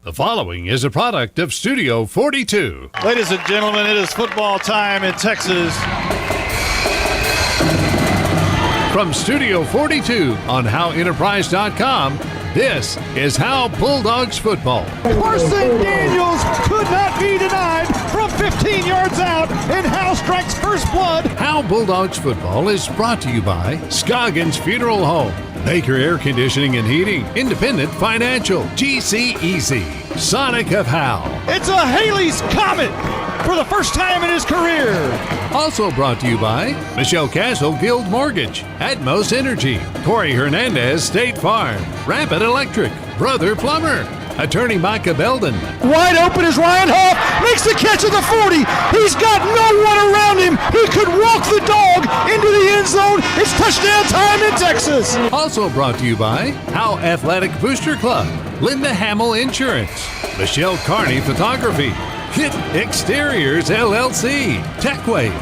The following is a product of Studio 42. Ladies and gentlemen, it is football time in Texas. From Studio 42 on HoweEnterprise.com, this is Howe Bulldogs football. Carson Daniels could not be denied from 15 yards out, and Howe strikes first blood. Howe Bulldogs football is brought to you by Scoggins Funeral Home, Baker Air Conditioning and Heating, Independent Financial, GC Easy, Sonic of Howe. It's a Haley's Comet for the first time in his career. Also brought to you by Michelle Castle Guild Mortgage, Atmos Energy, Corey Hernandez State Farm, Rapid Electric, Brother Plumber, Attorney Micah Belden. Wide open is Ryan Howe, makes the catch at the 40. He's got no one around him. He could walk the dog into the end zone. It's touchdown time in Texas. Also brought to you by Howe Athletic Booster Club, Linda Hamill Insurance, Michelle Carney Photography, Hit Exteriors LLC, TechWave,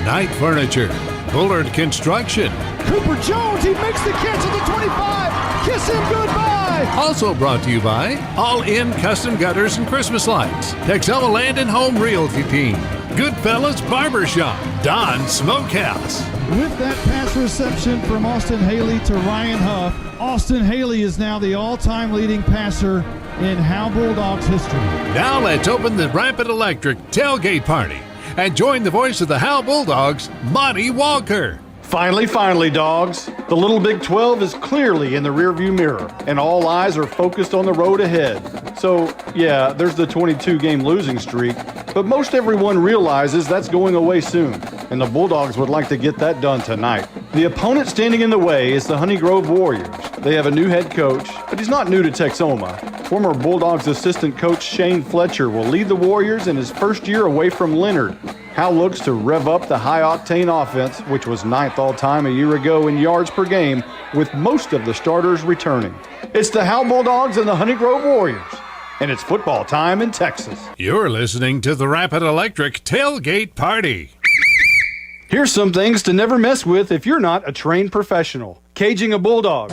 Knight Furniture, Bullard Construction. Cooper Jones, he makes the catch at the 25. Kiss him goodbye. Also brought to you by All In Custom Gutters and Christmas Lights, Texella Land and Home Realty Team, Goodfellas Barbershop, Don Smokehouse. With that pass reception from Austin Haley to Ryan Huff, Austin Haley is now the all-time leading passer in Howe Bulldogs history. Now let's open the Rapid Electric tailgate party and join the voice of the Howe Bulldogs, Monty Walker. Finally, dogs. The Little Big 12 is clearly in the rearview mirror, and all eyes are focused on the road ahead. So, yeah, there's the 22-game losing streak, but most everyone realizes that's going away soon, and the Bulldogs would like to get that done tonight. The opponent standing in the way is the Honey Grove Warriors. They have a new head coach, but he's not new to Texoma. Former Bulldogs assistant coach Shane Fletcher will lead the Warriors in his first year away from Leonard. Howe looks to rev up the high-octane offense, which was 9th all-time a year ago in yards per game, with most of the starters returning. It's the Howe Bulldogs and the Honey Grove Warriors, and it's football time in Texas. You're listening to the Rapid Electric tailgate party. Here's some things to never mess with if you're not a trained professional. Caging a bulldog,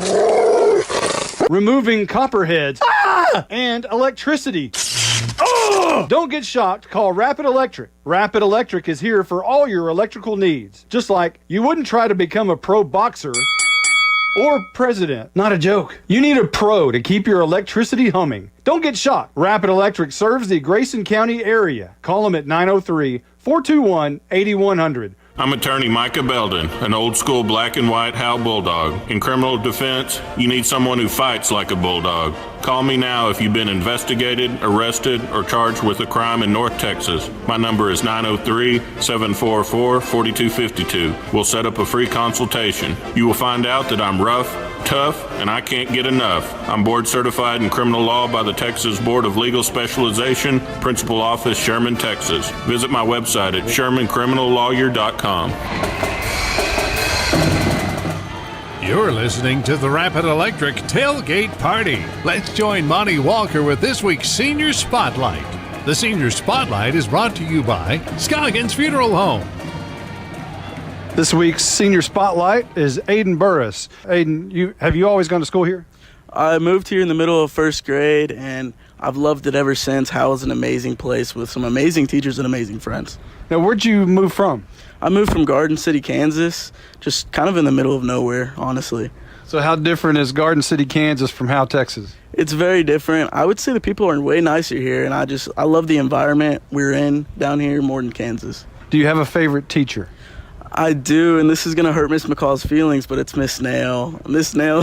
removing copperheads, and electricity. Don't get shocked. Call Rapid Electric. Rapid Electric is here for all your electrical needs. Just like you wouldn't try to become a pro boxer or president. Not a joke. You need a pro to keep your electricity humming. Don't get shocked. Rapid Electric serves the Grayson County area. Call them at 903-421-8100. I'm attorney Micah Belden, an old-school black and white Howe Bulldog. In criminal defense, you need someone who fights like a bulldog. Call me now if you've been investigated, arrested, or charged with a crime in North Texas. My number is 903-744-4252. We'll set up a free consultation. You will find out that I'm rough, tough, and I can't get enough. I'm board certified in criminal law by the Texas Board of Legal Specialization, Principal Office, Sherman, Texas. Visit my website at shermancriminallawyer.com. You're listening to the Rapid Electric tailgate party. Let's join Monty Walker with this week's Senior Spotlight. The Senior Spotlight is brought to you by Scoggins Funeral Home. This week's Senior Spotlight is Aiden Burris. Aiden, have you always gone to school here? I moved here in the middle of first grade, and I've loved it ever since. Howe is an amazing place with some amazing teachers and amazing friends. Now, where'd you move from? I moved from Garden City, Kansas, just kind of in the middle of nowhere, honestly. So how different is Garden City, Kansas from Howe, Texas? It's very different. I would say the people are way nicer here, and I love the environment we're in down here more than Kansas. Do you have a favorite teacher? I do, and this is going to hurt Miss McCall's feelings, but it's Miss Nail. Miss Nail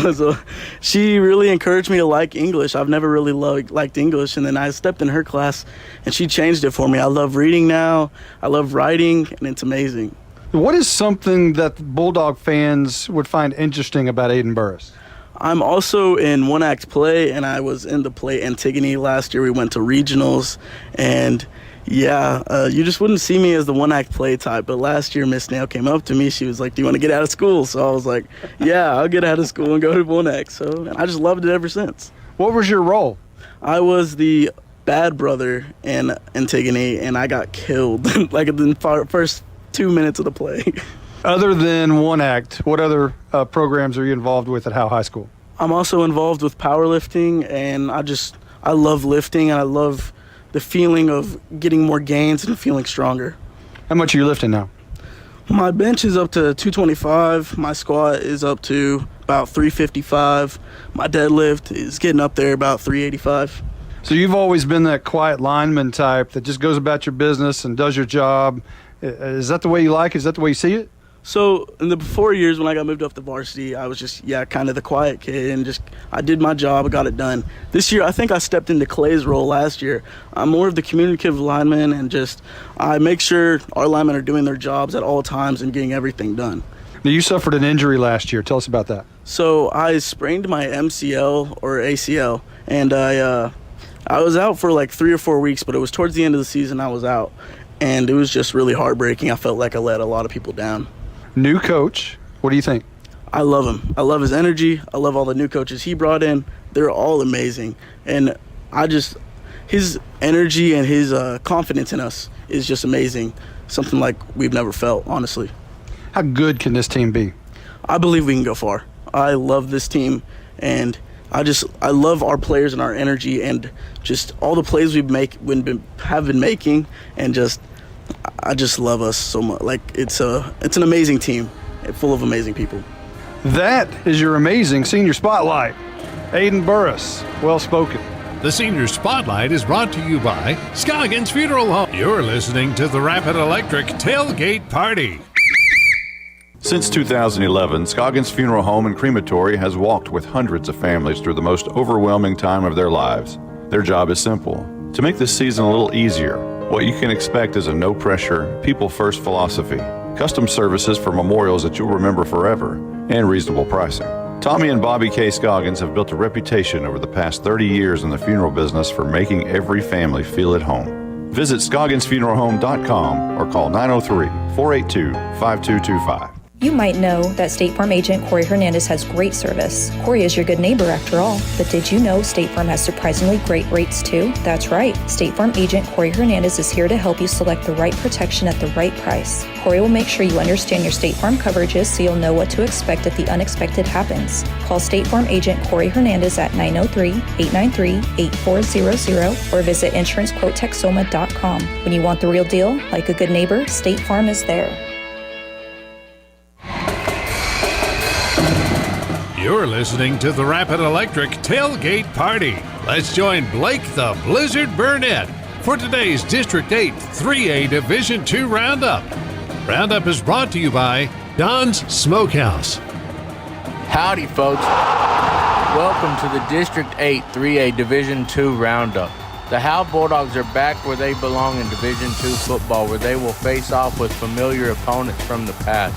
she really encouraged me to like English. I've never really liked English, and then I stepped in her class, and she changed it for me. I love reading now. I love writing, and it's amazing. What is something that Bulldog fans would find interesting about Aiden Burris? I'm also in one-act play, and I was in the play Antigone last year. We went to regionals, and you just wouldn't see me as the one-act play type. But last year, Miss Nail came up to me. She was like, "Do you want to get out of school?" So I was like, "Yeah, I'll get out of school and go to one-act." So I just loved it ever since. What was your role? I was the bad brother in Antigone, and I got killed like in the first 2 minutes of the play. Other than one act, what other programs are you involved with at Howe High School? I'm also involved with powerlifting, and I love lifting, and I love the feeling of getting more gains and feeling stronger. How much are you lifting now? My bench is up to 225. My squat is up to about 355. My deadlift is getting up there about 385. So you've always been that quiet lineman type that just goes about your business and does your job. Is that the way you like it? Is that the way you see it? So in the before years when I got moved up to varsity, I was just, kind of the quiet kid, and just I did my job, I got it done. This year, I think I stepped into Clay's role last year. I'm more of the communicative lineman, and just I make sure our linemen are doing their jobs at all times and getting everything done. Now, you suffered an injury last year. Tell us about that. So I sprained my MCL or ACL, and I was out for like 3 or 4 weeks, but it was towards the end of the season I was out, and it was just really heartbreaking. I felt like I let a lot of people down. New coach, what do you think? I love him. I love his energy. I love all the new coaches he brought in. They're all amazing. And his energy and his confidence in us is just amazing. Something like we've never felt, honestly. How good can this team be? I believe we can go far. I love this team, and I love our players and our energy and just all the plays have been making, and I just love us so much. Like it's an amazing team, full of amazing people. That is your amazing senior spotlight. Aiden Burris, well spoken. The Senior Spotlight is brought to you by Scoggins Funeral Home. You're listening to the Rapid Electric Tailgate Party. Since 2011, Scoggins Funeral Home and Crematory has walked with hundreds of families through the most overwhelming time of their lives. Their job is simple: to make this season a little easier. What you can expect is a no-pressure, people-first philosophy, custom services for memorials that you'll remember forever, and reasonable pricing. Tommy and Bobby K. Scoggins have built a reputation over the past 30 years in the funeral business for making every family feel at home. Visit ScogginsFuneralHome.com or call 903-482-5225. You might know that State Farm agent Corey Hernandez has great service. Corey is your good neighbor after all. But did you know State Farm has surprisingly great rates too? That's right. State Farm agent Corey Hernandez is here to help you select the right protection at the right price. Corey will make sure you understand your State Farm coverages so you'll know what to expect if the unexpected happens. Call State Farm agent Corey Hernandez at 903-893-8400 or visit insurancequotetexoma.com. When you want the real deal, like a good neighbor, State Farm is there. You're listening to the Rapid Electric Tailgate Party. Let's join Blake the Blizzard Burnett for today's District 8 3A Division II Roundup. Roundup is brought to you by Don's Smokehouse. Howdy, folks. Welcome to the District 8 3A Division II Roundup. The Howe Bulldogs are back where they belong in Division II football, where they will face off with familiar opponents from the past.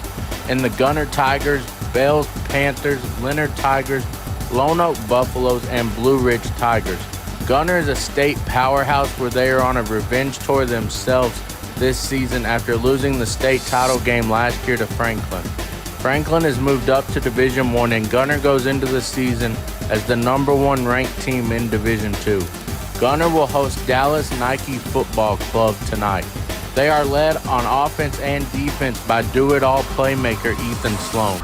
In the Gunner Tigers, Bells Panthers, Leonard Tigers, Lone Oak Buffaloes, and Blue Ridge Tigers. Gunner is a state powerhouse where they are on a revenge tour themselves this season after losing the state title game last year to Franklin. Franklin has moved up to Division I, and Gunner goes into the season as the #1 ranked team in Division II. Gunner will host Dallas Nike Football Club tonight. They are led on offense and defense by do-it-all playmaker Ethan Sloan.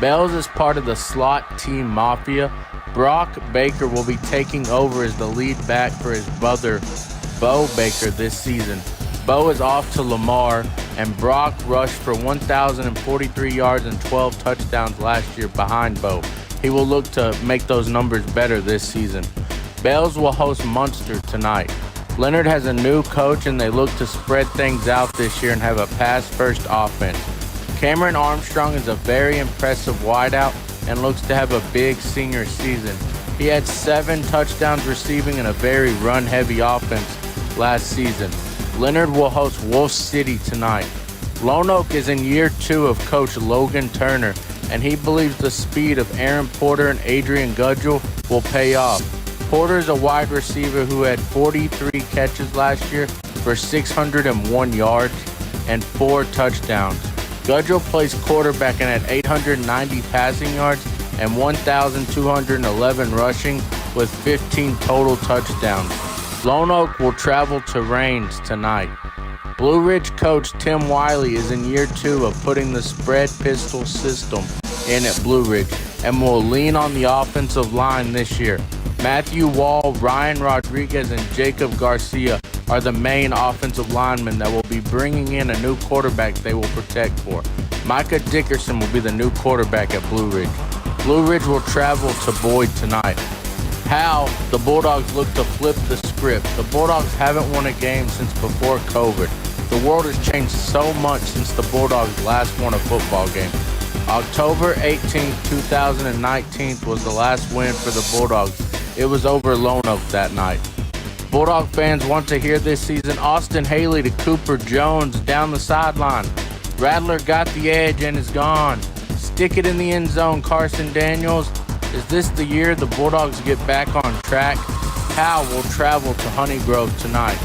Bells is part of the slot team Mafia. Brock Baker will be taking over as the lead back for his brother, Bo Baker, this season. Bo is off to Lamar, and Brock rushed for 1,043 yards and 12 touchdowns last year behind Bo. He will look to make those numbers better this season. Bells will host Munster tonight. Leonard has a new coach, and they look to spread things out this year and have a pass-first offense. Cameron Armstrong is a very impressive wideout and looks to have a big senior season. He had 7 touchdowns receiving in a very run-heavy offense last season. Leonard will host Wolf City tonight. Lone Oak is in year 2 of Coach Logan Turner, and he believes the speed of Aaron Porter and Adrian Gudgel will pay off. Porter is a wide receiver who had 43 catches last year for 601 yards and 4 touchdowns. Gudgel plays quarterback and had 890 passing yards and 1,211 rushing with 15 total touchdowns. Lone Oak will travel to Raines tonight. Blue Ridge coach Tim Wiley is in year 2 of putting the spread pistol system in at Blue Ridge and will lean on the offensive line this year. Matthew Wall, Ryan Rodriguez, and Jacob Garcia are the main offensive linemen that will be bringing in a new quarterback they will protect for. Micah Dickerson will be the new quarterback at Blue Ridge. Blue Ridge will travel to Boyd tonight. Howe, the Bulldogs look to flip the script. The Bulldogs haven't won a game since before COVID. The world has changed so much since the Bulldogs last won a football game. October 18, 2019 was the last win for the Bulldogs. It was over Lone Oak that night. Bulldog fans want to hear this season Austin Haley to Cooper Jones down the sideline. Rattler got the edge and is gone. Stick it in the end zone, Carson Daniels. Is this the year the Bulldogs get back on track? Howe will travel to Honey Grove tonight.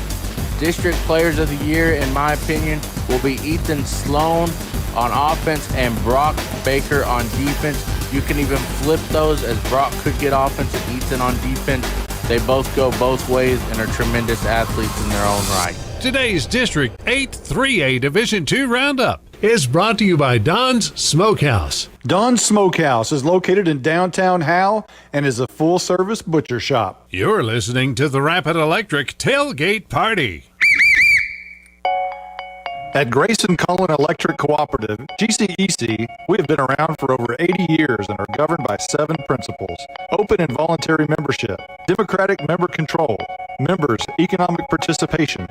District Players of the Year, in my opinion, will be Ethan Sloan on offense and Brock Baker on defense. You can even flip those, as Brock could get offense and Ethan on defense. They both go both ways and are tremendous athletes in their own right. Today's District 8 3A Division II Roundup is brought to you by Don's Smokehouse. Don's Smokehouse is located in downtown Howe and is a full-service butcher shop. You're listening to the Rapid Electric Tailgate Party. At Grayson Cullen Electric Cooperative, GCEC, we have been around for over 80 years and are governed by 7 principles: open and voluntary membership, democratic member control, members' economic participation,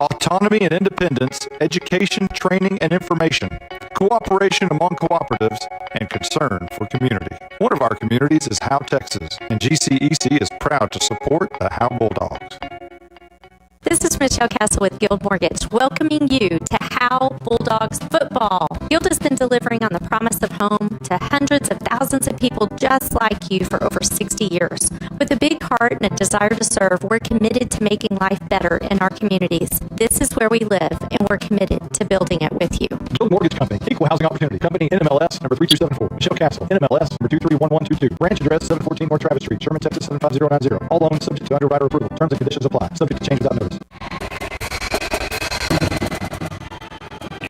autonomy and independence, education, training, and information, cooperation among cooperatives, and concern for community. One of our communities is Howe, Texas, and GCEC is proud to support the Howe Bulldogs. This is Michelle Castle with Guild Mortgage, welcoming you to Howe Bulldogs football. Guild has been delivering on the promise of home to hundreds of thousands of people just like you for over 60 years. With a big heart and a desire to serve, we're committed to making life better in our communities. This is where we live, and we're committed to building it with you. Guild Mortgage Company, Equal Housing Opportunity Company, NMLS number 3274. Michelle Castle, NMLS number 231122. Branch address 714 North Travis Street, Sherman, Texas 75090. All loans subject to underwriter approval. Terms and conditions apply. Subject to change without notice.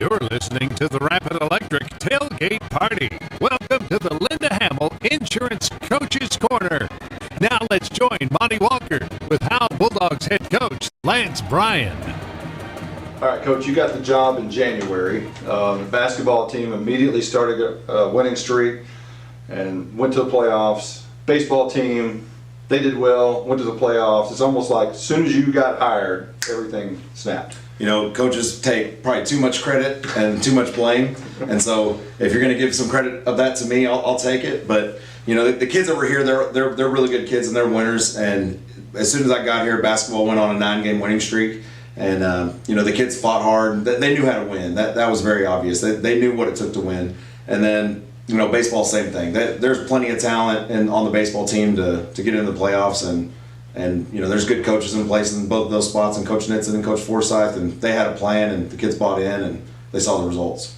You're listening to the Rapid Electric Tailgate Party. Welcome to the Linda Hamill Insurance Coaches Corner. Now let's join Monty Walker with Howe Bulldogs head coach Lance Bryan. All right, Coach, you got the job in January. The basketball team immediately started a winning streak and went to the playoffs. Baseball team, they did well, went to the playoffs. It's almost like as soon as you got hired, everything snapped. You know, coaches take probably too much credit and too much blame, and so if you're going to give some credit of that to me, I'll take it. But you know, the kids over here, they're really good kids and they're winners. And as soon as I got here, basketball went on a 9-game winning streak, and you know, the kids fought hard. They knew how to win. That was very obvious. They knew what it took to win. And then you know, baseball, same thing. There's plenty of talent on the baseball team to get into the playoffs, and you know, there's good coaches in place in both of those spots, and Coach Nitzen and Coach Forsyth, and they had a plan, and the kids bought in, and they saw the results.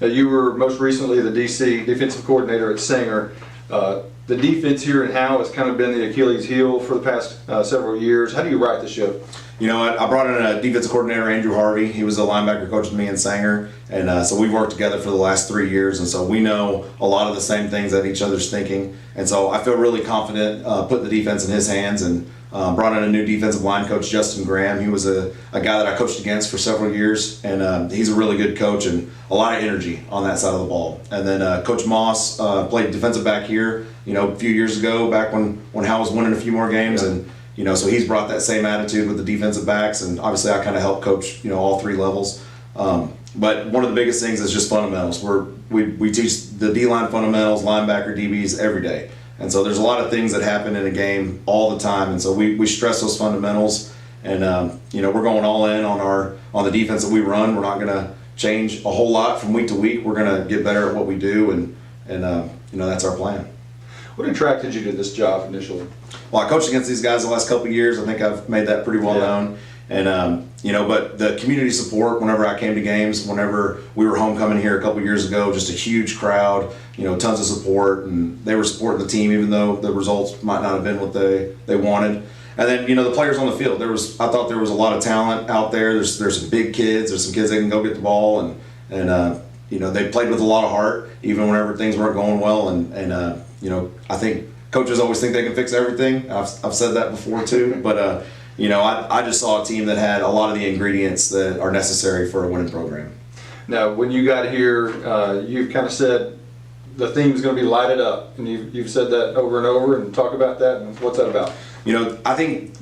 Now, you were most recently the DC defensive coordinator at Sanger. The defense here in Howe has kind of been the Achilles heel for the past several years. How do you right the ship? You know, I brought in a defensive coordinator, Andrew Harvey. He was a linebacker coach with me in Sanger, and so we've worked together for the last 3 years, and so we know a lot of the same things that each other's thinking. And so I feel really confident putting the defense in his hands, and brought in a new defensive line coach, Justin Graham. He was a guy that I coached against for several years, and he's a really good coach and a lot of energy on that side of the ball. And then Coach Moss played defensive back here, you know, a few years ago, back when Howe was winning a few more games, and you know, so he's brought that same attitude with the defensive backs, and obviously I kind of help coach, you know, all 3 levels. But one of the biggest things is just fundamentals. We teach the D-line fundamentals, linebacker, DBs every day. And so there's a lot of things that happen in a game all the time, and so we stress those fundamentals, and you know, we're going all in on the defense that we run. We're not going to change a whole lot from week to week. We're going to get better at what we do, and you know, that's our plan. What attracted you to this job initially? Well, I coached against these guys the last couple of years. I think I've made that pretty well known. And, you know, but the community support whenever I came to games, whenever we were homecoming here a couple of years ago, just a huge crowd, you know, tons of support, and they were supporting the team even though the results might not have been what they wanted. And then, you know, the players on the field, I thought there was a lot of talent out there. There's some big kids, there's some kids that can go get the ball, and you know, they played with a lot of heart even whenever things weren't going well, and you know, I think coaches always think they can fix everything. I've said that before too, but you know, I just saw a team that had a lot of the ingredients that are necessary for a winning program. Now, when you got here, you've kind of said the theme is going to be light it up, and you've said that over and over, and talk about that, and what's that about? You know, I think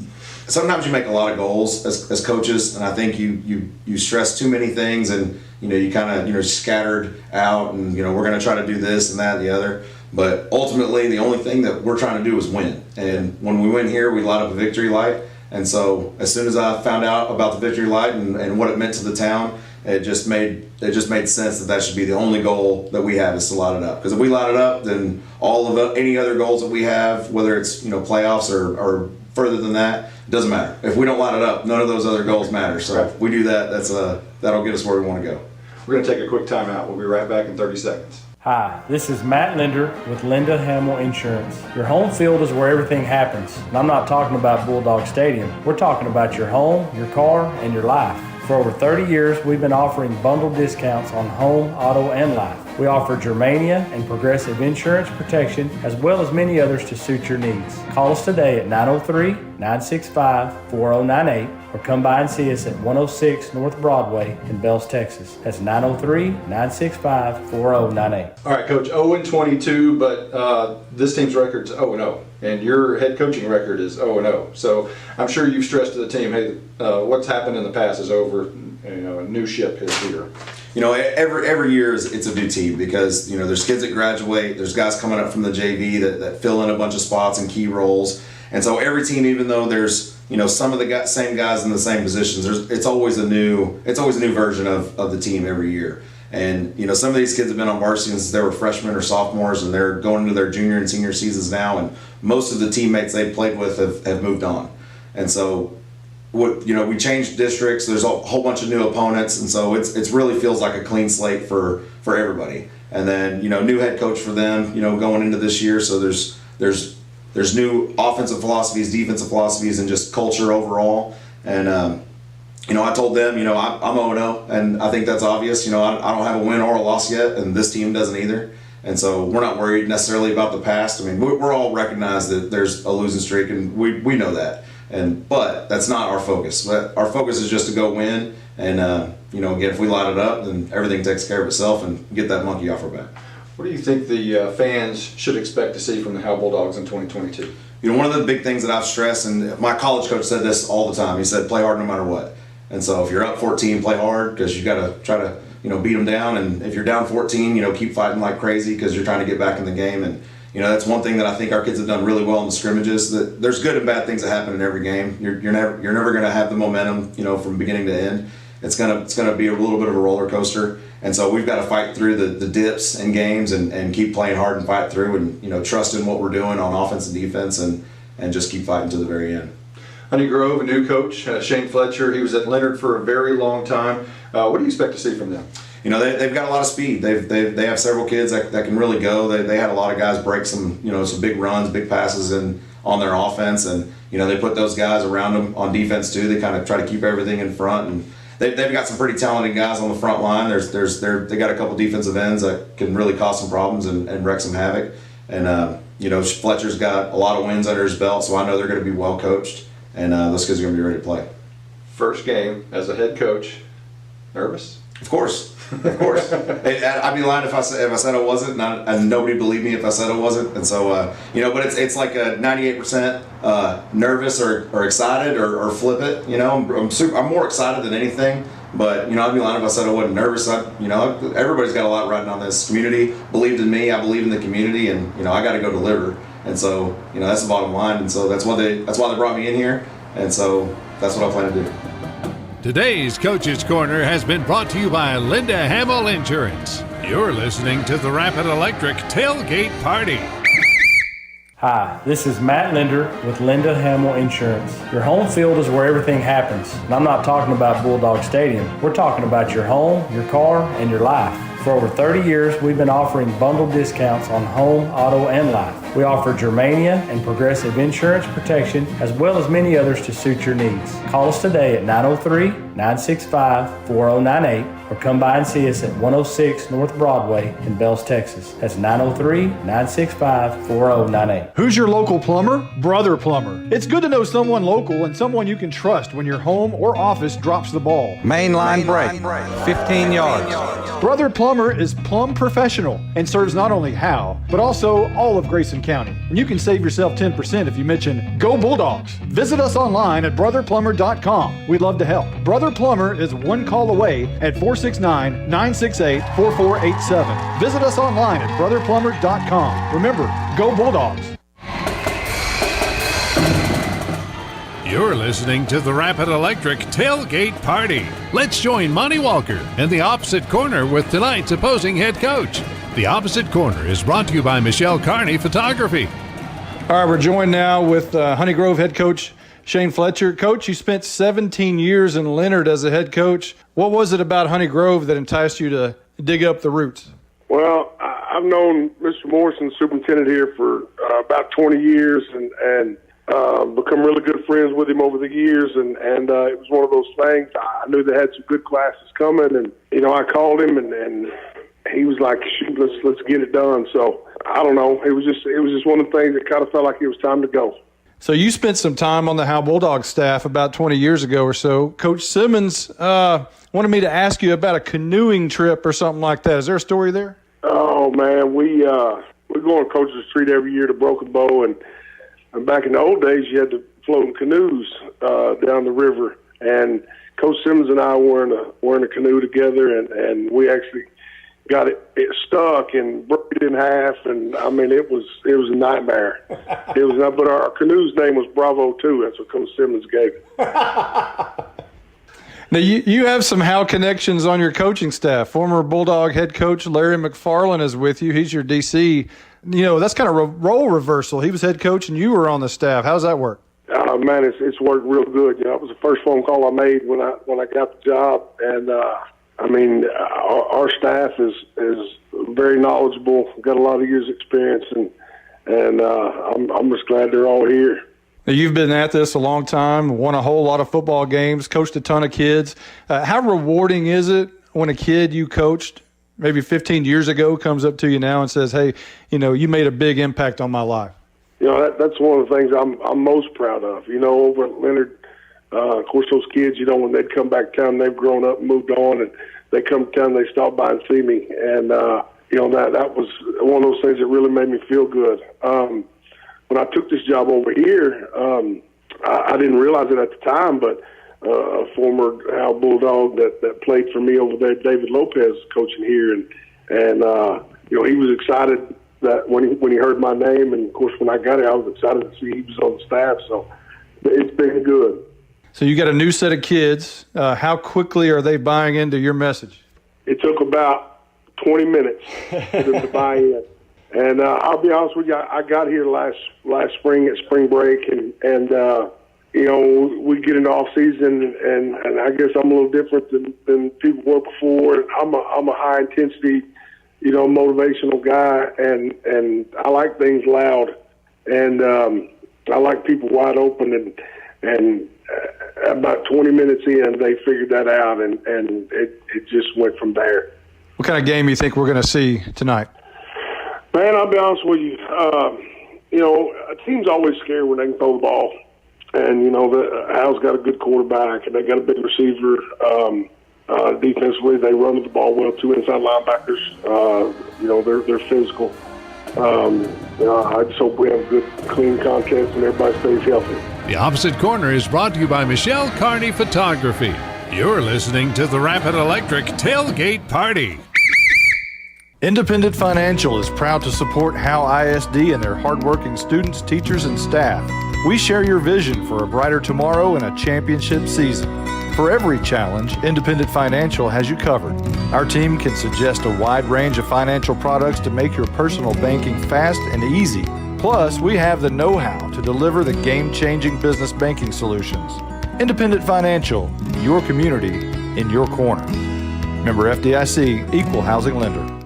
sometimes you make a lot of goals as coaches, and I think you stress too many things, and you know, you kind of, you know, scattered out, and you know, we're going to try to do this and that and the other. But ultimately, the only thing that we're trying to do is win. And when we win here, we light up a victory light. And so as soon as I found out about the victory light and what it meant to the town, it just made sense that should be the only goal that we have, is to light it up. Because if we light it up, then all of any other goals that we have, whether it's, you know, playoffs or further than that, it doesn't matter. If we don't light it up, none of those other goals matter. So if we do that, that'll get us where we want to go. We're going to take a quick timeout. We'll be right back in 30 seconds. Hi, this is Matt Linder with Linda Hamill Insurance. Your home field is where everything happens. And I'm not talking about Bulldog Stadium. We're talking about your home, your car, and your life. For over 30 years, we've been offering bundled discounts on home, auto, and life. We offer Germania and Progressive insurance protection, as well as many others to suit your needs. Call us today at 903-965-4098 or come by and see us at 106 North Broadway in Bells, Texas. That's 903-965-4098. All right, Coach, 0-22, but this team's record's 0-0, and your head coaching record is 0-0. So I'm sure you've stressed to the team, hey, what's happened in the past is over. You know, a new ship is here. You know, every year it's a new team, because, you know, there's kids that graduate, there's guys coming up from the JV that fill in a bunch of spots and key roles. And so every team, even though there's, you know, some of the same guys in the same positions, it's always a new version of the team every year. And, you know, some of these kids have been on varsity since they were freshmen or sophomores, and they're going into their junior and senior seasons now, and most of the teammates they've played with have moved on. And so, we changed districts. There's a whole bunch of new opponents, and so it's really feels like a clean slate for everybody. And then, you know, new head coach for them, you know, going into this year. So there's new offensive philosophies, defensive philosophies, and just culture overall. And you know, I told them, you know, I'm 0-0, and I think that's obvious. You know, I don't have a win or a loss yet, and this team doesn't either. And so we're not worried necessarily about the past. I mean, we're all recognize that there's a losing streak, and we know that. But that's not our focus. Our focus is just to go win, and you know, again, if we light it up, then everything takes care of itself, and get that monkey off our back. What do you think the fans should expect to see from the Howe Bulldogs in 2022? You know, one of the big things that I've stressed, and my college coach said this all the time. He said, "Play hard no matter what." And so if you're up 14, play hard, because you got to try to, you know, beat them down. And if you're down 14, you know, keep fighting like crazy, because you're trying to get back in the game. And you know, that's one thing that I think our kids have done really well in the scrimmages. That there's good and bad things that happen in every game. You're never going to have the momentum, you know, from beginning to end. It's gonna be a little bit of a roller coaster. And so we've got to fight through the dips in games and keep playing hard and fight through, and, you know, trust in what we're doing on offense and defense, and just keep fighting to the very end. Honey Grove, a new coach, Shane Fletcher. He was at Leonard for a very long time. What do you expect to see from them? You know, they've got a lot of speed. They have several kids that can really go. They had a lot of guys break some big runs, big passes on their offense, and you know, they put those guys around them on defense too. They kind of try to keep everything in front, and they've got some pretty talented guys on the front line. They got a couple defensive ends that can really cause some problems and wreak some havoc. And you know, Fletcher's got a lot of wins under his belt, so I know they're going to be well coached, and those kids are going to be ready to play. First game as a head coach, nervous? Of course. Of course. I'd be lying if I said I wasn't, and nobody believed me if I said I wasn't. And so, you know, but it's like a 98% nervous or excited or flip it. You know, I'm more excited than anything. But, you know, I'd be lying if I said I wasn't nervous. You know, everybody's got a lot riding on this. Community believed in me. I believe in the community, and you know, I got to go deliver. And so, you know, that's the bottom line. And so that's why they brought me in here. And so that's what I plan to do. Today's Coach's Corner has been brought to you by Linda Hamill Insurance. You're listening to the Rapid Electric Tailgate Party. Hi, this is Matt Linder with Linda Hamill Insurance. Your home field is where everything happens. And I'm not talking about Bulldog Stadium. We're talking about your home, your car, and your life. For over 30 years, we've been offering bundled discounts on home, auto, and life. We offer Germania and Progressive insurance protection, as well as many others to suit your needs. Call us today at 903-965-4098 or come by and see us at 106 North Broadway in Bells, Texas. That's 903-965-4098. Who's your local plumber? Brother Plumber. It's good to know someone local and someone you can trust when your home or office drops the ball. Main line break, 15 yards. Brother Plumber is plumb professional and serves not only Howe, but also all of Grayson County. And you can save yourself 10% if you mention Go Bulldogs. Visit us online at brotherplumber.com. We'd love to help. Brother Plumber is one call away at 469-968-4487. Visit us online at brotherplumber.com. Remember, Go Bulldogs. You're listening to the Rapid Electric Tailgate Party. Let's join Monty Walker in the opposite corner with tonight's opposing head coach. The opposite corner is brought to you by Michelle Carney Photography. All right, we're joined now with Honey Grove head coach Shane Fletcher. Coach, you spent 17 years in Leonard as a head coach. What was it about Honey Grove that enticed you to dig up the roots? Well, I've known Mr. Morrison, superintendent here, for about 20 years and become really good friends with him over the years. And it was one of those things. I knew they had some good classes coming. And, I called him and he was like, shoot, let's get it done. So I don't know. It was just one of the things that kind of felt like it was time to go. So you spent some time on the Howe Bulldogs staff about 20 years ago or so. Coach Simmons wanted me to ask you about a canoeing trip or something like that. Is there a story there? Oh, man, we go on Coach's Retreat every year to Broken Bow, and back in the old days, you had to float in canoes down the river. And Coach Simmons and I were in a canoe together, and we actually got it stuck and broke it in half. And I mean, it was a nightmare. But our canoe's name was Bravo 2. That's what Coach Simmons gave it. Now, you have some Howe connections on your coaching staff. Former Bulldog head coach Larry McFarland is with you. He's your DC. That's kind of a role reversal. He was head coach and you were on the staff. How's that work? Man, it's worked real good. It was the first phone call I made when I got the job. And, our staff is very knowledgeable, got a lot of years experience, and I'm just glad they're all here. Now, you've been at this a long time, won a whole lot of football games, coached a ton of kids. How rewarding is it when a kid you coached maybe 15 years ago comes up to you now and says, hey, you made a big impact on my life? That's one of the things I'm most proud of. Over at Leonard, of course, those kids, when they'd come back to town, they've grown up and moved on, and they come to town, they stop by and see me. And, that was one of those things that really made me feel good. When I took this job over here, I didn't realize it at the time, but a former Howe Bulldog that played for me over there, David Lopez, coaching here, and he was excited that when he heard my name, and of course when I got here, I was excited to see he was on the staff. So it's been good. So you got a new set of kids. How quickly are they buying into your message? It took about 20 minutes for them to buy in. And I'll be honest with you, I got here last spring at spring break, and we get into off season, and I guess I'm a little different than people were before. I'm a high intensity, motivational guy, and I like things loud, and I like people wide open, and about 20 minutes in, they figured that out, and it just went from there. What kind of game do you think we're going to see tonight? Man, I'll be honest with you. A team's always scared when they can throw the ball. And, Hal's got a good quarterback, and they got a big receiver. Defensively, they run the ball well, 2 inside linebackers. They're physical. I just hope we have a good, clean contest and everybody stays healthy. The opposite corner is brought to you by Michelle Carney Photography. You're listening to the Rapid Electric Tailgate Party. Independent Financial is proud to support Howe ISD and their hardworking students, teachers, and staff. We share your vision for a brighter tomorrow and a championship season. For every challenge, Independent Financial has you covered. Our team can suggest a wide range of financial products to make your personal banking fast and easy. Plus, we have the know-how to deliver the game-changing business banking solutions. Independent Financial, your community in your corner. Member FDIC, Equal Housing Lender.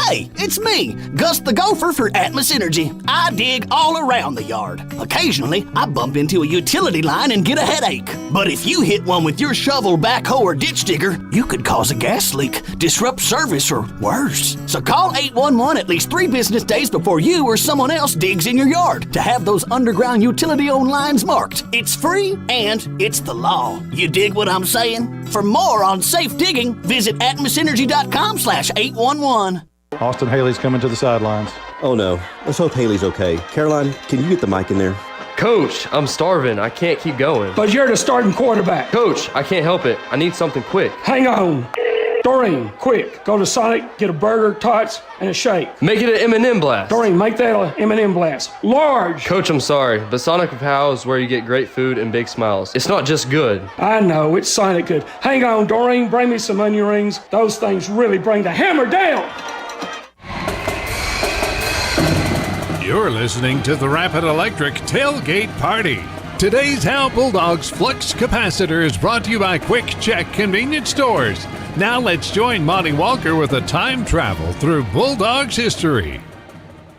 Hey, it's me, Gus the Gopher for Atmos Energy. I dig all around the yard. Occasionally, I bump into a utility line and get a headache. But if you hit one with your shovel, backhoe, or ditch digger, you could cause a gas leak, disrupt service, or worse. So call 811 at least 3 business days before you or someone else digs in your yard to have those underground utility-owned lines marked. It's free and it's the law. You dig what I'm saying? For more on safe digging, visit atmosenergy.com/811. Austin Haley's coming to the sidelines. Oh no, let's hope Haley's okay. Caroline, can you get the mic in there? Coach, I'm starving. I can't keep going. But you're the starting quarterback. Coach, I can't help it. I need something quick. Hang on. Doreen, quick. Go to Sonic, get a burger, tots, and a shake. Make it an M&M blast. Doreen, make that an M&M blast. Large. Coach, I'm sorry, but Sonic with Howe is where you get great food and big smiles. It's not just good. I know, it's Sonic good. Hang on, Doreen, bring me some onion rings. Those things really bring the hammer down. You're listening to the Rapid Electric Tailgate Party. Today's Howe Bulldogs Flux Capacitor is brought to you by Quick Check Convenience Stores. Now let's join Monty Walker with a time travel through Bulldogs history.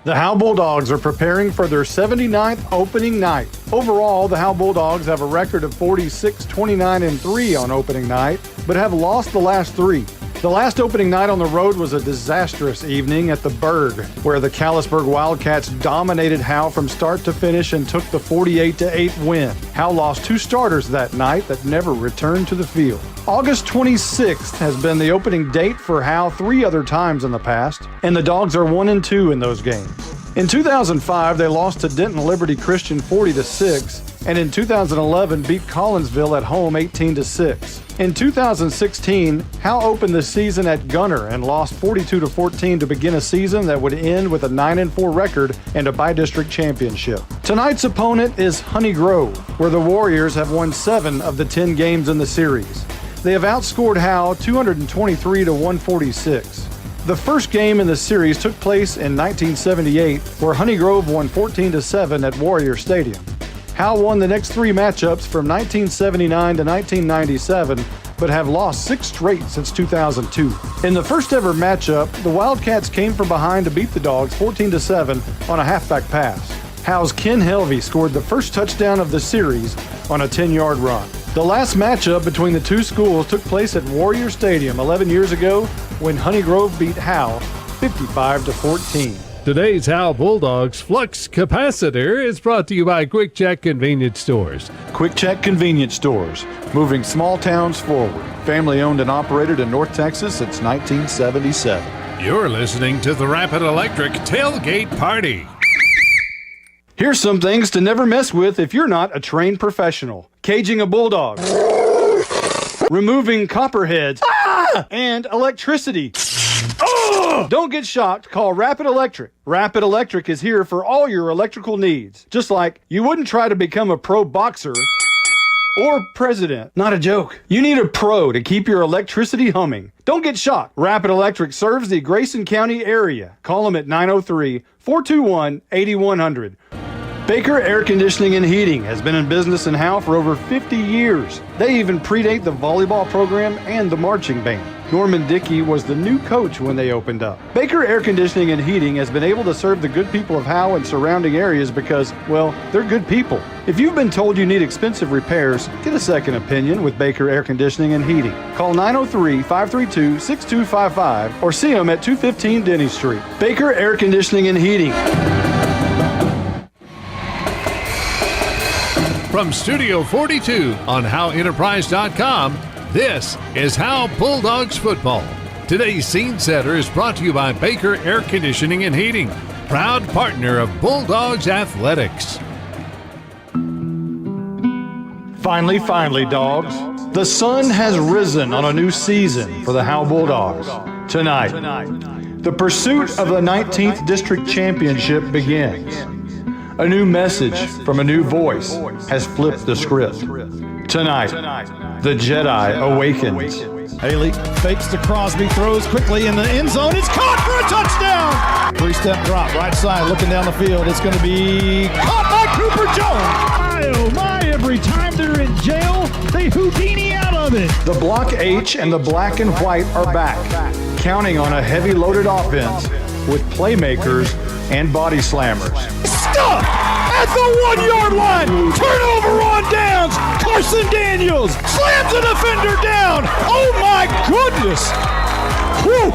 The Howe Bulldogs are preparing for their 79th opening night. Overall, the Howe Bulldogs have a record of 46-29-3 on opening night, but have lost the last 3. The last opening night on the road was a disastrous evening at the Berg, where the Callisburg Wildcats dominated Howe from start to finish and took the 48-8 win. Howe lost 2 starters that night that never returned to the field. August 26th has been the opening date for Howe 3 other times in the past, and the Dogs are 1-2 in those games. In 2005, they lost to Denton Liberty Christian 40-6, and in 2011 beat Collinsville at home 18-6. In 2016, Howe opened the season at Gunner and lost 42-14 to begin a season that would end with a 9-4 record and a by-district championship. Tonight's opponent is Honey Grove, where the Warriors have won 7 of the 10 games in the series. They have outscored Howe 223-146. The first game in the series took place in 1978, where Honey Grove won 14-7 at Warrior Stadium. Howe won the next 3 matchups from 1979 to 1997, but have lost 6 straight since 2002. In the first ever matchup, the Wildcats came from behind to beat the Dogs 14-7 on a halfback pass. Howe's Ken Helvey scored the first touchdown of the series on a 10-yard run. The last matchup between the 2 schools took place at Warrior Stadium 11 years ago when Honey Grove beat Howe 55-14. Today's Howe Bulldogs Flux Capacitor is brought to you by Quick Check Convenience Stores. Quick Check Convenience Stores, moving small towns forward. Family owned and operated in North Texas since 1977. You're listening to the Rapid Electric Tailgate Party. Here's some things to never mess with if you're not a trained professional. Caging a bulldog. Removing copperheads. And electricity. Don't get shocked. Call Rapid Electric. Rapid Electric is here for all your electrical needs. Just like you wouldn't try to become a pro boxer or president. Not a joke. You need a pro to keep your electricity humming. Don't get shocked. Rapid Electric serves the Grayson County area. Call them at 903-421-8100. Baker Air Conditioning and Heating has been in business in Howe for over 50 years. They even predate the volleyball program and the marching band. Norman Dickey was the new coach when they opened up. Baker Air Conditioning and Heating has been able to serve the good people of Howe and surrounding areas because, well, they're good people. If you've been told you need expensive repairs, get a second opinion with Baker Air Conditioning and Heating. Call 903-532-6255 or see them at 215 Denny Street. Baker Air Conditioning and Heating. From Studio 42 on HoweEnterprise.com, this is Howe Bulldogs Football. Today's scene setter is brought to you by Baker Air Conditioning and Heating, proud partner of Bulldogs Athletics. Finally, Dogs. The sun has risen on a new season for the Howe Bulldogs. Tonight, the pursuit of the 19th District Championship begins. A new message from a new voice has flipped the script. Tonight, the Jedi awakens. Haley fakes to Crosby, throws quickly in the end zone. It's caught for a touchdown! 3-step drop, right side, looking down the field. It's going to be caught by Cooper Jones. oh my, every time they're in jail, they Houdini out of it. The Block H and the Black and White are back, counting on a heavy loaded offense with playmakers and body slammers. Stop! At the 1 yard line! Turnover on downs! Carson Daniels slams a defender down! Oh my goodness! Whew.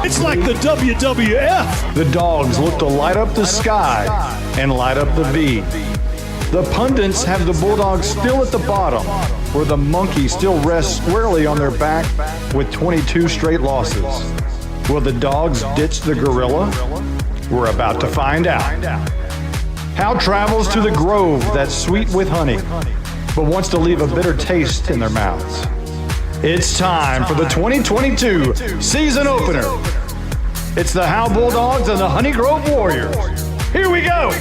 It's like the WWF. The Dogs look to light up the sky and light up the V. The pundits have the Bulldogs still at the bottom, where the monkey still rests squarely on their back with 22 straight losses. Will the Dogs ditch the gorilla? We're about to find out. Howe travels to the Grove that's sweet with honey, but wants to leave a bitter taste in their mouths. It's time for the 2022 season opener. It's the Howe Bulldogs and the Honey Grove Warriors. Here we go.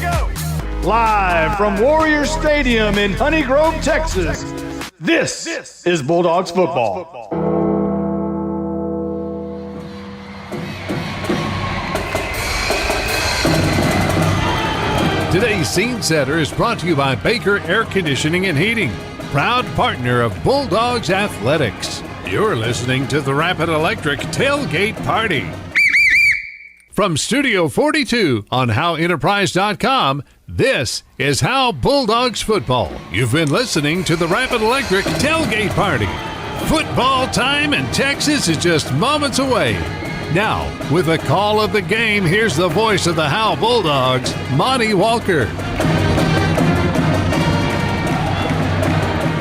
Live from Warrior Stadium in Honey Grove, Texas. This is Bulldogs football. Today's Scene Setter is brought to you by Baker Air Conditioning and Heating, proud partner of Bulldogs Athletics. You're listening to the Rapid Electric Tailgate Party. From Studio 42 on HoweEnterprise.com, this is Howe Bulldogs football. You've been listening to the Rapid Electric Tailgate Party. Football time in Texas is just moments away. Now, with the call of the game, here's the voice of the Howe Bulldogs, Monty Walker.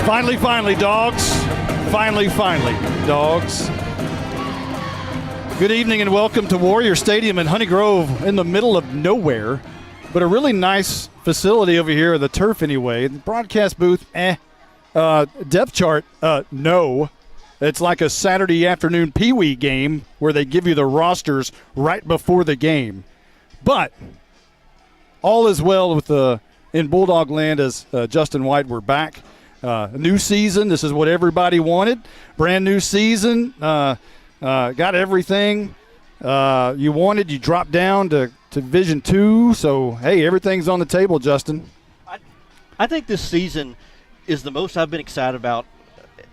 Finally, dogs. Finally, dogs. Good evening and welcome to Warrior Stadium in Honey Grove in the middle of nowhere, but a really nice facility over here, the turf anyway. The broadcast booth, depth chart, no. It's like a Saturday afternoon Pee-wee game where they give you the rosters right before the game. But all is well with in Bulldog land as Justin White, we're back. New season, this is what everybody wanted. Brand new season, got everything you wanted. You dropped down to Division 2, so, hey, everything's on the table, Justin. I think this season is the most I've been excited about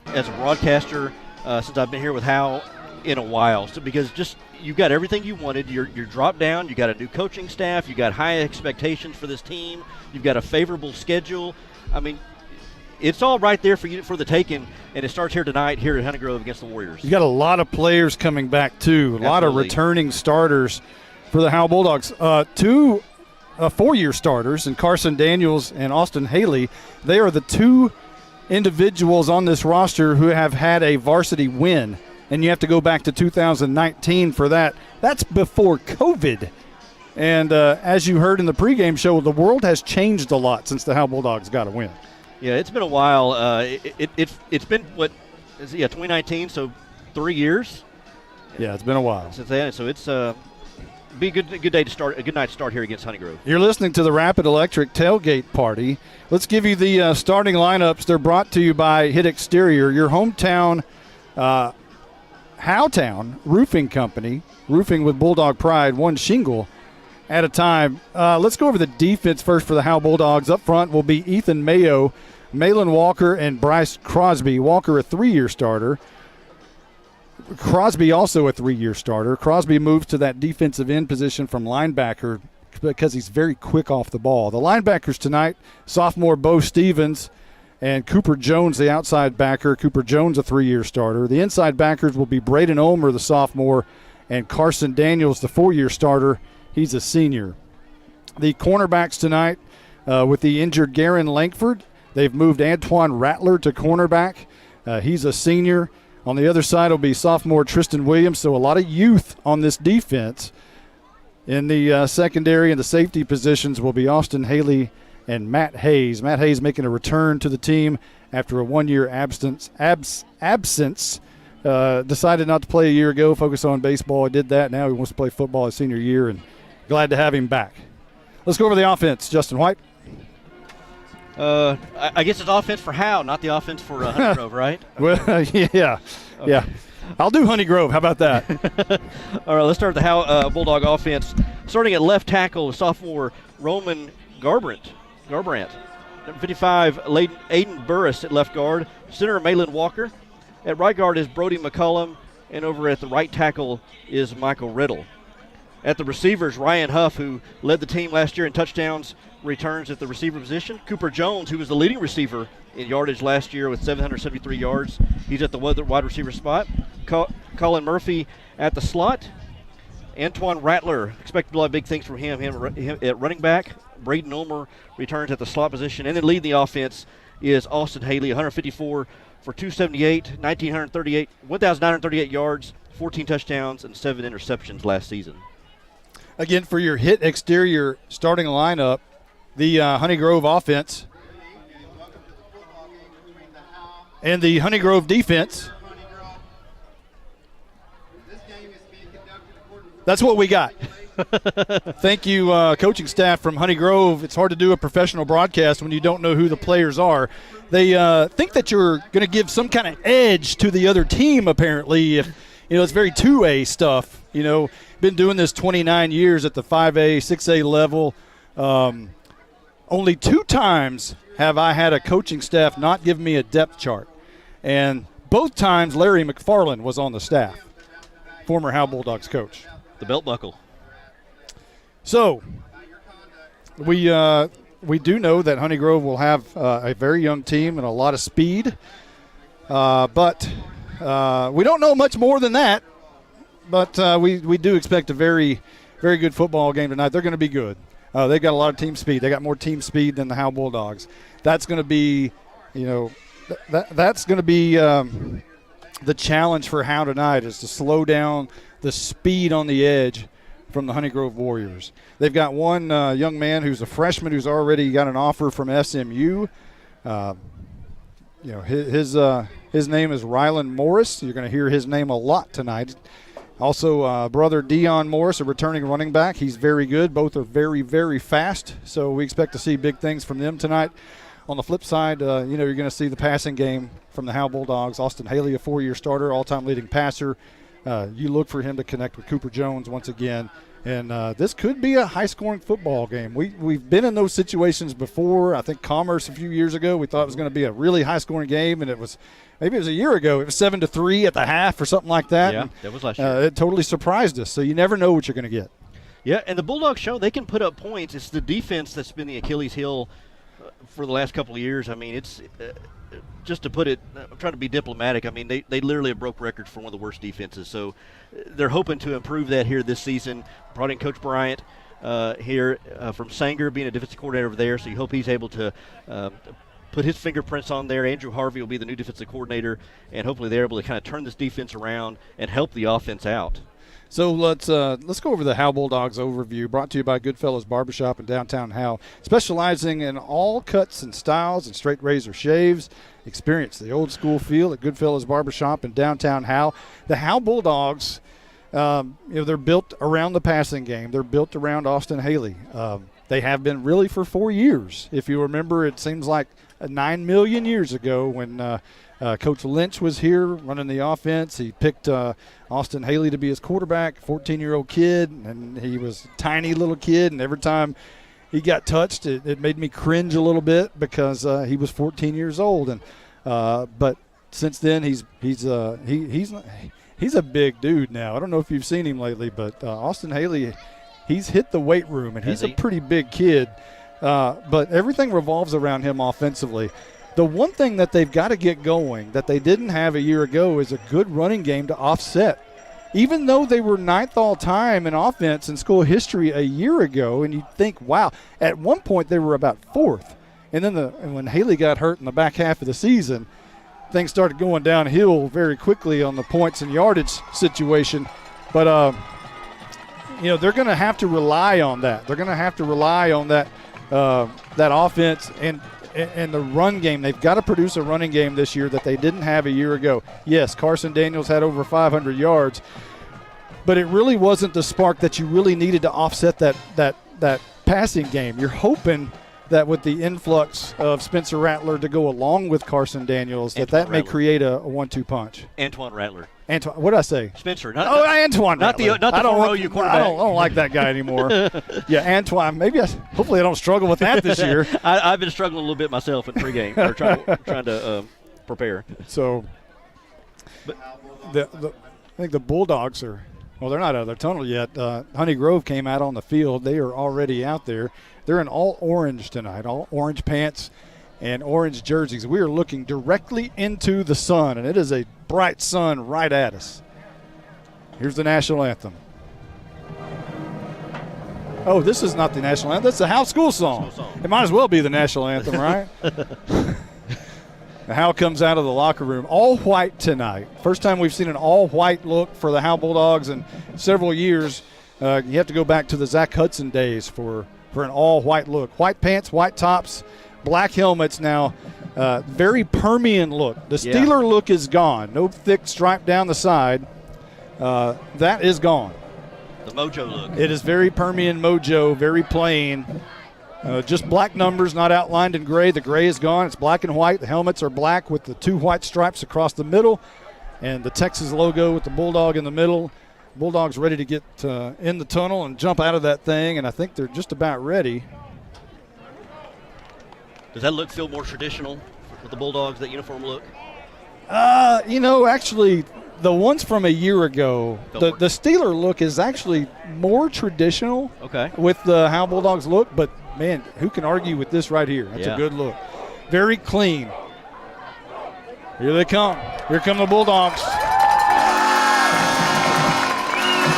as a broadcaster since I've been here with Howe in a while. So because just you've got everything you wanted. You're dropped down. You got a new coaching staff. You got high expectations for this team. You've got a favorable schedule. I mean, it's all right there for you for the taking, and it starts here tonight here at Honey Grove against the Warriors. You got a lot of players coming back too. A lot of returning starters for the Howe Bulldogs. Two 4-year starters, and Carson Daniels and Austin Haley. They are the two individuals on this roster who have had a varsity win, and you have to go back to 2019 for that. That's before COVID. And as you heard in the pregame show, the world has changed a lot since the Howe Bulldogs got a win. Yeah, it's been a while. It's been, 2019, so 3 years. Yeah, it's been a while since then. So it's be a good day to start, a good night to start here against Honey Grove. You're listening to the Rapid Electric Tailgate Party. Let's give you the starting lineups. They're brought to you by Hit Exterior, your hometown Howtown Roofing Company, roofing with Bulldog pride, one shingle at a time. Let's go over the defense first for the Howe Bulldogs. Up front will be Ethan Mayo, Malin Walker, and Bryce Crosby. Walker, a 3-year starter. Crosby also a 3-year starter. Crosby moves to that defensive end position from linebacker because he's very quick off the ball. The linebackers tonight, sophomore Bo Stevens and Cooper Jones, the outside backer. Cooper Jones, a 3-year starter. The inside backers will be Braden Ulmer, the sophomore, and Carson Daniels, the 4-year starter. He's a senior. The cornerbacks tonight, with the injured Garen Langford, they've moved Antoine Rattler to cornerback. He's a senior. On the other side will be sophomore Tristan Williams, so a lot of youth on this defense. In the secondary and the safety positions will be Austin Haley and Matt Hayes. Matt Hayes making a return to the team after a 1-year absence. Decided not to play a year ago, focus on baseball. He did that. Now he wants to play football his senior year, and glad to have him back. Let's go over the offense. Justin White. I guess it's offense for Howe, not the offense for Honey Grove, right? Well, yeah. Okay. Yeah. I'll do Honey Grove. How about that? All right, let's start the Howe Bulldog offense. Starting at left tackle, sophomore Roman Garbrandt. Number 55, Aiden Burris at left guard. Center, Malin Walker. At right guard is Brody McCullum. And over at the right tackle is Michael Riddle. At the receivers, Ryan Huff, who led the team last year in touchdowns, returns at the receiver position. Cooper Jones, who was the leading receiver in yardage last year with 773 yards. He's at the wide receiver spot. Colin Murphy at the slot. Antoine Rattler, expect a lot of big things from him at running back. Braden Ulmer returns at the slot position. And then leading the offense is Austin Haley, 154 for 278, 1,938 yards, 14 touchdowns, and 7 interceptions last season. Again, for your hit exterior starting lineup, the Honey Grove offense and the Honey Grove defense. That's what we got. Thank you, coaching staff from Honey Grove. It's hard to do a professional broadcast when you don't know who the players are. They think that you're going to give some kind of edge to the other team, apparently. If it's very 2A stuff. Been doing this 29 years at the 5A, 6A level. Only 2 times have I had a coaching staff not give me a depth chart. And both times Larry McFarland was on the staff, former Howe Bulldogs coach. The belt buckle. So we do know that Honey Grove will have a very young team and a lot of speed. But we don't know much more than that. But we do expect a very, very good football game tonight. They're going to be good. They've got a lot of team speed. They got more team speed than the Howe Bulldogs. That's going to be, that's going to be the challenge for Howe tonight, is to slow down the speed on the edge from the Honey Grove Warriors. They've got one young man who's a freshman who's already got an offer from SMU. His name is Rylan Morris. You're going to hear his name a lot tonight. Also, brother Dion Morris, a returning running back. He's very good. Both are very, very fast. So we expect to see big things from them tonight. On the flip side, you're going to see the passing game from the Howe Bulldogs. Austin Haley, a 4-year starter, all-time leading passer. You look for him to connect with Cooper Jones once again. And this could be a high-scoring football game. We've been in those situations before. I think Commerce a few years ago, we thought it was going to be a really high-scoring game, and maybe it was a year ago. It was 7-3 at the half or something like that. Yeah, and, that was last year. It totally surprised us. So you never know what you're going to get. Yeah, and the Bulldogs show they can put up points. It's the defense that's been the Achilles heel for the last couple of years. I mean, it's just to put it, I'm trying to be diplomatic. I mean, they literally have broke records for one of the worst defenses. So they're hoping to improve that here this season. Brought in Coach Bryant here from Sanger, being a defensive coordinator over there. So you hope he's able to put his fingerprints on there. Andrew Harvey will be the new defensive coordinator, and hopefully they're able to kind of turn this defense around and help the offense out. So let's go over the Howe Bulldogs overview, brought to you by Goodfellas Barbershop in downtown Howe, specializing in all cuts and styles and straight razor shaves. Experience the old school feel at Goodfellas Barbershop in downtown Howe. The Howe Bulldogs, they're built around the passing game. They're built around Austin Haley. They have been really for 4 years. If you remember, it seems like 9 million years ago when Coach Lynch was here running the offense. He picked Austin Haley to be his quarterback, 14-year-old kid, and he was a tiny little kid, and every time he got touched, it made me cringe a little bit because he was 14 years old. And but since then, he's a big dude now. I don't know if you've seen him lately, but Austin Haley, he's hit the weight room, and he's a pretty big kid. But everything revolves around him offensively. The one thing that they've got to get going that they didn't have a year ago is a good running game to offset. Even though they were 9th all-time in offense in school history a year ago, and you'd think, wow, at one point they were about 4th. And then when Haley got hurt in the back half of the season, things started going downhill very quickly on the points and yardage situation. But, they're going to have to rely on that. They're going to have to rely on that offense and the run game. They've got to produce a running game this year that they didn't have a year ago. Yes, Carson Daniels had over 500 yards, but it really wasn't the spark that you really needed to offset that passing game. You're hoping that with the influx of Spencer Rattler to go along with Carson Daniels, that may create a 1-2 punch. Antoine Rattler. Antoine, what did I say? Spencer. Antoine. Not Rattler. the 4-0 quarterback. I don't like that guy anymore. Yeah, Antoine. Hopefully I don't struggle with that this year. I've been struggling a little bit myself in pregame, or trying to prepare. So, I think the Bulldogs are. Well, they're not out of their tunnel yet. Honey Grove came out on the field. They are already out there. They're in all orange tonight, all orange pants and orange jerseys. We are looking directly into the sun, and it is a bright sun right at us. Here's the national anthem. Oh, this is not the national anthem. That's the Howe School song. It might as well be the national anthem, right? Howe comes out of the locker room all white tonight. First time we've seen an all white look for the Howe Bulldogs in several years. You have to go back to the Zach Hudson days for an all white look. White pants, white tops, black helmets now. Very Permian look. The Steeler look is gone. No thick stripe down the side. That is gone. The mojo look. It is very Permian mojo, very plain. Just black numbers, not outlined in gray. The gray is gone. It's black and white. The helmets are black with the 2 white stripes across the middle and the Texas logo with the Bulldog in the middle. Bulldogs ready to get in the tunnel and jump out of that thing, and I think they're just about ready. Does that look feel more traditional with the Bulldogs, that uniform look? Actually, the ones from a year ago, the Steeler look is actually more traditional with the Howe Bulldogs look, but, man, who can argue with this right here? That's a good look. Very clean. Here they come. Here come the Bulldogs.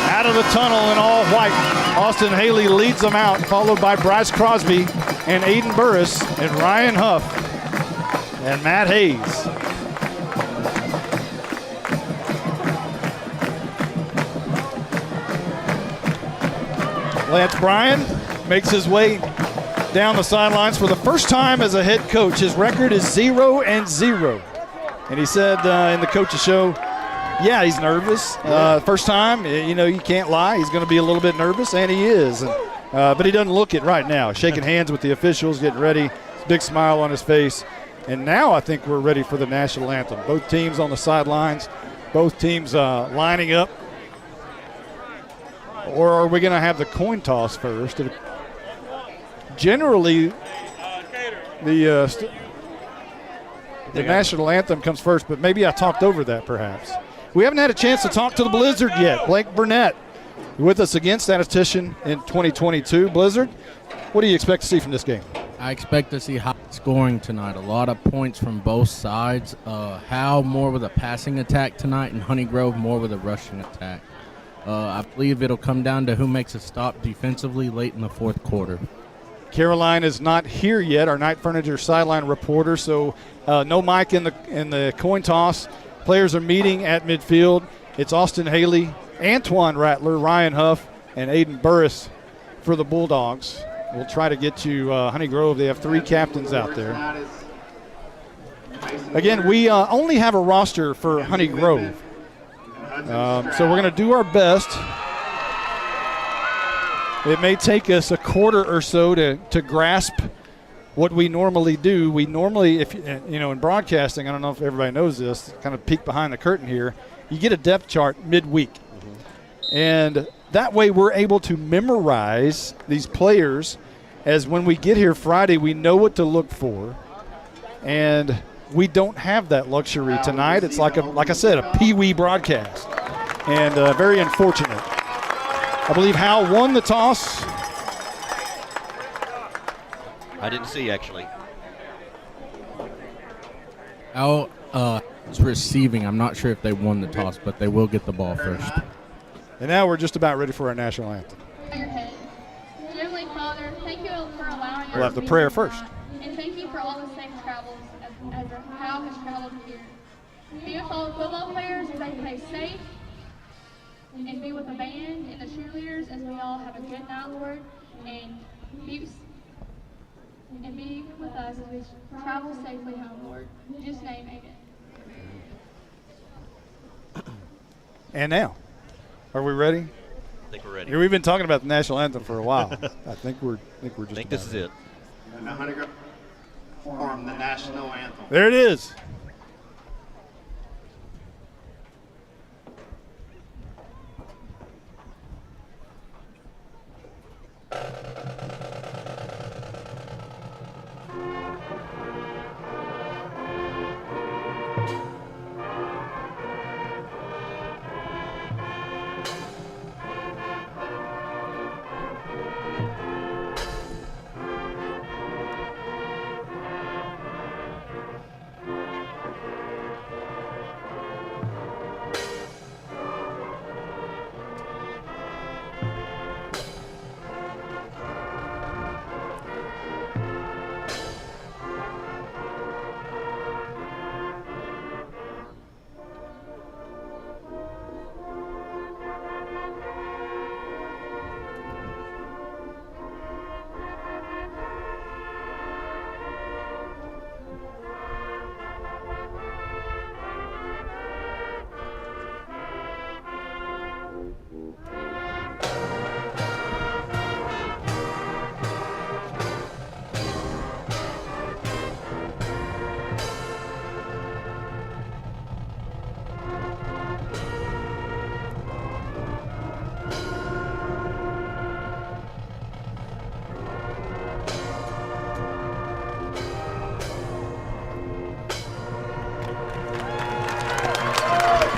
Out of the tunnel in all white. Austin Haley leads them out, followed by Bryce Crosby and Aiden Burris and Ryan Huff and Matt Hayes. Lance Bryan makes his way down the sidelines for the first time as a head coach. His record is 0-0. And he said in the coach's show, yeah, he's nervous. First time, you can't lie. He's going to be a little bit nervous, and he is. But he doesn't look it right now. Shaking hands with the officials, getting ready. Big smile on his face. And now I think we're ready for the national anthem. Both teams on the sidelines. Both teams lining up. Or are we going to have the coin toss first? Generally, the national anthem comes first, but maybe I talked over that perhaps. We haven't had a chance to talk to the Blizzard yet. Blake Burnett with us again, statistician in 2022. Blizzard, what do you expect to see from this game? I expect to see high scoring tonight. A lot of points from both sides. Howe more with a passing attack tonight, and Honey Grove more with a rushing attack. I believe it'll come down to who makes a stop defensively late in the fourth quarter. Caroline is not here yet, our Night Furniture sideline reporter, so no mic in the coin toss. Players are meeting at midfield. It's Austin Haley, Antoine Rattler, Ryan Huff, and Aiden Burris for the Bulldogs. We'll try to get you Honey Grove. They have 3 captains out there. Again, we only have a roster for Honey Grove. So we're going to do our best. It may take us a quarter or so to grasp what we normally do. We normally, in broadcasting, I don't know if everybody knows this, kind of peek behind the curtain here, you get a depth chart midweek. And that way we're able to memorize these players as when we get here Friday, we know what to look for. And we don't have that luxury tonight. It's like I said, a peewee broadcast. And very unfortunate. I believe Howe won the toss. I didn't see, actually. Howe is receiving. I'm not sure if they won the toss, but they will get the ball first. And now we're just about ready for our national anthem. Heavenly Father, thank you for allowing us. We'll have the prayer first. And thank you for all the safe travels as Howe has traveled here. Be with all the football players as they play safe, and be with the band and the cheerleaders as we all have a good night, Lord, and be with us as we travel safely home, Lord. In Jesus' name, amen. And now, are we ready? I think we're ready. We've been talking about the national anthem for a while. I think we're just. I think this is it. And the Honey Grove perform the national anthem. There it is.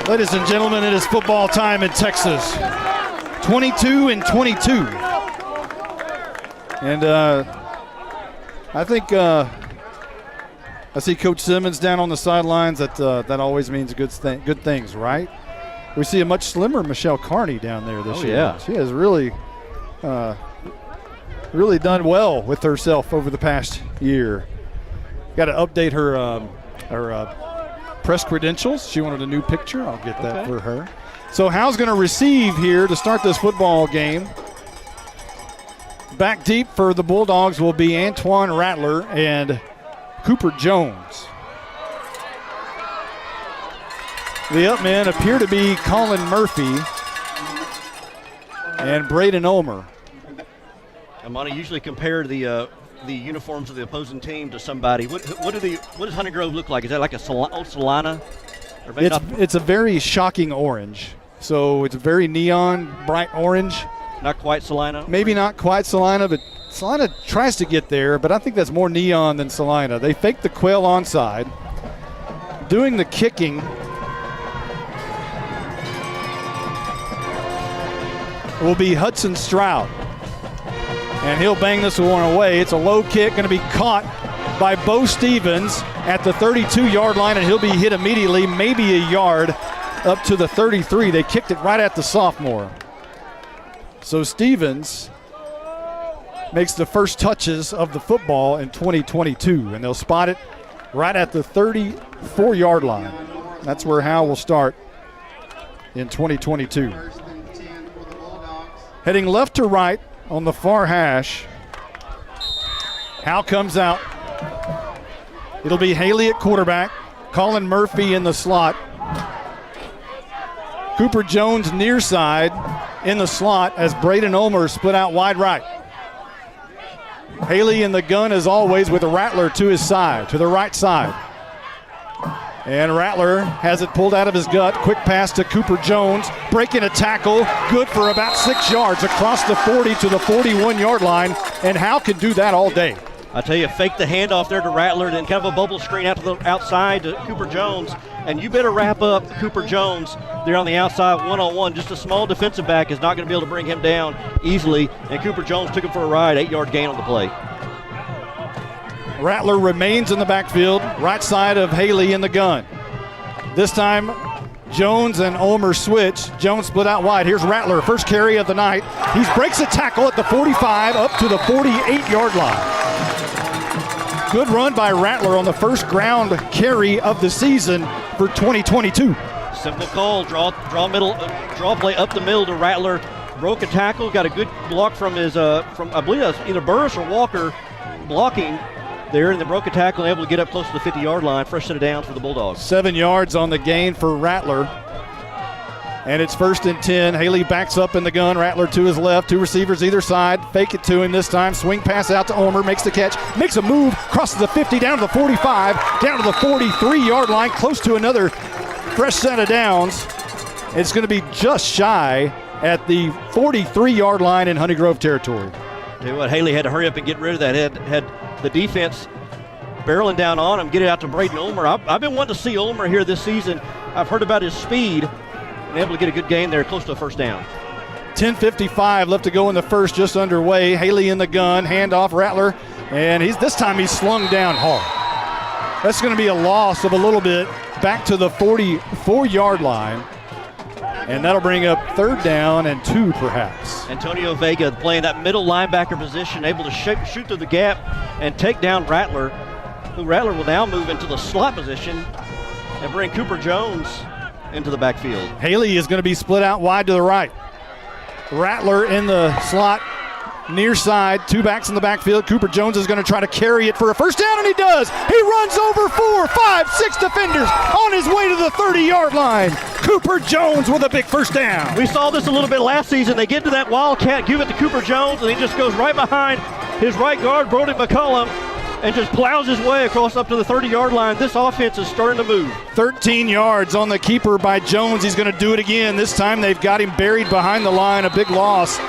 Ladies and gentlemen, it is football time in Texas. 22-22. And I think I see Coach Simmons down on the sidelines. That always means good things, right? We see a much slimmer Michelle Carney down there this year. Yeah. She has really done well with herself over the past year. Got to update her press credentials. She wanted a new picture. I'll get that for her. So Howe's going to receive here to start this football game. Back deep for the Bulldogs will be Antoine Rattler and Cooper Jones. The up men appear to be Colin Murphy and Braden Ulmer. Amani usually compare the uniforms of the opposing team to somebody. What does Honey Grove look like? Is that like a old Salina? It's a very shocking orange. So it's very neon, bright orange. Not quite Salina? Maybe not quite Salina, but Salina tries to get there, but I think that's more neon than Salina. They fake the quail onside. Doing the kicking will be Hudson Stroud. And he'll bang this one away. It's a low kick, going to be caught by Bo Stevens at the 32-yard line, and he'll be hit immediately, maybe a yard up to the 33. They kicked it right at the sophomore. So Stevens makes the first touches of the football in 2022, and they'll spot it right at the 34-yard line. That's where Howe will start in 2022. Heading left to right on the far hash. Howe comes out. It'll be Haley at quarterback, Colin Murphy in the slot, Cooper Jones near side in the slot as Braden Ulmer split out wide right. Haley in the gun as always with a Rattler to his side, to the right side. And Rattler has it pulled out of his gut. Quick pass to Cooper Jones, breaking a tackle, good for about 6 yards across the 40 to the 41-yard line, and Howe can do that all day. I tell you, fake the handoff there to Rattler, then kind of a bubble screen out to the outside to Cooper Jones, and you better wrap up Cooper Jones there on the outside one-on-one. Just a small defensive back is not going to be able to bring him down easily, and Cooper Jones took him for a ride, 8-yard gain on the play. Rattler remains in the backfield, right side of Haley in the gun. This time, Jones and Ulmer switch. Jones split out wide. Here's Rattler, first carry of the night. He breaks a tackle at the 45 up to the 48-yard line. Good run by Rattler on the first ground carry of the season for 2022. Simple call, draw play up the middle to Rattler. Broke a tackle, got a good block from his from I believe that's either Burris or Walker blocking there, and they broke a tackle and able to get up close to the 50-yard line. Fresh set of downs for the Bulldogs. 7 yards on the gain for Rattler. And it's 1st and 10. Haley backs up in the gun. Rattler to his left. 2 receivers either side. Fake it to him this time. Swing pass out to Ulmer. Makes the catch. Makes a move. Crosses the 50 down to the 45. Down to the 43-yard line. Close to another fresh set of downs. It's going to be just shy at the 43-yard line in Honey Grove territory. Tell you what, Haley had to hurry up and get rid of that. Had the defense barreling down on him, get it out to Braden Ulmer. I've been wanting to see Ulmer here this season. I've heard about his speed and able to get a good gain there close to a first down. 10:55 left to go in the first, just underway. Haley in the gun, handoff Rattler, and this time he's slung down hard. That's going to be a loss of a little bit back to the 44-yard line, and that'll bring up 3rd down and 2 perhaps. Antonio Vega playing that middle linebacker position, able to shoot through the gap and take down Rattler, who Rattler will now move into the slot position and bring Cooper Jones into the backfield. Haley is going to be split out wide to the right. Rattler in the slot near side, 2 backs in the backfield. Cooper Jones is going to try to carry it for a first down, and he does. He runs over 4, 5, 6 defenders on his way to the 30-yard line. Cooper Jones with a big first down. We saw this a little bit last season. They get to that Wildcat, give it to Cooper Jones, and he just goes right behind his right guard, Brody McCullum, and just plows his way across up to the 30-yard line. This offense is starting to move. 13 yards on the keeper by Jones. He's going to do it again. This time they've got him buried behind the line. A big loss.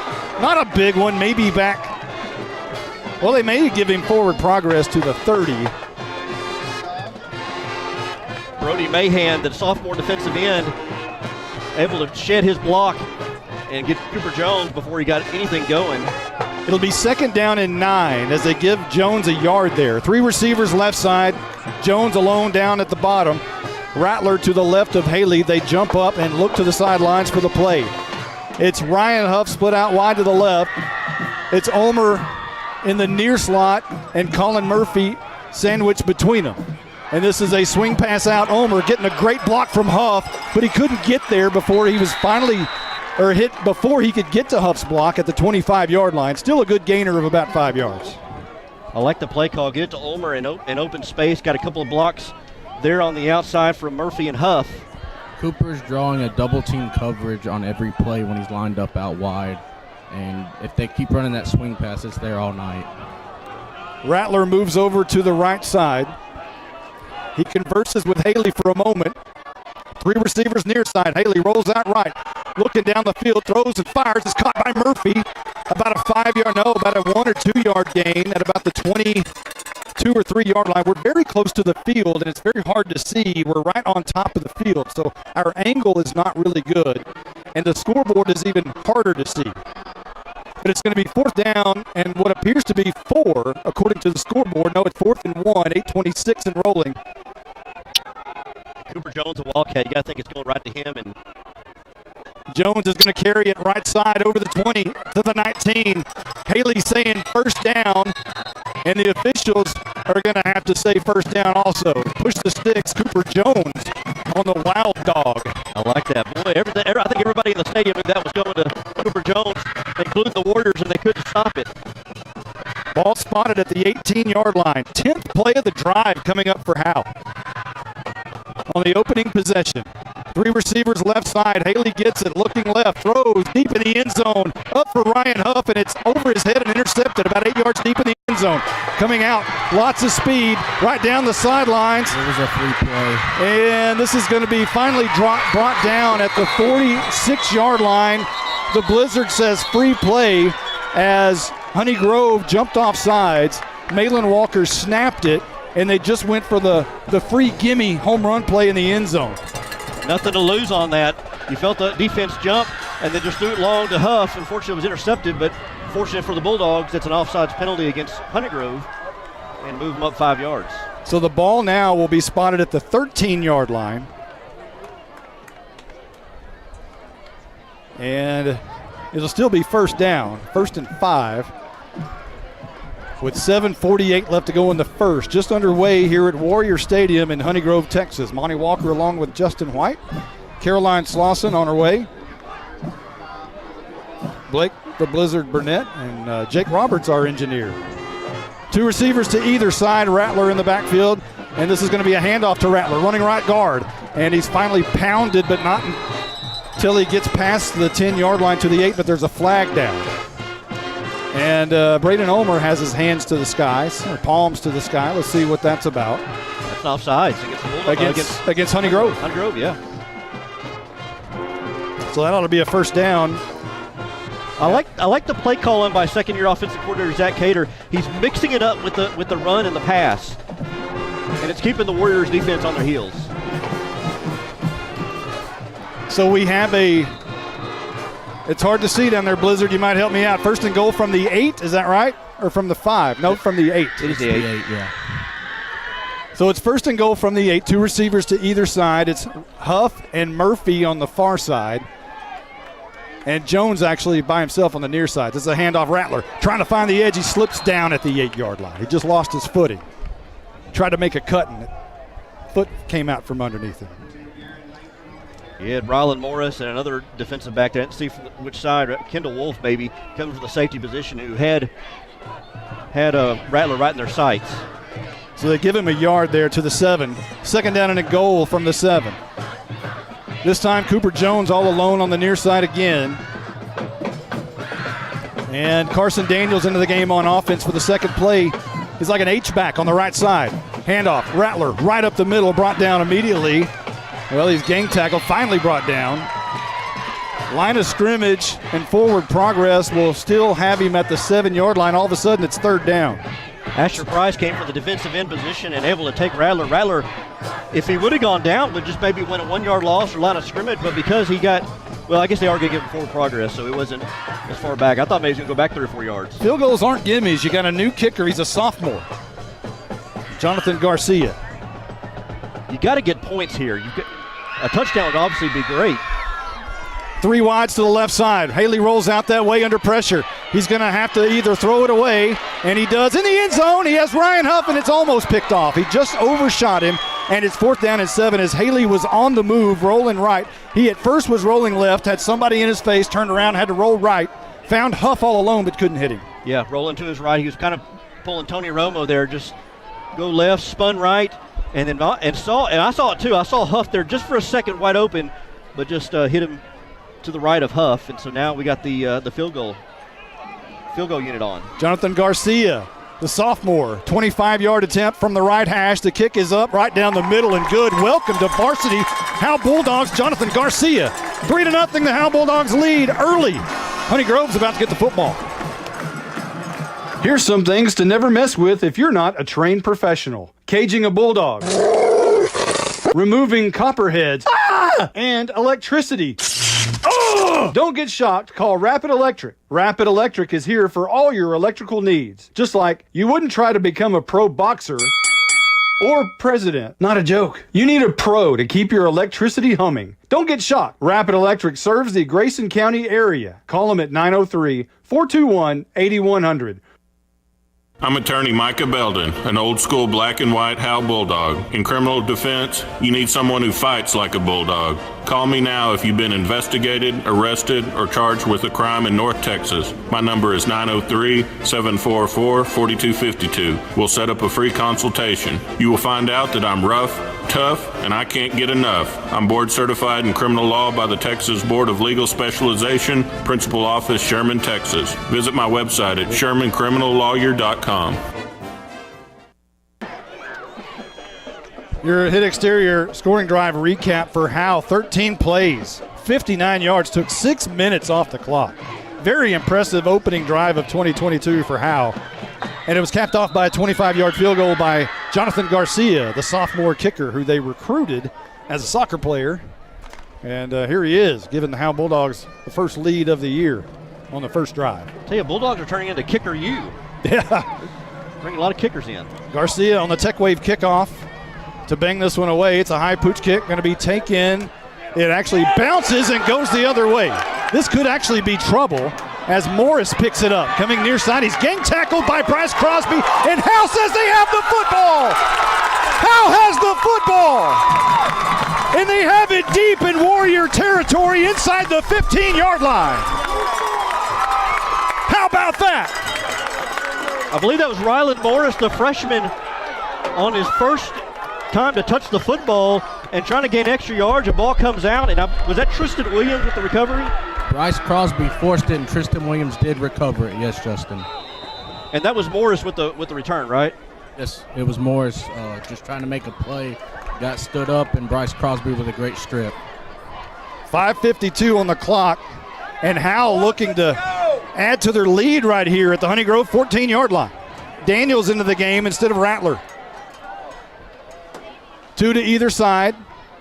Not a big one, maybe back. Well, they may give him forward progress to the 30. Brody Mahan, the sophomore defensive end, able to shed his block and get Cooper Jones before he got anything going. It'll be 2nd down and 9 as they give Jones a yard there. 3 receivers left side. Jones alone down at the bottom. Rattler to the left of Haley. They jump up and look to the sidelines for the play. It's Ryan Huff split out wide to the left. It's Ulmer in the near slot and Colin Murphy sandwiched between them. And this is a swing pass out. Ulmer getting a great block from Huff, but he couldn't get there before he was finally hit before he could get to Huff's block at the 25-yard line. Still a good gainer of about 5 yards. I like the play call. Get it to Ulmer in open space. Got a couple of blocks there on the outside from Murphy and Huff. Cooper's drawing a double team coverage on every play when he's lined up out wide. And if they keep running that swing pass, it's there all night. Rattler moves over to the right side. He converses with Haley for a moment. 3 receivers near side. Haley rolls out right. Looking down the field, throws and fires. Is caught by Murphy. About a 1 or 2 yard gain at about the 22 or 3 yard line. We're very close to the field, and it's very hard to see. We're right on top of the field, so our angle is not really good, and the scoreboard is even harder to see. But it's going to be 4th down and what appears to be 4, according to the scoreboard. No, it's 4th and 1, 8:26 and rolling. Cooper Jones, a Wildcat. You got to think it's going right to him. And Jones is going to carry it right side over the 20 to the 19. Haley saying first down, and the officials are going to have to say first down also. Push the sticks. Cooper Jones on the Wild Dog. I like that. Boy, I think everybody in the stadium knew that was going to Cooper Jones, including the Warriors, and they couldn't stop it. Ball spotted at the 18-yard line. 10th play of the drive coming up for Howe. On the opening possession, 3 receivers left side. Haley gets it, looking left, throws deep in the end zone. Up for Ryan Huff, and it's over his head and intercepted about 8 yards deep in the end zone. Coming out, lots of speed, right down the sidelines. It was a free play. And this is going to be finally brought down at the 46-yard line. The Blizzard says free play as Honey Grove jumped off sides. Malin Walker snapped it, and they just went for the free gimme home run play in the end zone. Nothing to lose on that. You felt the defense jump, and then just threw it long to Huff. Unfortunately, it was intercepted, but fortunate for the Bulldogs, it's an offsides penalty against Honey Grove and move them up 5 yards. So the ball now will be spotted at the 13-yard line. And it'll still be first down, 1st and 5. With 7:48 left to go in the first. Just underway here at Warrior Stadium in Honey Grove, Texas. Monty Walker along with Justin White. Caroline Slauson on her way. Blake the Blizzard Burnett and Jake Roberts, our engineer. 2 receivers to either side. Rattler in the backfield. And this is going to be a handoff to Rattler, running right guard. And he's finally pounded, but not till he gets past the 10-yard line to the 8, but there's a flag down. And Braden Ulmer has his hands to the skies, or palms to the sky. Let's see what that's about. That's an offsides Against Honey Grove. Honey Grove, yeah. So that ought to be a first down. I like the play calling by second-year offensive coordinator Zach Cater. He's mixing it up with the run and the pass, and it's keeping the Warriors defense on their heels. So we have it's hard to see down there, Blizzard. You might help me out. First and goal from the 8, is that right? Or from the 5? No, from the 8. It is the 8. Yeah. So it's first and goal from the 8. 2 receivers to either side. It's Huff and Murphy on the far side. And Jones actually by himself on the near side. This is a handoff. Rattler trying to find the edge. He slips down at the 8-yard line. He just lost his footing. Tried to make a cut, and foot came out from underneath him. You had Ryland Morris and another defensive back. I didn't see from which side. Kendall Wolf, maybe, coming from the safety position, who had Rattler right in their sights. So they give him a yard there to the 7. Second down and a goal from the 7. This time Cooper Jones all alone on the near side again. And Carson Daniels into the game on offense for the second play. He's like an H-back on the right side. Handoff, Rattler right up the middle, brought down immediately. Well, he's gang tackled, finally brought down. Line of scrimmage and forward progress will still have him at the 7-yard line. All of a sudden, it's third down. Asher Price came from the defensive end position and able to take Rattler. Rattler, if he would have gone down, would just maybe win a 1-yard loss or line of scrimmage, but because he got, well, I guess they are going to give him forward progress, so he wasn't as far back. I thought maybe he was going to go back 3 or 4 yards. Field goals aren't gimmies. You got a new kicker. He's a sophomore. Jonathan Garcia. You got to get points here. A touchdown would obviously be great. 3 wides to the left side. Haley rolls out that way under pressure. He's going to have to either throw it away, and he does. In the end zone, he has Ryan Huff, and it's almost picked off. He just overshot him, and it's 4th down and 7 as Haley was on the move, rolling right. He at first was rolling left, had somebody in his face, turned around, had to roll right, found Huff all alone, but couldn't hit him. Yeah, rolling to his right. He was kind of pulling Tony Romo there, just go left, spun right, and then I saw it too. I saw Huff there just for a second wide open, but just hit him to the right of Huff, and so now we got the field goal unit on. Jonathan Garcia, the sophomore, 25-yard attempt from the right hash. The kick is up right down the middle and good. Welcome to varsity Howe Bulldogs, Jonathan Garcia. 3-0, the Howe Bulldogs lead early. Honey Grove's about to get the football. Here's some things to never mess with if you're not a trained professional. Caging a bulldog, removing copperheads, and electricity. Don't get shocked. Call Rapid Electric. Rapid Electric is here for all your electrical needs. Just like you wouldn't try to become a pro boxer or president. Not a joke. You need a pro to keep your electricity humming. Don't get shocked. Rapid Electric serves the Grayson County area. Call them at 903-421-8100. I'm attorney Micah Belden, an old-school black and white Howe Bulldog. In criminal defense, you need someone who fights like a bulldog. Call me now if you've been investigated, arrested, or charged with a crime in North Texas. My number is 903-744-4252. We'll set up a free consultation. You will find out that I'm rough, tough, and I can't get enough. I'm board certified in criminal law by the Texas Board of Legal Specialization, Principal Office, Sherman, Texas. Visit my website at shermancriminallawyer.com. Your hit exterior scoring drive recap for Howe. 13 plays, 59 yards, took 6 minutes off the clock. Very impressive opening drive of 2022 for Howe. And it was capped off by a 25-yard field goal by Jonathan Garcia, the sophomore kicker who they recruited as a soccer player. And here he is, giving the Howe Bulldogs the first lead of the year on the first drive. I tell you, Bulldogs are turning into Kicker U. Yeah. Bringing a lot of kickers in. Garcia on the Tech Wave kickoff to bang this one away. It's a high pooch kick, going to be taken. It actually bounces and goes the other way. This could actually be trouble as Morris picks it up. Coming near side, he's gang tackled by Bryce Crosby, and Howe says they have the football. Howe has the football. And they have it deep in Warrior territory inside the 15-yard line. How about that? I believe that was Ryland Morris, the freshman, on his first time to touch the football, and trying to gain extra yards. The ball comes out, and was that Tristan Williams with the recovery? Bryce Crosby forced it, and Tristan Williams did recover it. Yes, Justin. And that was Morris with the return, right? Yes, it was Morris just trying to make a play. Got stood up, and Bryce Crosby with a great strip. 5:52 on the clock, and Howe looking to add to their lead right here at the Honey Grove 14-yard line. Daniels into the game instead of Rattler. 2 to either side.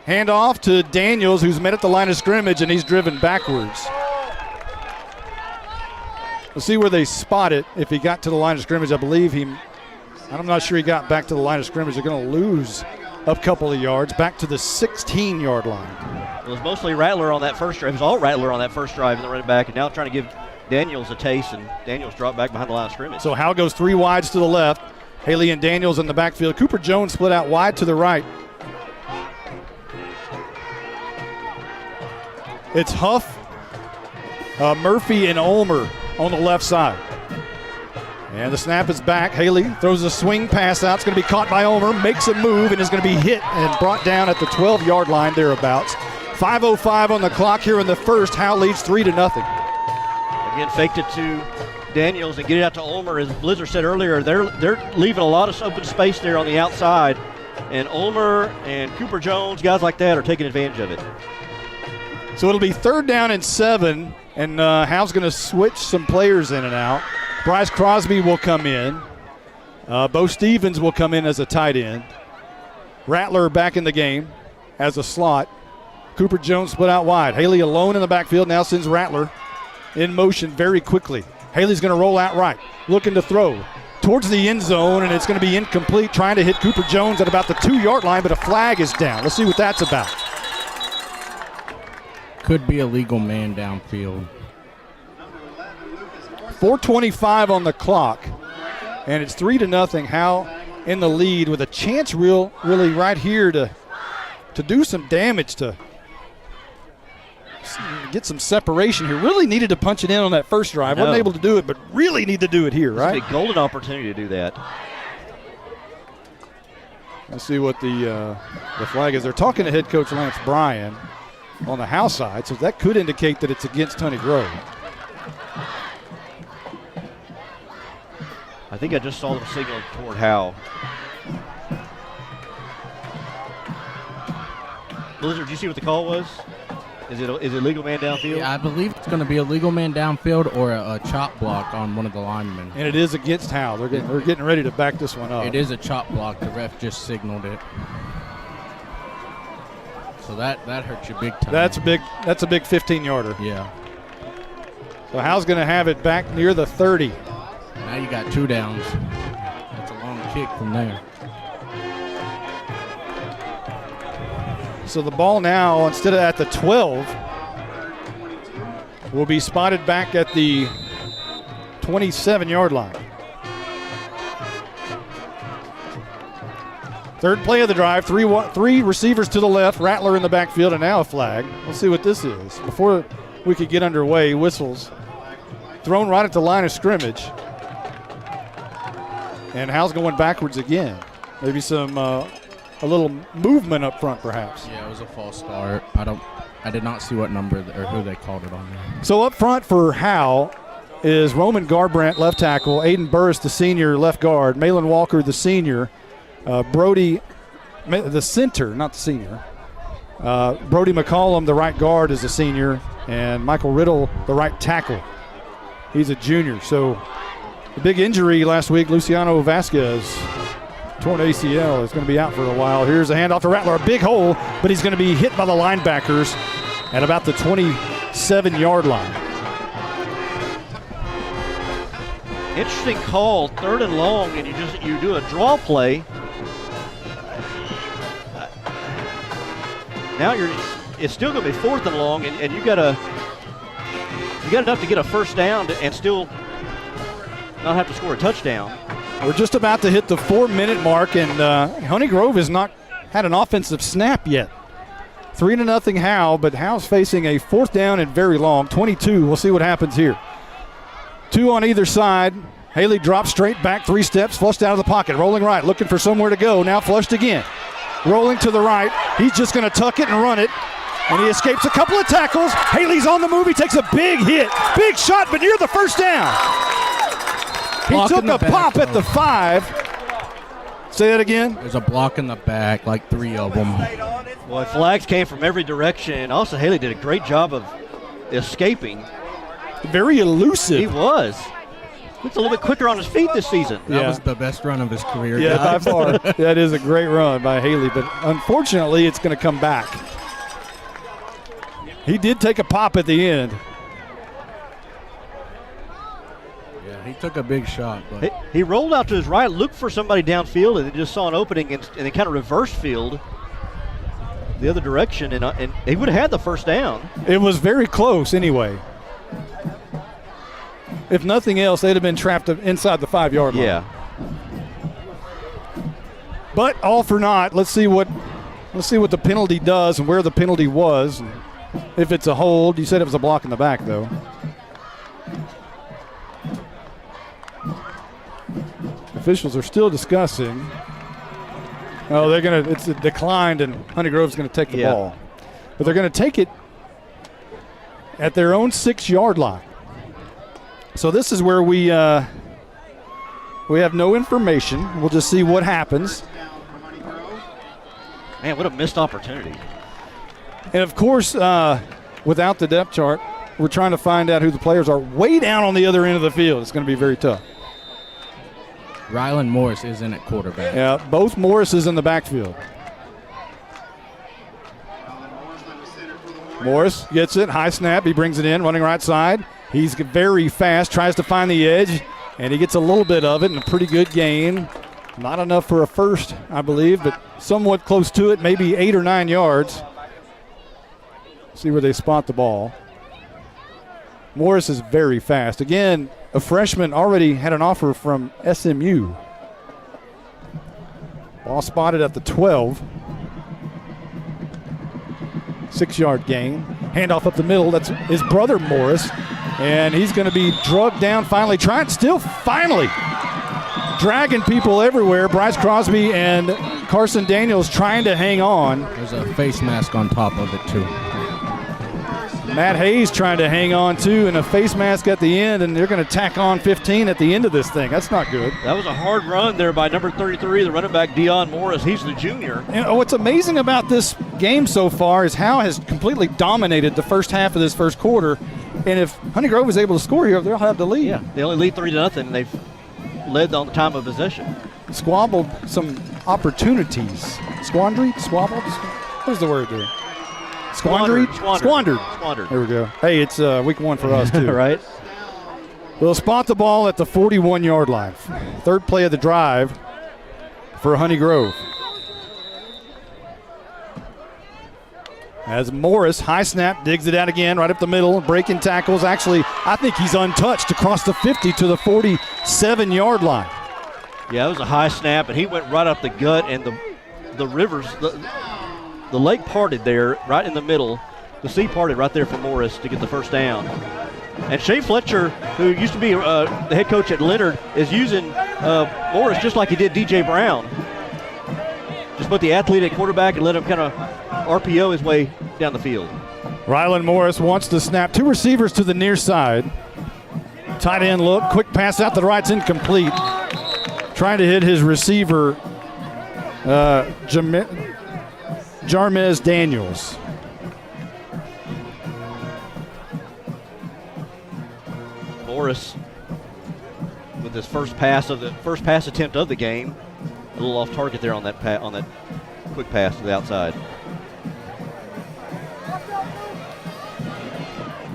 Hand off to Daniels, who's met at the line of scrimmage, and he's driven backwards. We'll see where they spot it. If he got to the line of scrimmage, I believe I'm not sure he got back to the line of scrimmage. They're going to lose a couple of yards back to the 16-yard line. It was mostly Rattler on that first drive. It was all Rattler on that first drive in the running back, and now trying to give Daniels a taste, and Daniels dropped back behind the line of scrimmage. So Howe goes 3 wides to the left. Haley and Daniels in the backfield. Cooper Jones split out wide to the right. It's Huff, Murphy, and Ulmer on the left side. And the snap is back. Haley throws a swing pass out. It's going to be caught by Ulmer, makes a move, and is going to be hit and brought down at the 12-yard line thereabouts. 5:05 on the clock here in the first. Howe leads 3-0. Again, faked it to Daniels and get it out to Ulmer. As Blizzard said earlier, they're leaving a lot of open space there on the outside. And Ulmer and Cooper Jones, guys like that, are taking advantage of it. So it'll be 3rd down and 7, and Howe's going to switch some players in and out. Bryce Crosby will come in. Bo Stevens will come in as a tight end. Rattler back in the game as a slot. Cooper Jones split out wide. Haley alone in the backfield now sends Rattler in motion very quickly. Haley's going to roll out right, looking to throw towards the end zone, and it's going to be incomplete, trying to hit Cooper Jones at about the 2-yard line, but a flag is down. Let's see what that's about. Could be a legal man downfield. 4:25 on the clock, and it's 3-0. Howe in the lead with a chance really right here to do some damage, to get some separation here. Really needed to punch it in on that first drive. Wasn't able to do it, but really need to do it here, right? It's a golden opportunity to do that. Let's see what the flag is. They're talking to head coach Lance Bryan on the Howe side, so that could indicate that it's against Honey Grove. I think I just saw them signal toward Howe. Blizzard, did you see what the call was? Is it legal man downfield? Yeah, I believe it's going to be a legal man downfield or a chop block on one of the linemen. And it is against Howe. They're getting ready to back this one up. It is a chop block. The ref just signaled it. So that hurts you big time. That's a big 15-yarder. Yeah. So Howe's going to have it back near the 30. Now you got 2 downs. That's a long kick from there. So the ball now, instead of at the 12, will be spotted back at the 27-yard line. Third play of the drive, three receivers to the left, Rattler in the backfield, and now a flag. We'll see what this is. Before we could get underway, whistles thrown right at the line of scrimmage. And Howe's going backwards again. Maybe some a little movement up front, perhaps. Yeah, it was a false start. I did not see what number or who they called it on there. So up front for Howe is Roman Garbrandt, left tackle, Aiden Burris, the senior, left guard, Malin Walker, the senior, Brody, the center, not the senior. Brody McCollum, the right guard, is a senior, and Michael Riddle, the right tackle. He's a junior. So the big injury last week, Luciano Vasquez, torn ACL, is going to be out for a while. Here's a handoff to Rattler, a big hole, but he's going to be hit by the linebackers at about the 27-yard line. Interesting call, 3rd and long, and you do a draw play. Now it's still going to be 4th and long, and you got enough to get a first down and still not have to score a touchdown. We're just about to hit the 4-minute mark, and Honey Grove has not had an offensive snap yet. 3-0 Howe, but Howe's facing a 4th down and very long, 22. We'll see what happens here. 2 on either side. Haley drops straight back 3 steps, flushed out of the pocket, rolling right, looking for somewhere to go. Now flushed again. rolling to the right. He's just going to tuck it and run it. And he escapes a couple of tackles. Haley's on the move. He takes a big hit. Big shot, but near the first down. He took a pop at the 5. Say that again? There's a block in the back, like 3 of them. Well, flags came from every direction. Also, Haley did a great job of escaping. Very elusive. He was. Looks a little bit quicker on his feet this season. That was the best run of his career. Yeah, guys. by far. That is a great run by Haley, but unfortunately, it's going to come back. He did take a pop at the end. Yeah, he took a big shot. But He rolled out to his right, looked for somebody downfield, and then just saw an opening and then kind of reverse field the other direction, and he would have had the first down. It was very close anyway. If nothing else, they'd have been trapped inside the 5-yard line. Yeah. But all for naught. Let's see what the penalty does and where the penalty was. If it's a hold, you said it was a block in the back, though. Officials are still discussing. Oh, it's declined, and Honey Grove's gonna take the ball. But they're gonna take it at their own 6-yard line. So this is where we have no information. We'll just see what happens. Man, what a missed opportunity. And, of course, without the depth chart, we're trying to find out who the players are way down on the other end of the field. It's going to be very tough. Rylan Morris is in at quarterback. Yeah, both Morrises in the backfield. Morris gets it, high snap, he brings it in, running right side. He's very fast, tries to find the edge, and he gets a little bit of it and a pretty good gain. Not enough for a first, I believe, but somewhat close to it, maybe 8 or 9 yards. See where they spot the ball. Morris is very fast. Again, a freshman already had an offer from SMU. Ball spotted at the 12. 6-yard gain. Handoff up the middle. That's his brother Morris. And he's going to be drugged down finally. Finally dragging people everywhere. Bryce Crosby and Carson Daniels trying to hang on. There's a face mask on top of it, too. Matt Hayes trying to hang on, too, and a face mask at the end, and they're going to tack on 15 at the end of this thing. That's not good. That was a hard run there by number 33, the running back, Dion Morris. He's the junior. And what's amazing about this game so far is Howe has completely dominated the first half of this first quarter, and if Honey Grove is able to score here, they'll have the lead. Yeah, they only lead 3-0, and they've led on the time of possession. Squabbled some opportunities. Squandered? Squabbled? What's the word there? Squandered. There we go. Hey, it's week 1 for us, too. Right. They'll spot the ball at the 41-yard line. Third play of the drive for Honey Grove. As Morris, high snap, digs it out again, right up the middle, breaking tackles. Actually, I think he's untouched across the 50 to the 47-yard line. Yeah, it was a high snap, and he went right up the gut, and the rivers, the lake parted there right in the middle. The sea parted right there for Morris to get the first down. And Shea Fletcher, who used to be the head coach at Leonard, is using Morris just like he did DJ Brown. Just put the athlete at quarterback and let him kind of RPO his way down the field. Rylan Morris wants to snap. 2 receivers to the near side. Tight end look, quick pass out the right's incomplete. Trying to hit his receiver, Jarmez Daniels. Morris with his first pass attempt of the game, a little off target there on that quick pass to the outside.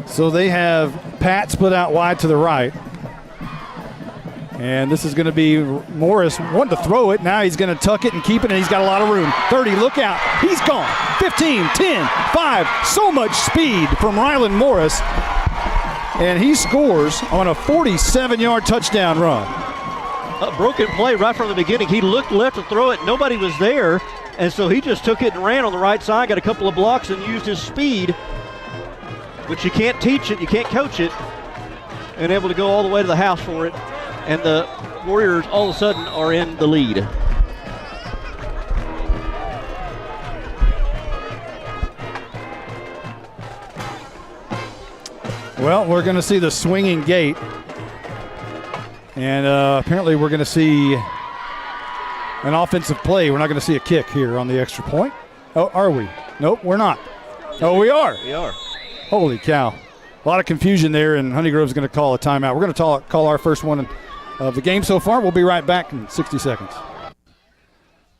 So they have Pat split out wide to the right. And this is going to be Morris wanting to throw it. Now he's going to tuck it and keep it, and he's got a lot of room. 30, look out. He's gone. 15, 10, 5. So much speed from Rylan Morris. And he scores on a 47-yard touchdown run. A broken play right from the beginning. He looked left to throw it. Nobody was there. And so he just took it and ran on the right side, got a couple of blocks, and used his speed, which you can't teach it, you can't coach it, and able to go all the way to the house for it. And the Warriors all of a sudden are in the lead. Well, we're going to see the swinging gate. And apparently we're going to see an offensive play. We're not going to see a kick here on the extra point. Oh, are we? Nope, we're not. Oh, we are. We are. Holy cow. A lot of confusion there, and Honeygrove's going to call a timeout. We're going to call our first one of the game so far. We'll be right back in 60 seconds.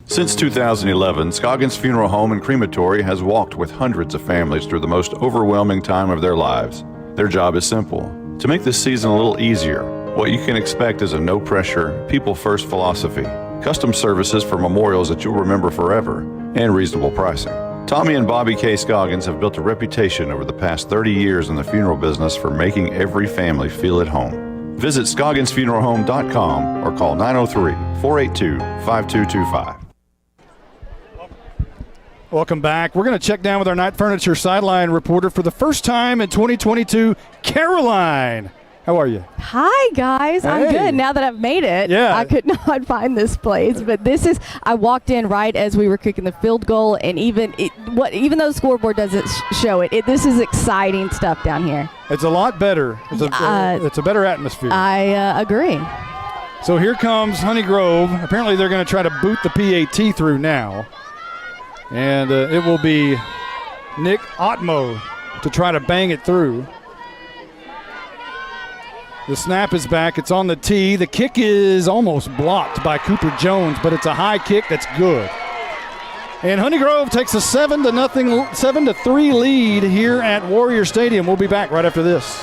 Since 2011, Scoggins Funeral Home and Crematory has walked with hundreds of families through the most overwhelming time of their lives. Their job is simple: to make this season a little easier. What you can expect is a no-pressure, people-first philosophy, custom services for memorials that you'll remember forever, and reasonable pricing. Tommy and Bobby K. Scoggins have built a reputation over the past 30 years in the funeral business for making every family feel at home. Visit ScogginsFuneralHome.com or call 903-482-5225. Welcome back. We're going to check down with our Night Furniture sideline reporter for the first time in 2022, Caroline. How are you? Hi, guys. Hey. I'm good now that I've made it. Yeah. I could not find this place, but I walked in right as we were kicking the field goal, and even though the scoreboard doesn't show it, this is exciting stuff down here. It's a lot better. It's a better atmosphere. I agree. So here comes Honey Grove. Apparently they're going to try to boot the PAT through now. And it will be Nick Otmo to try to bang it through. The snap is back. It's on the tee. The kick is almost blocked by Cooper Jones, but it's a high kick that's good. And Honey Grove takes a 7-3 lead here at Warrior Stadium. We'll be back right after this.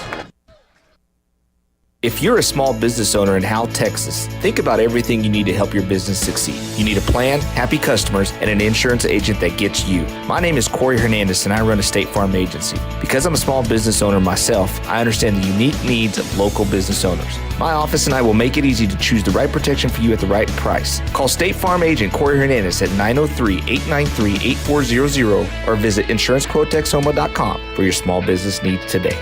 If you're a small business owner in Howe, Texas, think about everything you need to help your business succeed. You need a plan, happy customers, and an insurance agent that gets you. My name is Corey Hernandez, and I run a State Farm agency. Because I'm a small business owner myself, I understand the unique needs of local business owners. My office and I will make it easy to choose the right protection for you at the right price. Call State Farm agent Corey Hernandez at 903-893-8400 or visit InsuranceQuoteXHoma.com for your small business needs today.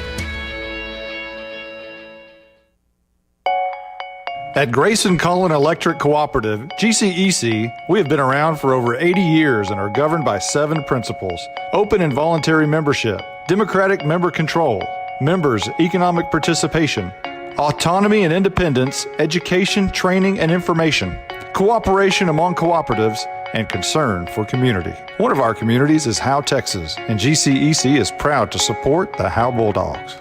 At Grayson Cullen Electric Cooperative, GCEC, we have been around for over 80 years and are governed by 7 principles: open and voluntary membership, democratic member control, members' economic participation, autonomy and independence, education, training, and information, cooperation among cooperatives, and concern for community. One of our communities is Howe, Texas, and GCEC is proud to support the Howe Bulldogs.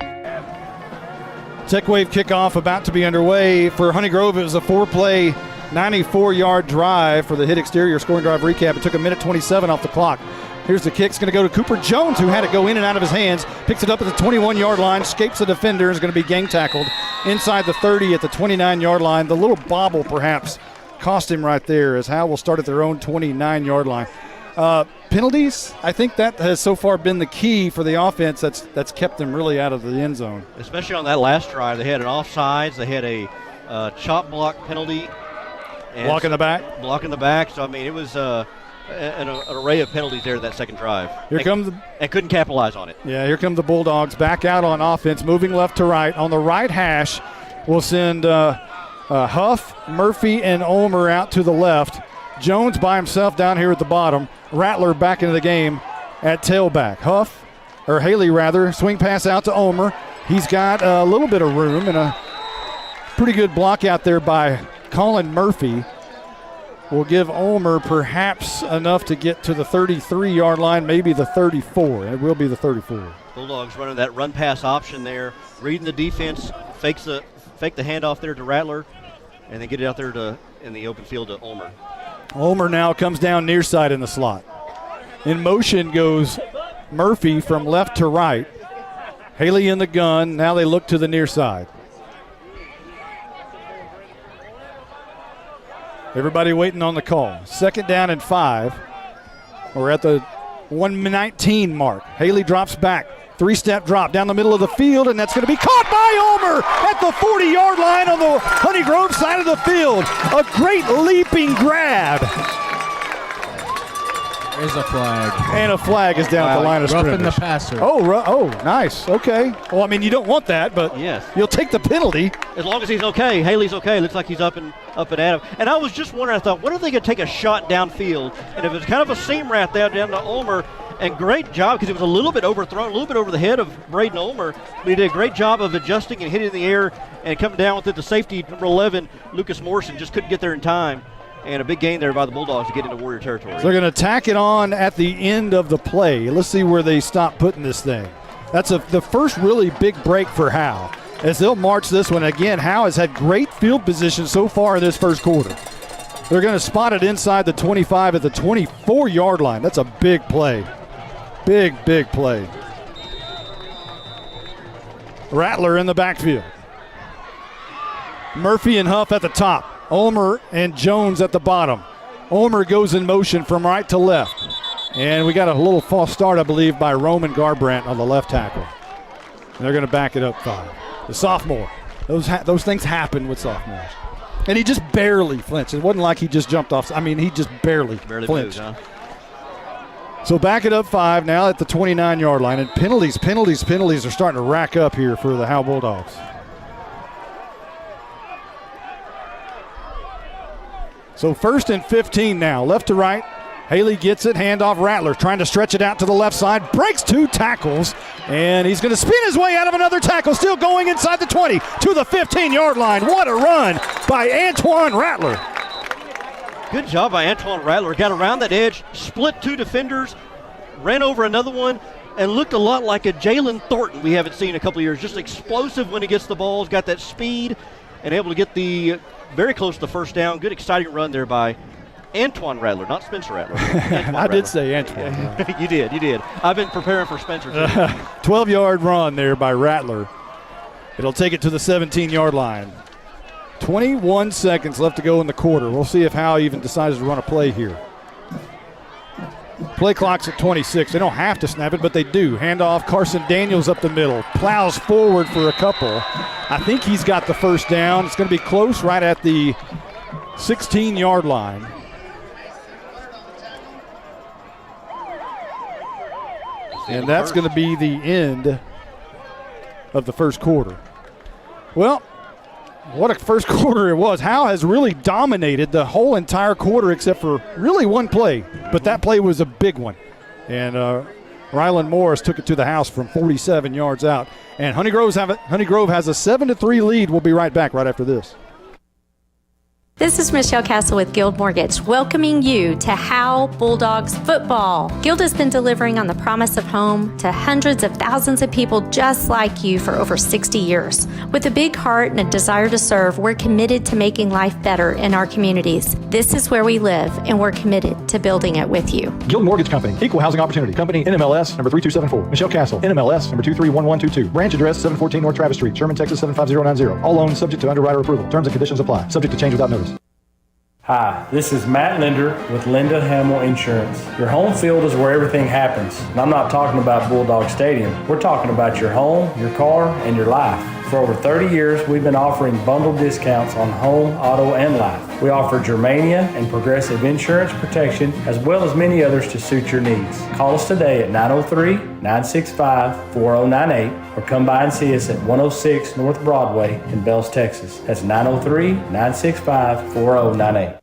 Tech Wave kickoff about to be underway. For Honey Grove, it was a 4-play, 94-yard drive for the hit exterior scoring drive recap. It took 1:27 off the clock. Here's the kick. It's going to go to Cooper Jones, who had it go in and out of his hands. Picks it up at the 21-yard line, escapes the defender, is going to be gang tackled inside the 30 at the 29-yard line. The little bobble, perhaps, cost him right there, as Howe will start at their own 29-yard line. Penalties, I think that has so far been the key for the offense that's kept them really out of the end zone. Especially on that last drive. They had an offsides. They had a chop block penalty. Blocking the back? Blocking the back. So, I mean, it was an array of penalties there that second drive. And couldn't capitalize on it. Yeah, here come the Bulldogs back out on offense, moving left to right. On the right hash, we'll send Huff, Murphy, and Ulmer out to the left. Jones by himself down here at the bottom. Rattler back into the game at tailback. Haley swing pass out to Ulmer. He's got a little bit of room and a pretty good block out there by Colin Murphy. Will give Ulmer perhaps enough to get to the 33-yard line, maybe the 34. It will be the 34. Bulldogs running that run pass option there, reading the defense, fake the handoff there to Rattler, and then get it out there in the open field to Ulmer. Ulmer now comes down near side in the slot. In motion goes Murphy from left to right. Haley in the gun. Now they look to the near side. Everybody waiting on the call. 2nd down and 5. We're at the 1:19 mark. Haley drops back. 3-step drop down the middle of the field, and that's going to be caught by Ulmer at the 40-yard line on the Honey Grove side of the field. A great leaping grab. There's a flag. And a flag is down at the line of scrimmage. Roughing the passer. Oh, nice. Okay. Well, I mean, you don't want that, but yes, you'll take the penalty. As long as he's okay. Haley's okay. Looks like he's up and at him. And I was just wondering, I thought, what if they could take a shot downfield? And if it's kind of a seam rat there down to Ulmer, And great job, because it was a little bit overthrown, a little bit over the head of Braden Ulmer. But he did a great job of adjusting and hitting in the air and coming down with it. The safety, number 11, Lucas Morrison, just couldn't get there in time. And a big gain there by the Bulldogs to get into Warrior territory. So they're going to tack it on at the end of the play. Let's see where they stop putting this thing. That's the first really big break for Howe, as they'll march this one. Again, Howe has had great field position so far in this first quarter. They're going to spot it inside the 25 at the 24-yard line. That's a big play. Big play. Rattler in the backfield. Murphy and Huff at the top. Ulmer and Jones at the bottom. Ulmer goes in motion from right to left. And we got a little false start, I believe, by Roman Garbrandt on the left tackle. And they're going to back it up 5. The sophomore. Those things happen with sophomores. And he just barely flinched. It wasn't like he just jumped off. I mean, he just barely flinched. Moved, huh? So back it up 5 now at the 29-yard line. And penalties are starting to rack up here for the Howe Bulldogs. So 1st and 15 now, left to right. Haley gets it, handoff Rattler, trying to stretch it out to the left side, breaks 2 tackles, and he's going to spin his way out of another tackle, still going inside the 20 to the 15-yard line. What a run by Antoine Rattler. Good job by Antoine Rattler. Got around that edge, split 2 defenders, ran over another one, and looked a lot like a Jalen Thornton we haven't seen in a couple of years. Just explosive when he gets the balls, got that speed, and able to get the very close to the first down. Good, exciting run there by Antoine Rattler, not Spencer Rattler. I did say Antoine. You did. I've been preparing for Spencer, too. 12-yard run there by Rattler. It'll take it to the 17-yard line. 21 seconds left to go in the quarter. We'll see if Howe even decides to run a play here. Play clock's at 26. They don't have to snap it, but they do. Handoff, Carson Daniels up the middle. Plows forward for a couple. I think he's got the first down. It's going to be close right at the 16-yard line. And that's going to be the end of the first quarter. Well, what a first quarter it was. Howe has really dominated the whole entire quarter except for really one play, but that play was a big one. And Rylan Morris took it to the house from 47 yards out. And Honey Grove has a 7-3 lead. We'll be right back right after this. This is Michelle Castle with Guild Mortgage, welcoming you to Howe Bulldogs football. Guild has been delivering on the promise of home to hundreds of thousands of people just like you for over 60 years. With a big heart and a desire to serve, we're committed to making life better in our communities. This is where we live, and we're committed to building it with you. Guild Mortgage Company, Equal Housing Opportunity Company, NMLS number 3274. Michelle Castle, NMLS number 231122. Branch address 714 North Travis Street, Sherman, Texas 75090. All loans subject to underwriter approval. Terms and conditions apply. Subject to change without notice. Hi, this is Matt Linder with Linda Hamill Insurance. Your home field is where everything happens. And I'm not talking about Bulldog Stadium. We're talking about your home, your car, and your life. For over 30 years, we've been offering bundled discounts on home, auto, and life. We offer Germania and Progressive insurance protection, as well as many others to suit your needs. Call us today at 903-965-4098 or come by and see us at 106 North Broadway in Bells, Texas. That's 903-965-4098.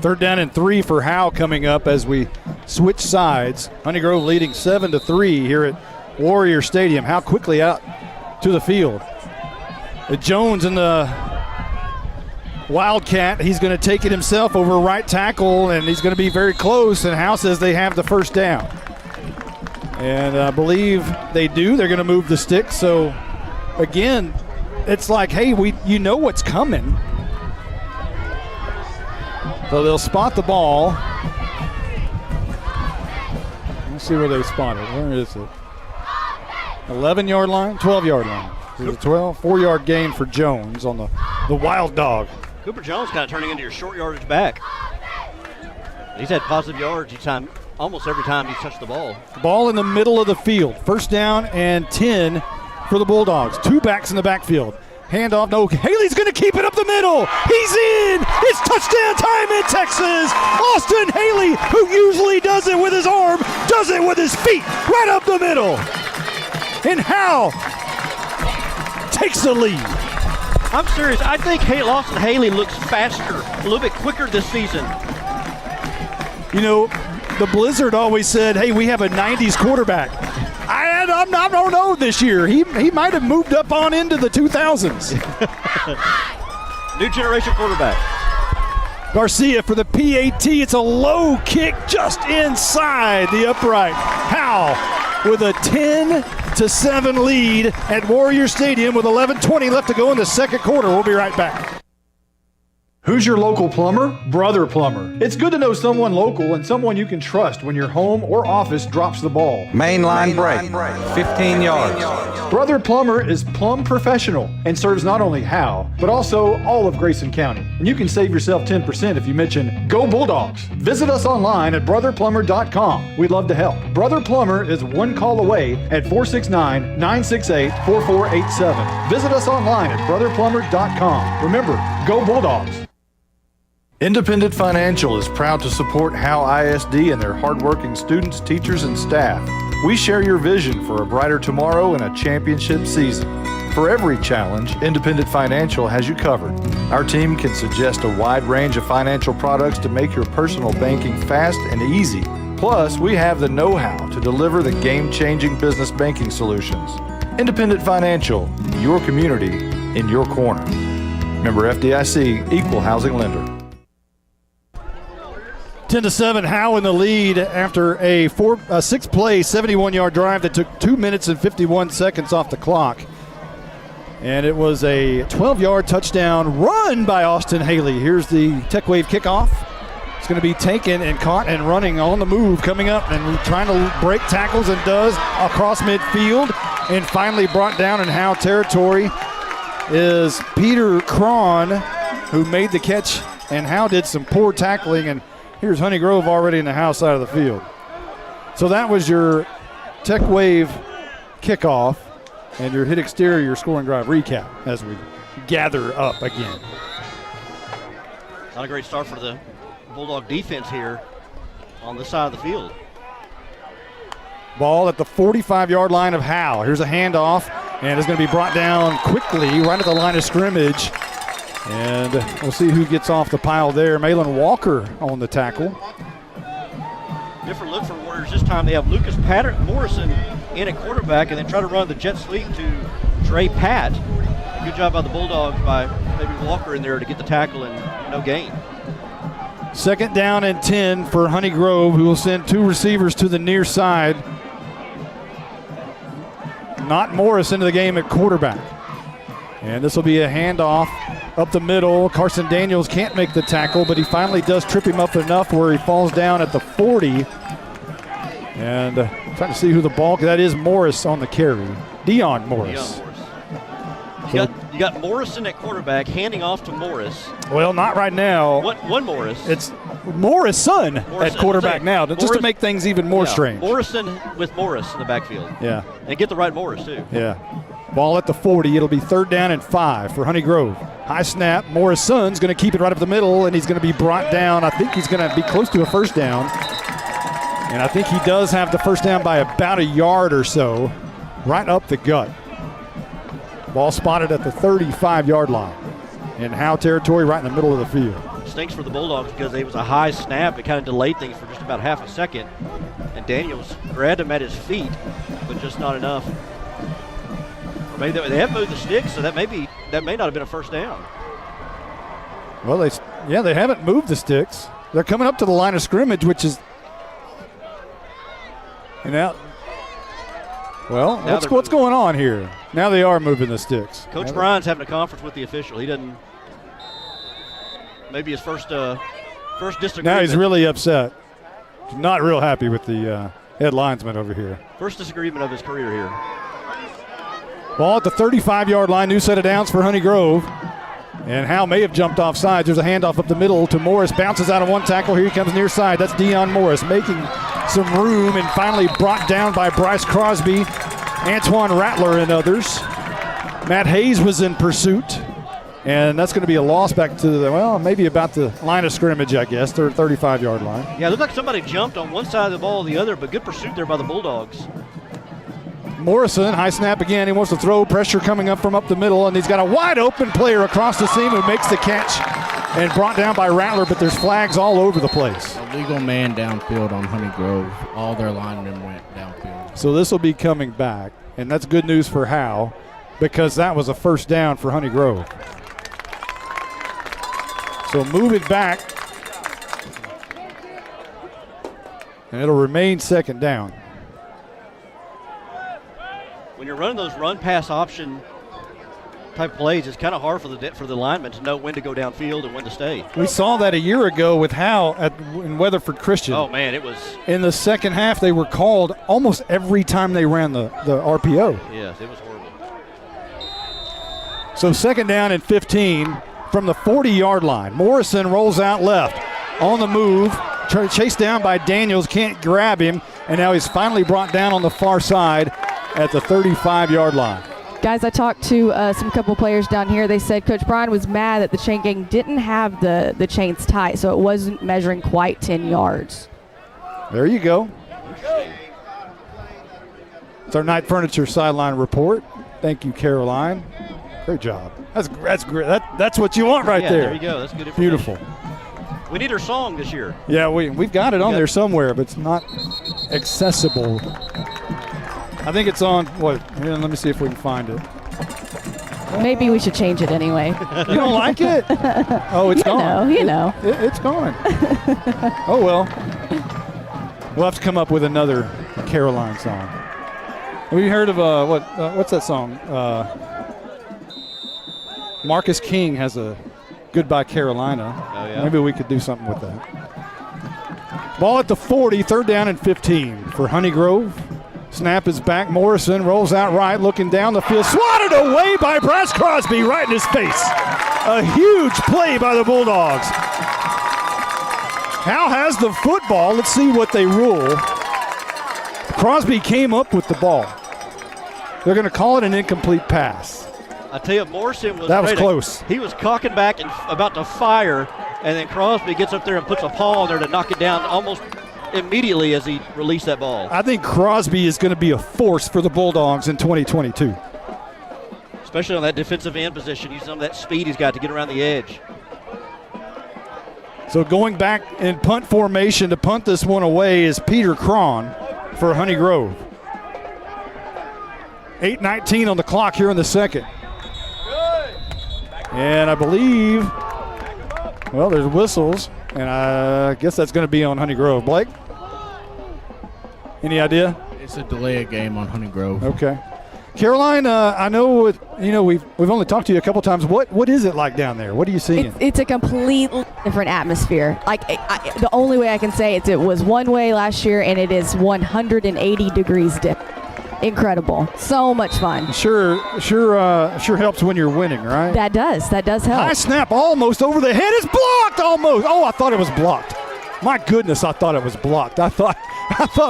3rd down and 3 for Howe coming up as we switch sides. Honey Grove leading 7-3 here at Warrior Stadium. Howe quickly out to the field. Jones in the Wildcat. He's going to take it himself over right tackle, and he's going to be very close, and Howe says they have the first down. And I believe they do. They're going to move the stick. So, again, it's like, hey, you know what's coming. So they'll spot the ball. Let's see where they spot it. Where is it? 11-yard line, 12-yard line. Is it 12? 4-yard gain for Jones on the Wild Dog. Cooper Jones kind of turning into your short yardage back. He's had positive yards each time, almost every time he's touched the ball. Ball in the middle of the field. 1st down and 10 for the Bulldogs. 2 backs in the backfield. Handoff, no, Haley's going to keep it up the middle. He's in. It's touchdown time in Texas. Austin Haley, who usually does it with his arm, does it with his feet right up the middle. And Howe takes the lead. I'm serious. I think Austin Haley looks faster, a little bit quicker this season. You know, the Blizzard always said, hey, we have a 90s quarterback. I don't know this year. He might have moved up on into the 2000s. New generation quarterback. Garcia for the PAT. It's a low kick just inside the upright. Howe with a 10-7 lead at Warrior Stadium with 11:20 left to go in the second quarter. We'll be right back. Who's your local plumber? Brother Plumber. It's good to know someone local and someone you can trust when your home or office drops the ball. Mainline break, 15 yards. Brother Plumber is plumb professional and serves not only Howe, but also all of Grayson County. And you can save yourself 10% if you mention Go Bulldogs. Visit us online at brotherplumber.com. We'd love to help. Brother Plumber is one call away at 469-968-4487. Visit us online at brotherplumber.com. Remember, Go Bulldogs. Independent Financial is proud to support Howe ISD and their hardworking students, teachers, and staff. We share your vision for a brighter tomorrow and a championship season. For every challenge, Independent Financial has you covered. Our team can suggest a wide range of financial products to make your personal banking fast and easy. Plus, we have the know-how to deliver the game-changing business banking solutions. Independent Financial, your community in your corner. Member FDIC, Equal Housing Lender. 10-7, Howe in the lead after a 6-play, 71-yard drive that took 2 minutes and 51 seconds off the clock. And it was a 12-yard touchdown run by Austin Haley. Here's the Tech Wave kickoff. It's going to be taken and caught and running on the move coming up and trying to break tackles and does across midfield and finally brought down in Howe territory is Peter Cron, who made the catch, and Howe did some poor tackling, and here's Honey Grove already in the Howe side of the field. So that was your Tech Wave kickoff and your hit exterior scoring drive recap as we gather up again. Not a great start for the Bulldog defense here on this side of the field. Ball at the 45-yard line of Howe. Here's a handoff, and it's going to be brought down quickly right at the line of scrimmage. And we'll see who gets off the pile there. Malin Walker on the tackle. Different look for Warriors this time. They have Lucas Morrison in at quarterback and then try to run the jet sweep to Trey Pat. Good job by the Bulldogs by maybe Walker in there to get the tackle and no gain. Second down and 10 for Honey Grove, who will send two receivers to the near side. Not Morris into the game at quarterback. And this will be a handoff up the middle. Carson Daniels can't make the tackle, but he finally does trip him up enough where he falls down at the 40. And trying to see who the ball, that is Morris on the carry. Dion Morris. You got Morrison at quarterback, handing off to Morris. Well, not right now. One Morris. It's Morrison at quarterback now, just to make things even more strange. Morrison with Morris in the backfield. Yeah. And get the right Morris, too. Yeah. Ball at the 40. It'll be 3rd down and 5 for Honey Grove. High snap. Morrison's going to keep it right up the middle, and he's going to be brought down. I think he's going to be close to a first down. And I think he does have the first down by about a yard or so, right up the gut. Ball spotted at the 35-yard line in Howe territory, right in the middle of the field. Stinks for the Bulldogs because it was a high snap. It kind of delayed things for just about half a second. And Daniels grabbed him at his feet, but just not enough. Maybe they have moved the sticks, so that may not have been a first down. Well, they haven't moved the sticks. They're coming up to the line of scrimmage, which is what's going on here? Now they are moving the sticks. Coach Bryan's having a conference with the official. He doesn't. Maybe his first disagreement. Now he's really upset. He's not real happy with the head linesman over here. First disagreement of his career here. Ball at the 35-yard line, new set of downs for Honey Grove. And Howe may have jumped off sides. There's a handoff up the middle to Morris. Bounces out of one tackle. Here he comes near side. That's Dion Morris making some room and finally brought down by Bryce Crosby, Antoine Rattler, and others. Matt Hayes was in pursuit. And that's going to be a loss back to maybe about the line of scrimmage, I guess, their 35-yard line. Yeah, it looked like somebody jumped on one side of the ball or the other, but good pursuit there by the Bulldogs. Morrison, high snap again. He wants to throw. Pressure coming up from up the middle, and he's got a wide open player across the seam who makes the catch and brought down by Rattler, but there's flags all over the place. Illegal man downfield on Honey Grove. All their linemen went downfield. So this will be coming back, and that's good news for Howe because that was a first down for Honey Grove. So move it back, and it'll remain second down. When you're running those run-pass option type plays, it's kind of hard for the linemen to know when to go downfield and when to stay. We saw that a year ago with Howe in Weatherford Christian. Oh, man, it was. In the second half, they were called almost every time they ran the RPO. Yes, it was horrible. So second down and 15 from the 40-yard line. Morrison rolls out left. On the move, chased down by Daniels, can't grab him, and now he's finally brought down on the far side at the 35-yard line. Guys, I talked to some couple players down here. They said Coach Bryan was mad that the chain gang didn't have the chains tight, so it wasn't measuring quite 10 yards. There you go. It's our Knight Furniture sideline report. Thank you, Caroline. Great job. That's great. That's what you want right there. There you go. That's good information. Beautiful. We need our song this year. Yeah, we've got it on there somewhere, but it's not accessible. I think it's on, what? Here, let me see if we can find it. Maybe we should change it anyway. You don't like it? Oh, it's gone. You know. It's gone. Oh, well. We'll have to come up with another Caroline song. Have you heard of, what's that song? Marcus King has a Goodbye Carolina. Oh, yeah? Maybe we could do something with that. Ball at the 40, third down and 15 for Honey Grove. Snap is back. Morrison rolls out right, looking down the field. Swatted away by Bryce Crosby right in his face. A huge play by the Bulldogs. Howe has the football. Let's see what they rule. Crosby came up with the ball. They're going to call it an incomplete pass. I tell you, Morrison was. That was close. He was cocking back and about to fire, and then Crosby gets up there and puts a paw on there to knock it down almost immediately as he released that ball. I think Crosby is going to be a force for the Bulldogs in 2022. Especially on that defensive end position, using some of that speed he's got to get around the edge. So going back in punt formation to punt this one away is Peter Cron for Honey Grove. 8:19 on the clock here in the second. And I believe, well, there's whistles, and I guess that's going to be on Honey Grove. Blake? Any idea? It's a delay of game on Honey Grove. Okay. Caroline, I know we've only talked to you a couple times. What is it like down there? What are you seeing? It's a completely different atmosphere. Like the only way I can say it was one way last year, and it is 180 degrees different. Incredible. So much fun. Sure helps when you're winning, right? That does help. High snap almost over the head. It's blocked almost. Oh, I thought it was blocked. My goodness, I thought it was blocked. I thought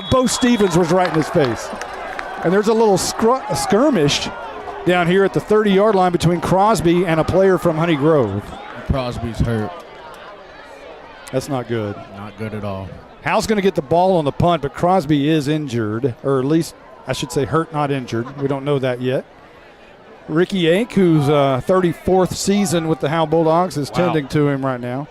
Bo Stevens was right in his face. And there's a little skirmish down here at the 30-yard line between Crosby and a player from Honey Grove. Crosby's hurt. That's not good. Not good at all. Howe's going to get the ball on the punt, but Crosby is injured, or at least I should say hurt, not injured. We don't know that yet. Ricky Ake, who's 34th season with the Howe Bulldogs, is tending to him right now.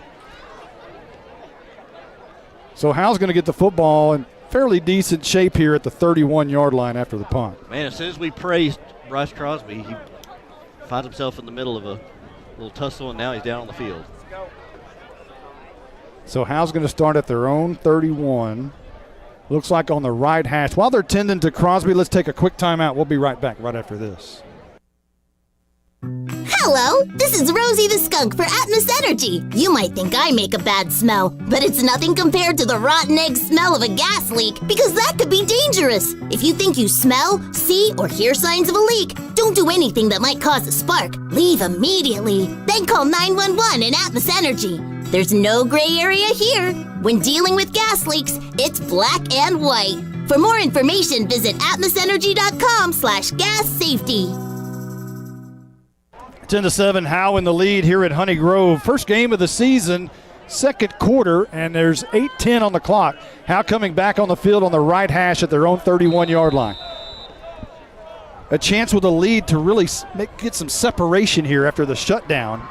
So Howe's going to get the football in fairly decent shape here at the 31-yard line after the punt. Man, as soon as we praised Bryce Crosby, he finds himself in the middle of a little tussle, and now he's down on the field. So Howe's going to start at their own 31. Looks like on the right hash. While they're tending to Crosby, let's take a quick timeout. We'll be right back right after this. Hello, this is Rosie the Skunk for Atmos Energy. You might think I make a bad smell, but it's nothing compared to the rotten egg smell of a gas leak, because that could be dangerous. If you think you smell, see, or hear signs of a leak, don't do anything that might cause a spark. Leave immediately. Then call 911 and Atmos Energy. There's no gray area here. When dealing with gas leaks, it's black and white. For more information, visit atmosenergy.com/gas safety. 10-7, Howe in the lead here at Honey Grove. First game of the season, second quarter, and there's 8:10 on the clock. Howe coming back on the field on the right hash at their own 31-yard line. A chance with a lead to really get some separation here after the shutdown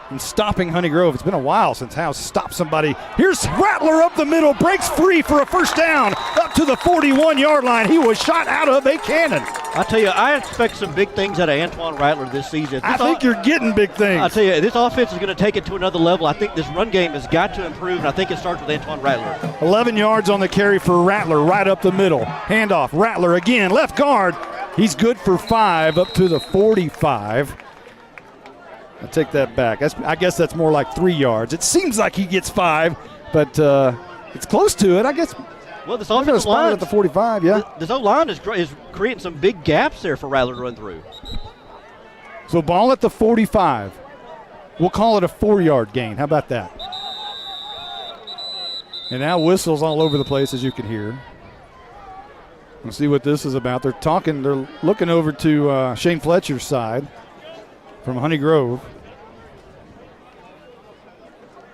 and stopping Honey Grove. It's been a while since Howe stopped somebody. Here's Rattler up the middle, breaks free for a first down up to the 41-yard line. He was shot out of a cannon. I tell you, I expect some big things out of Antoine Rattler this season. I think you're getting big things. I tell you, this offense is going to take it to another level. I think this run game has got to improve, and I think it starts with Antoine Rattler. 11 yards on the carry for Rattler, right up the middle. Handoff, Rattler again, left guard. He's good for 5 up to the 45. I take that back. I guess that's more like 3 yards. It seems like he gets 5, but it's close to it. I guess. Well, this offensive line at the 45. Yeah. This O-line is creating some big gaps there for Rattler to run through. So ball at the 45. We'll call it a 4-yard gain. How about that? And now whistles all over the place, as you can hear. We'll see what this is about. They're looking over to Shane Fletcher's side from Honey Grove.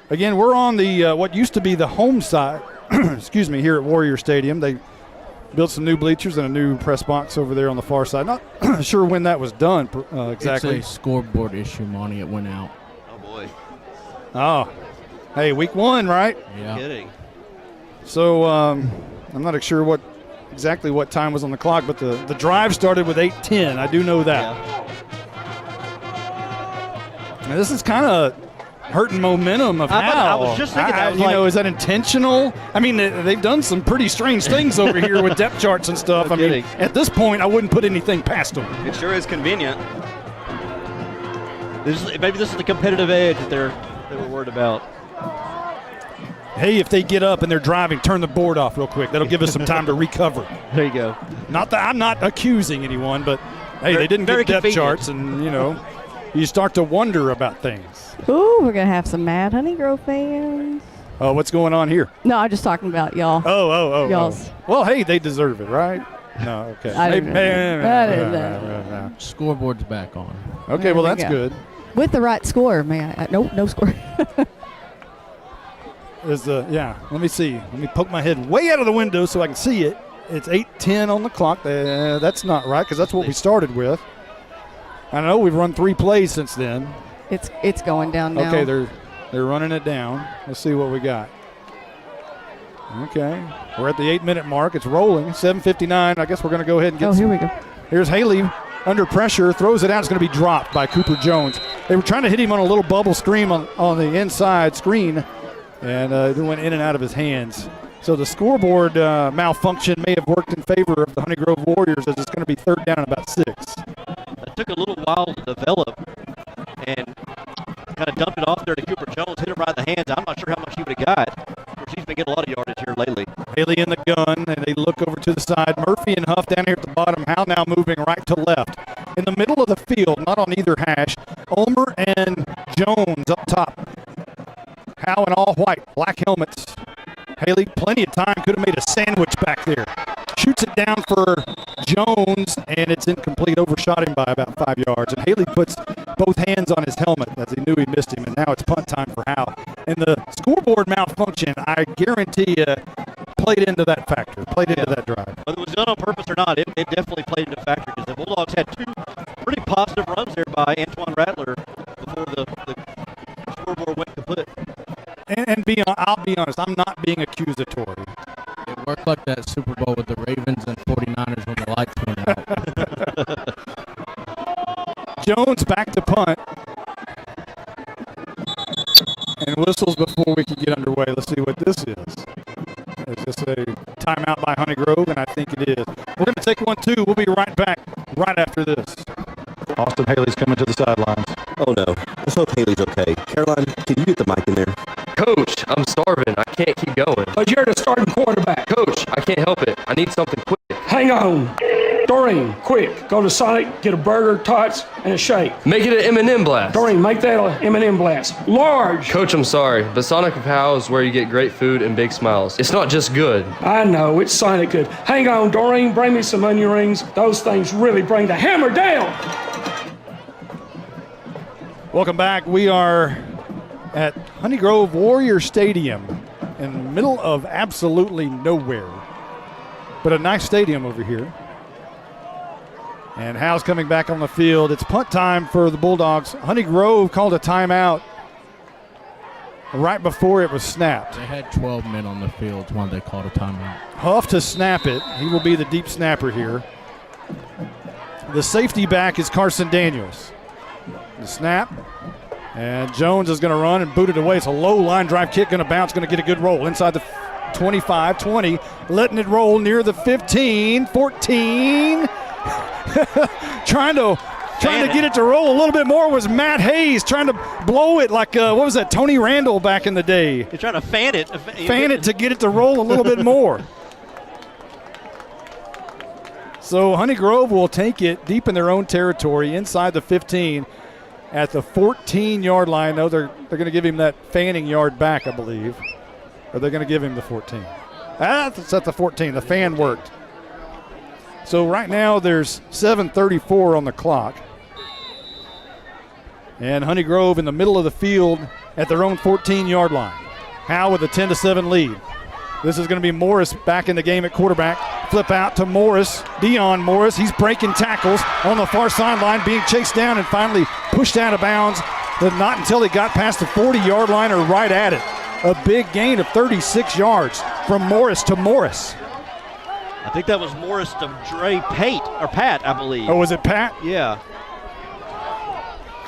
Again, we're on the what used to be the home side, excuse me, here at Warrior Stadium. They built some new bleachers and a new press box over there on the far side. Not sure when that was done exactly. It's a scoreboard issue, Monty. It went out. Oh, boy. Oh. Hey, week 1, right? Yeah. No kidding. So I'm not sure exactly what time was on the clock, but the drive started with 8:10. I do know that. Yeah. Now, this is kind of hurting momentum of Howe. I was just thinking that. Is that intentional? I mean, they've done some pretty strange things over here with depth charts and stuff. No kidding. At this point, I wouldn't put anything past them. It sure is convenient. Maybe this is the competitive edge that they were worried about. Hey, if they get up and they're driving, turn the board off real quick. That'll give us some time to recover. There you go. Not that I'm not accusing anyone, but hey, they didn't get depth charts, and you start to wonder about things. Ooh, we're going to have some mad Honey Grove fans. Oh, what's going on here? No, I'm just talking about y'all. Oh. Y'all's. Well, hey, they deserve it, right? No, okay. I didn't know. Scoreboard's back on. Okay, well, that's good. With the right score, man. No score. Let me see. Let me poke my head way out of the window so I can see it. It's 8:10 on the clock. That's not right because that's what we started with. I know we've run 3 plays since then. It's going down now. Okay, they're running it down. Let's see what we got. Okay, we're at the 8-minute mark. It's rolling. 7:59. I guess we're going to go ahead and get. Here we go. Here's Haley under pressure, throws it out. It's going to be dropped by Cooper Jones. They were trying to hit him on a little bubble screen on the inside screen, and it went in and out of his hands. So the scoreboard malfunction may have worked in favor of the Honey Grove Warriors, as it's going to be 3rd down and about 6. It took a little while to develop, and kind of dumped it off there to Cooper Jones, hit him right in the hands. I'm not sure how much he would have got. Of course, he's been getting a lot of yardage here lately. Haley in the gun, and they look over to the side. Murphy and Huff down here at the bottom. Howe now moving right to left. In the middle of the field, not on either hash, Ulmer and Jones up top. Howe in all white, black helmets. Haley, plenty of time, could have made a sandwich back there. Shoots it down for Jones, and it's incomplete. Overshot him by about 5 yards. And Haley puts both hands on his helmet as he knew he missed him, and now it's punt time for Howe. And the scoreboard malfunction, I guarantee you, played into that factor, played into that drive. Whether it was done on purpose or not, it definitely played into a factor because the Bulldogs had 2 pretty positive runs there by Antoine Rattler before the scoreboard went kaput. And I'll be honest, I'm not being accusatory. It worked like that Super Bowl with the Ravens and 49ers when the lights went out. Jones back to punt. And whistles before we can get underway. Let's see what this is. Is this a timeout by Honey Grove? And I think it is. We're going to take 1, 2. We'll be right back right after this. Austin Haley's coming to the sidelines. Oh, no. Let's hope Haley's okay. Caroline, can you get the mic in there? Coach, I'm starving. I can't keep going. But you're the starting quarterback. Coach, I can't help it. I need something quick. Hang on. Doreen, quick. Go to Sonic, get a burger, tots, and a shake. Make it an M&M blast. Doreen, make that an M&M blast. Large. Coach, I'm sorry, but Sonic of Howe is where you get great food and big smiles. It's not just good. I know, it's Sonic good. Hang on, Doreen, bring me some onion rings. Those things really bring the hammer down. Welcome back. We are at Honey Grove Warrior Stadium in the middle of absolutely nowhere. But a nice stadium over here. And Howe's coming back on the field. It's punt time for the Bulldogs. Honey Grove called a timeout right before it was snapped. They had 12 men on the field when they called a timeout. Huff to snap it. He will be the deep snapper here. The safety back is Carson Daniels. The snap. And Jones is going to run and boot it away. It's a low line drive kick, going to bounce, going to get a good roll inside the 25, 20, letting it roll near the 15, 14. trying to get it to roll a little bit more was Matt Hayes, trying to blow it like, what was that, Tony Randall back in the day. He's trying to fan it. Fan it to get it to roll a little bit more. So Honey Grove will take it deep in their own territory inside the 15 at the 14-yard line. No, they're going to give him that fanning yard back, I believe. Or they're going to give him the 14. That's at the 14. The fan worked. So right now there's 7:34 on the clock. And Honey Grove in the middle of the field at their own 14-yard line. Howe with a 10-7 lead. This is going to be Morris back in the game at quarterback. Flip out to Morris, Dion Morris. He's breaking tackles on the far sideline, being chased down and finally pushed out of bounds, but not until he got past the 40-yard line or right at it. A big gain of 36 yards from Morris to Morris. I think that was Morris to Pat, I believe. Oh, was it Pat? Yeah.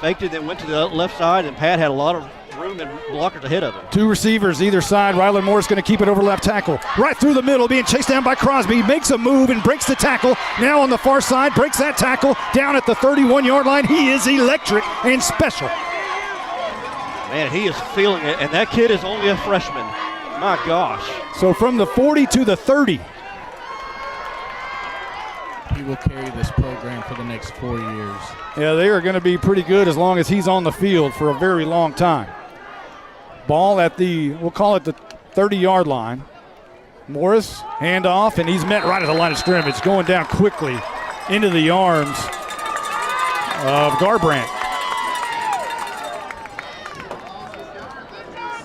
Faked it, then went to the left side, and Pat had a lot of room and blockers ahead of him. Two receivers either side. Rylan Morris going to keep it over left tackle. Right through the middle, being chased down by Crosby. Makes a move and breaks the tackle. Now on the far side, breaks that tackle down at the 31-yard line. He is electric and special. Man, he is feeling it, and that kid is only a freshman. My gosh. So from the 40 to the 30. He will carry this program for the next 4 years. Yeah, they are going to be pretty good as long as he's on the field for a very long time. Ball at the, we'll call it the 30-yard line. Morris, handoff, and he's met right at the line of scrimmage, going down quickly into the arms of Garbrandt.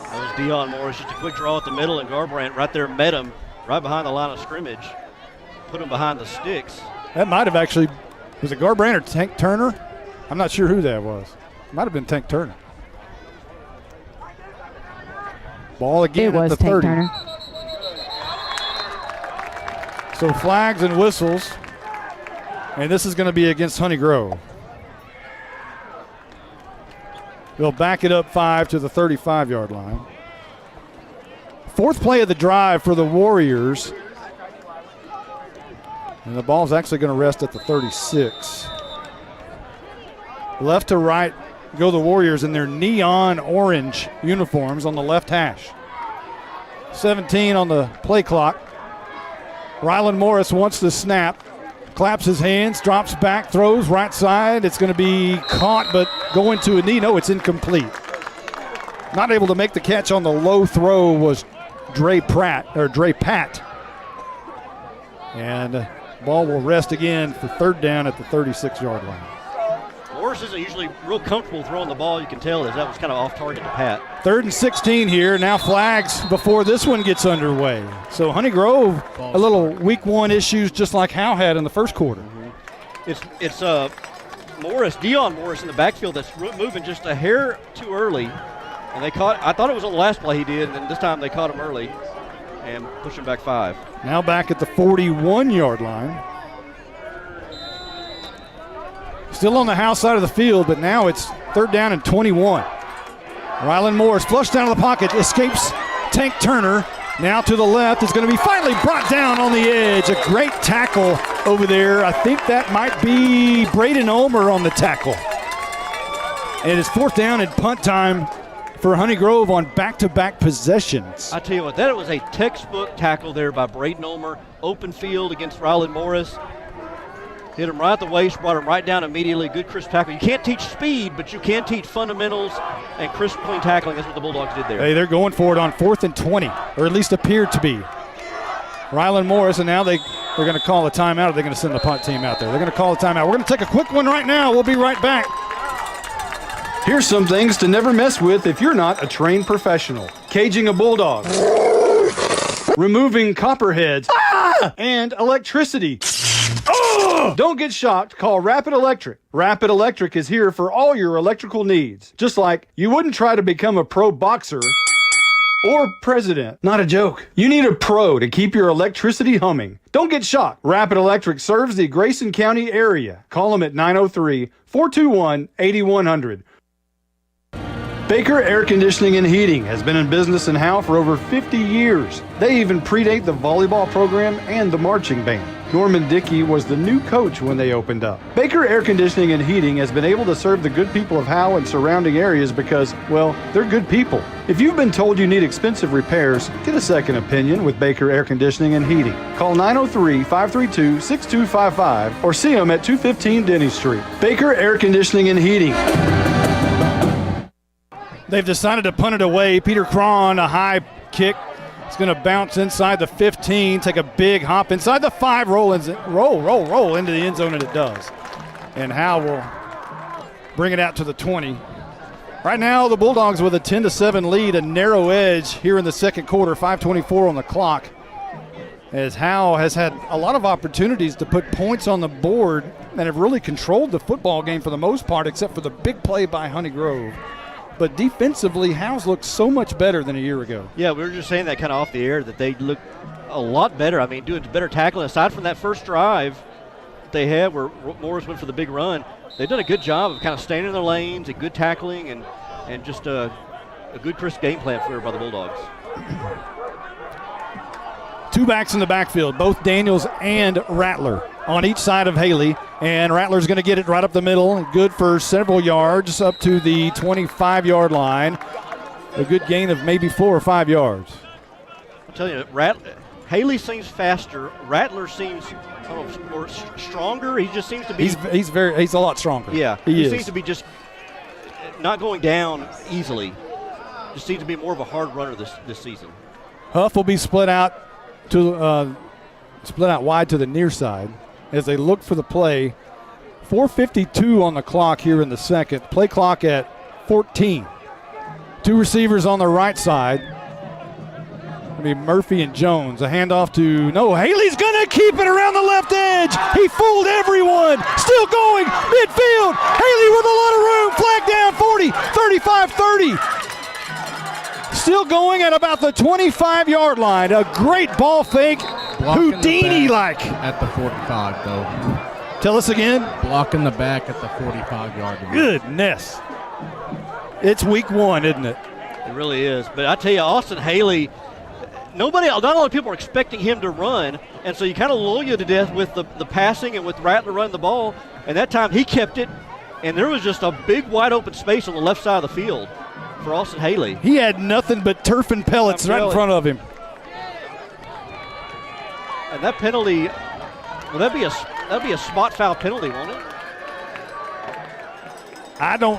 That was Dion Morris, just a quick draw at the middle, and Garbrandt right there met him right behind the line of scrimmage. Put him behind the sticks. That might have actually, was it Garbrandt or Tank Turner? I'm not sure who that was. Might have been Tank Turner. Ball again at the 30. Turner. So flags and whistles. And this is going to be against Honey Grove. They'll back it up 5 to the 35-yard line. Fourth play of the drive for the Warriors. And the ball's actually going to rest at the 36. Left to right go the Warriors in their neon orange uniforms on the left hash. 17 on the play clock. Rylan Morris wants the snap. Claps his hands, drops back, throws right side. It's going to be caught, but going to a knee. No, it's incomplete. Not able to make the catch on the low throw was Dre Pat. And ball will rest again for third down at the 36-yard line. Morris isn't usually real comfortable throwing the ball. You can tell that was kind of off target to Pat. 3rd and 16 here. Now flags before this one gets underway. So Honey Grove, a little week one issues just like Howe had in the first quarter. Mm-hmm. It's Morris, Dion Morris in the backfield that's moving just a hair too early. And I thought it was on the last play he did, and then this time they caught him early and pushed him back 5. Now back at the 41-yard line. Still on the Howe side of the field, but now it's 3rd down and 21. Rylan Morris flushed down to the pocket, escapes Tank Turner. Now to the left is going to be finally brought down on the edge. A great tackle over there. I think that might be Braden Ulmer on the tackle. And it's 4th down and punt time for Honey Grove on back-to-back possessions. I tell you what, that was a textbook tackle there by Braden Ulmer. Open field against Rylan Morris. Hit him right at the waist, brought him right down immediately. Good crisp tackle. You can't teach speed, but you can teach fundamentals and crisp, clean tackling. That's what the Bulldogs did there. Hey, they're going for it on 4th and 20, or at least appeared to be. Rylan Morris, and now they're going to call a timeout, or they're going to send the punt team out there. They're going to call a timeout. We're going to take a quick one right now. We'll be right back. Here's some things to never mess with if you're not a trained professional. Caging a bulldog. Removing copperheads. And electricity. Oh! Don't get shocked. Call Rapid Electric. Rapid Electric is here for all your electrical needs. Just like you wouldn't try to become a pro boxer or president. Not a joke. You need a pro to keep your electricity humming. Don't get shocked. Rapid Electric serves the Grayson County area. Call them at 903-421-8100. Baker Air Conditioning and Heating has been in business in Howe for over 50 years. They even predate the volleyball program and the marching band. Norman Dickey was the new coach when they opened up. Baker Air Conditioning and Heating has been able to serve the good people of Howe and surrounding areas because, well, they're good people. If you've been told you need expensive repairs, get a second opinion with Baker Air Conditioning and Heating. Call 903-532-6255 or see them at 215 Denny Street. Baker Air Conditioning and Heating. They've decided to punt it away. Peter Cron, a high kick. It's going to bounce inside the 15, take a big hop inside the 5, roll into the end zone, and it does. And Howe will bring it out to the 20. Right now, the Bulldogs with a 10-7 lead, a narrow edge here in the second quarter, 5:24 on the clock. As Howe has had a lot of opportunities to put points on the board and have really controlled the football game for the most part, except for the big play by Honey Grove. But defensively, Howe's looked so much better than a year ago. Yeah, we were just saying that kind of off the air, that they look a lot better. I mean, doing better tackling. Aside from that first drive they had where Morris went for the big run, they've done a good job of kind of staying in their lanes and good tackling and just a good crisp game plan for by the Bulldogs. Two backs in the backfield, both Daniels and Rattler on each side of Haley, and Rattler's going to get it right up the middle, good for several yards up to the 25-yard line. A good gain of maybe 4 or 5 yards. I'll tell you, Haley seems faster. Rattler seems more stronger. He just seems to be. He's a lot stronger. Yeah, he seems to be just not going down easily. Just seems to be more of a hard runner this season. Huff will be split out wide to the near side as they look for the play. 4:52 on the clock here in the second. Play clock at 14. Two receivers on the right side. It'll be Murphy and Jones. A handoff to Haley's going to keep it around the left edge. He fooled everyone. Still going midfield. Haley with a lot of room. Flag down 40, 35, 30. Still going at about the 25-yard line. A great ball fake. Houdini-like. At the 45, though. Tell us again. Blocking the back at the 45-yard line. Goodness. It's week 1, isn't it? It really is. But I tell you, Austin Haley, not a lot of people are expecting him to run, and so you kind of lull you to death with the passing and with Rattler running the ball. And that time he kept it, and there was just a big wide open space on the left side of the field for Austin Haley. He had nothing but turf and pellets right in front of him. And that penalty, that'd be a spot foul penalty, won't it?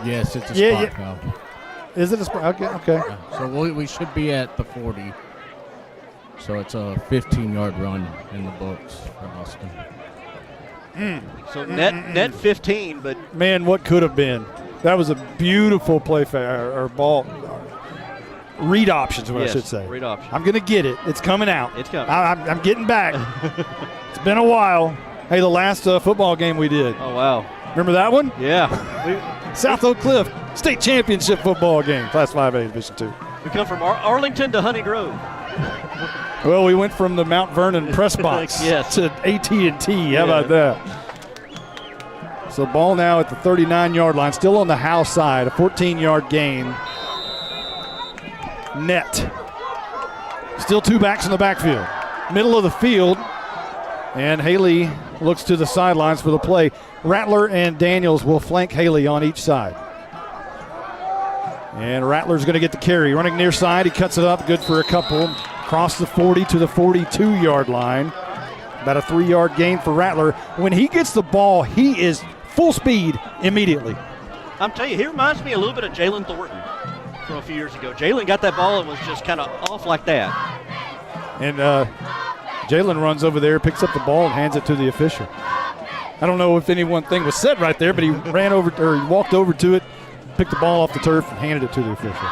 Yes, it's a spot foul. Is it a spot? Okay. Yeah, so we should be at the 40. So it's a 15-yard run in the books for Austin. So net 15, but man, what could have been? That was a beautiful play or ball. Read options, I should say. Read options. I'm going to get it. It's coming out. It's coming. I'm getting back. It's been a while. Hey, the last football game we did. Oh, wow. Remember that one? Yeah. South Oak Cliff State Championship football game, Class 5A, Division 2. We come from Arlington to Honey Grove. Well, we went from the Mount Vernon press box to AT&T. How about that? So ball now at the 39-yard line, still on the Howe side, a 14-yard gain. Net. Still two backs in the backfield. Middle of the field, and Haley looks to the sidelines for the play. Rattler and Daniels will flank Haley on each side. And Rattler's going to get the carry. Running near side, he cuts it up, good for a couple. Across the 40 to the 42-yard line. About a 3-yard gain for Rattler. When he gets the ball, he is full speed immediately. I'm telling you, he reminds me a little bit of Jalen Thornton from a few years ago. Jalen got that ball and was just kind of off like that. And Jalen runs over there, picks up the ball, and hands it to the official. I don't know if any one thing was said right there, but he he walked over to it, picked the ball off the turf, and handed it to the official.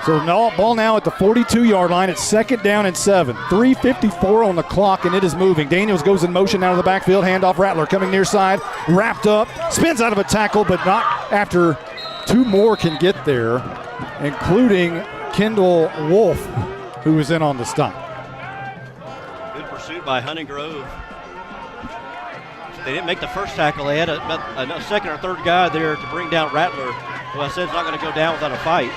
So ball now at the 42-yard line. It's 2nd down and 7. 3:54 on the clock, and it is moving. Daniels goes in motion out of the backfield. Handoff Rattler coming near side. Wrapped up. Spins out of a tackle, but not after two more can get there, including Kendall Wolf, who was in on the stop. Good pursuit by Honey Grove. They didn't make the first tackle. They had a second or third guy there to bring down Rattler, who I said is not going to go down without a fight.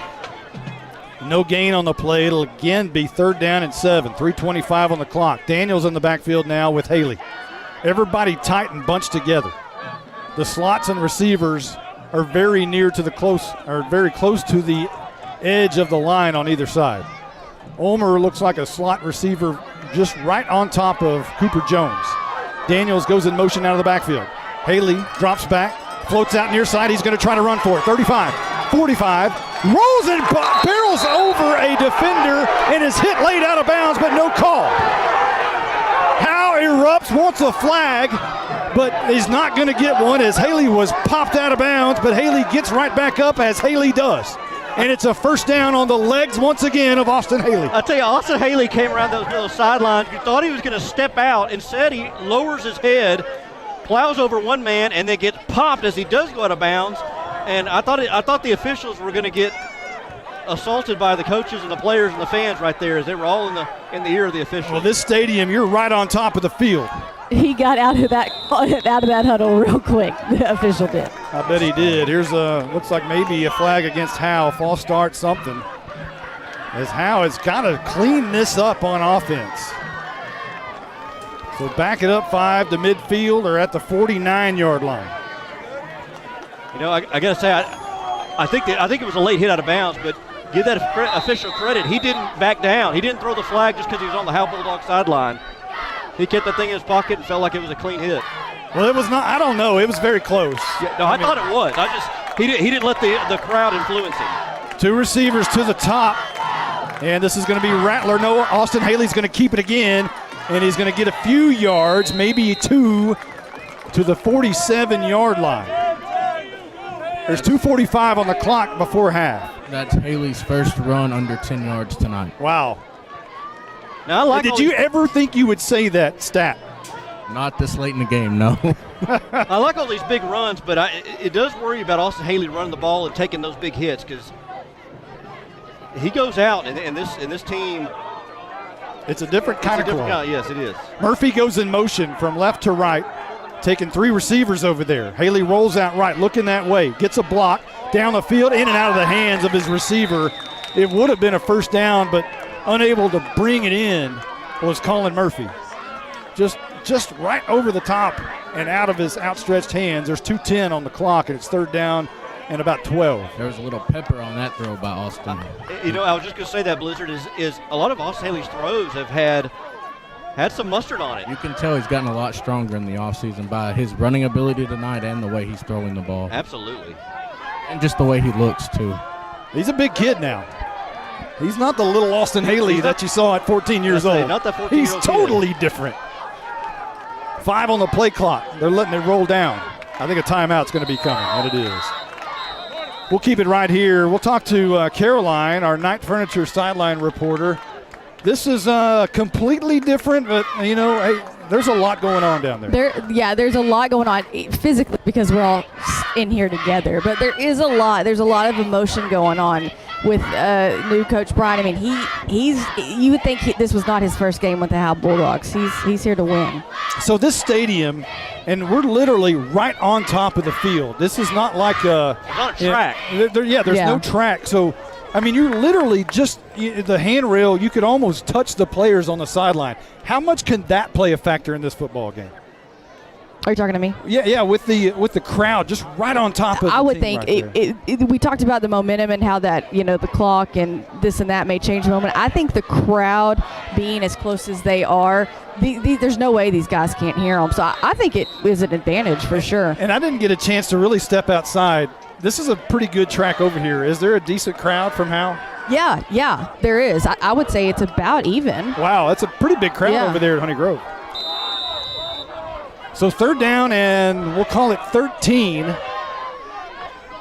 No gain on the play. It'll again be 3rd down and 7. 3:25 on the clock. Daniels in the backfield now with Haley. Everybody tight and bunched together. The slots and receivers are very near to very close to the edge of the line on either side. Ulmer looks like a slot receiver just right on top of Cooper Jones. Daniels goes in motion out of the backfield. Haley drops back, floats out near side. He's going to try to run for it. 35, 45, rolls and barrels over a defender and is hit late out of bounds, but no call. Howe erupts, wants a flag, but he's not going to get one as Haley was popped out of bounds, but Haley gets right back up as Haley does. And it's a 1st down on the legs once again of Austin Haley. I tell you, Austin Haley came around those sidelines. You thought he was going to step out. Instead, he lowers his head, plows over one man, and then gets popped as he does go out of bounds. And I thought the officials were going to get assaulted by the coaches and the players and the fans right there as they were all in the ear of the officials. Well, this stadium, you're right on top of the field. He got out of that huddle real quick. The official did. I bet he did. Here's looks like maybe a flag against Howe. False start, something. As Howe has got to clean this up on offense. So back it up 5 to midfield or at the 49-yard line. You know, I got to say, I think it was a late hit out of bounds, but give that official credit. He didn't back down. He didn't throw the flag just because he was on the Howe Bulldogs sideline. He kept that thing in his pocket and felt like it was a clean hit. Well, it was not. I don't know. It was very close. Yeah, no, I thought it was. He didn't let the crowd influence him. 2 receivers to the top, and this is going to be Rattler. No, Austin Haley's going to keep it again, and he's going to get a few yards, maybe 2, to the 47-yard line. There's 2:45 on the clock before half. That's Haley's first run under 10 yards tonight. Wow. Now, did you ever think you would say that stat? Not this late in the game, no. I like all these big runs, but it does worry about Austin Haley running the ball and taking those big hits because he goes out and this team. It's a different kind of club. Yes, it is. Murphy goes in motion from left to right, taking 3 receivers over there. Haley rolls out right, looking that way, gets a block down the field, in and out of the hands of his receiver. It would have been a 1st down, but unable to bring it in was Colin Murphy. Just right over the top and out of his outstretched hands. There's 2:10 on the clock, and it's 3rd down and about 12. There was a little pepper on that throw by Austin. You know, I was just going to say that, Blizzard, is a lot of Austin Haley's throws have had some mustard on it. You can tell he's gotten a lot stronger in the offseason by his running ability tonight and the way he's throwing the ball. Absolutely. And just the way he looks, too. He's a big kid now. He's not the little Austin Haley that you saw at 14 years old. Not that 14-year-old He's totally different. 5 on the play clock. They're letting it roll down. I think a timeout's going to be coming, and it is. We'll keep it right here. We'll talk to Caroline, our Night Furniture sideline reporter. This is completely different, but, you know, hey, there's a lot going on down there. There's a lot going on physically because we're all in here together. But there's a lot of emotion going on with new coach Brian. I mean, you would think this was not his first game with the Howe Bulldogs. He's here to win. So this stadium, and we're literally right on top of the field. This is not like a track. There's no track. So, I mean, you're literally just the handrail. You could almost touch the players on the sideline. How much can that play a factor in this football game? Are you talking to me? Yeah, with the crowd just right on top of. I would think we talked about the momentum and how that the clock and this and that may change the moment. I think the crowd being as close as they are, there's no way these guys can't hear them. So I think it is an advantage for sure. And I didn't get a chance to really step outside. This is a pretty good track over here. Is there a decent crowd from Howe? Yeah, there is. I would say it's about even. Wow, that's a pretty big crowd over there at Honey Grove. So 3rd down, and we'll call it 13.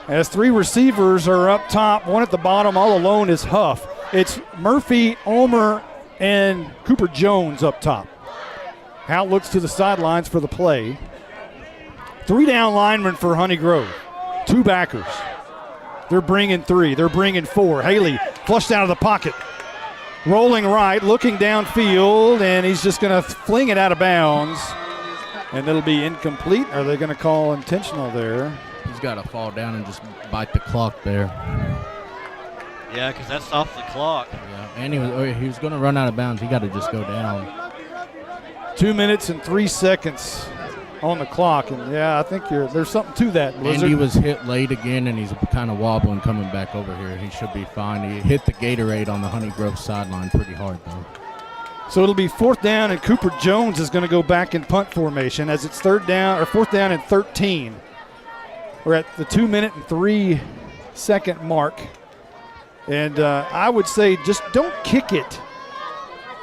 As 3 receivers are up top, 1 at the bottom, all alone is Huff. It's Murphy, Ulmer, and Cooper Jones up top. Howe looks to the sidelines for the play. 3 down linemen for Honey Grove. 2 backers. They're bringing 3. They're bringing 4. Haley flushed out of the pocket. Rolling right, looking downfield, and he's just going to fling it out of bounds. And it'll be incomplete. Are they going to call intentional there? He's got to fall down and just bite the clock there. Yeah, because that stops the clock. Yeah, and he was going to run out of bounds. He got to just go down. 2 minutes and 3 seconds on the clock, and yeah, I think there's something to that, Blizzard. And he was hit late again, and he's kind of wobbling coming back over here. He should be fine. He hit the Gatorade on the Honey Grove sideline pretty hard, though. So it'll be 4th down, and Cooper Jones is going to go back in punt formation as it's 4th down and 13. We're at the 2 minute and 3 second mark, and I would say just don't kick it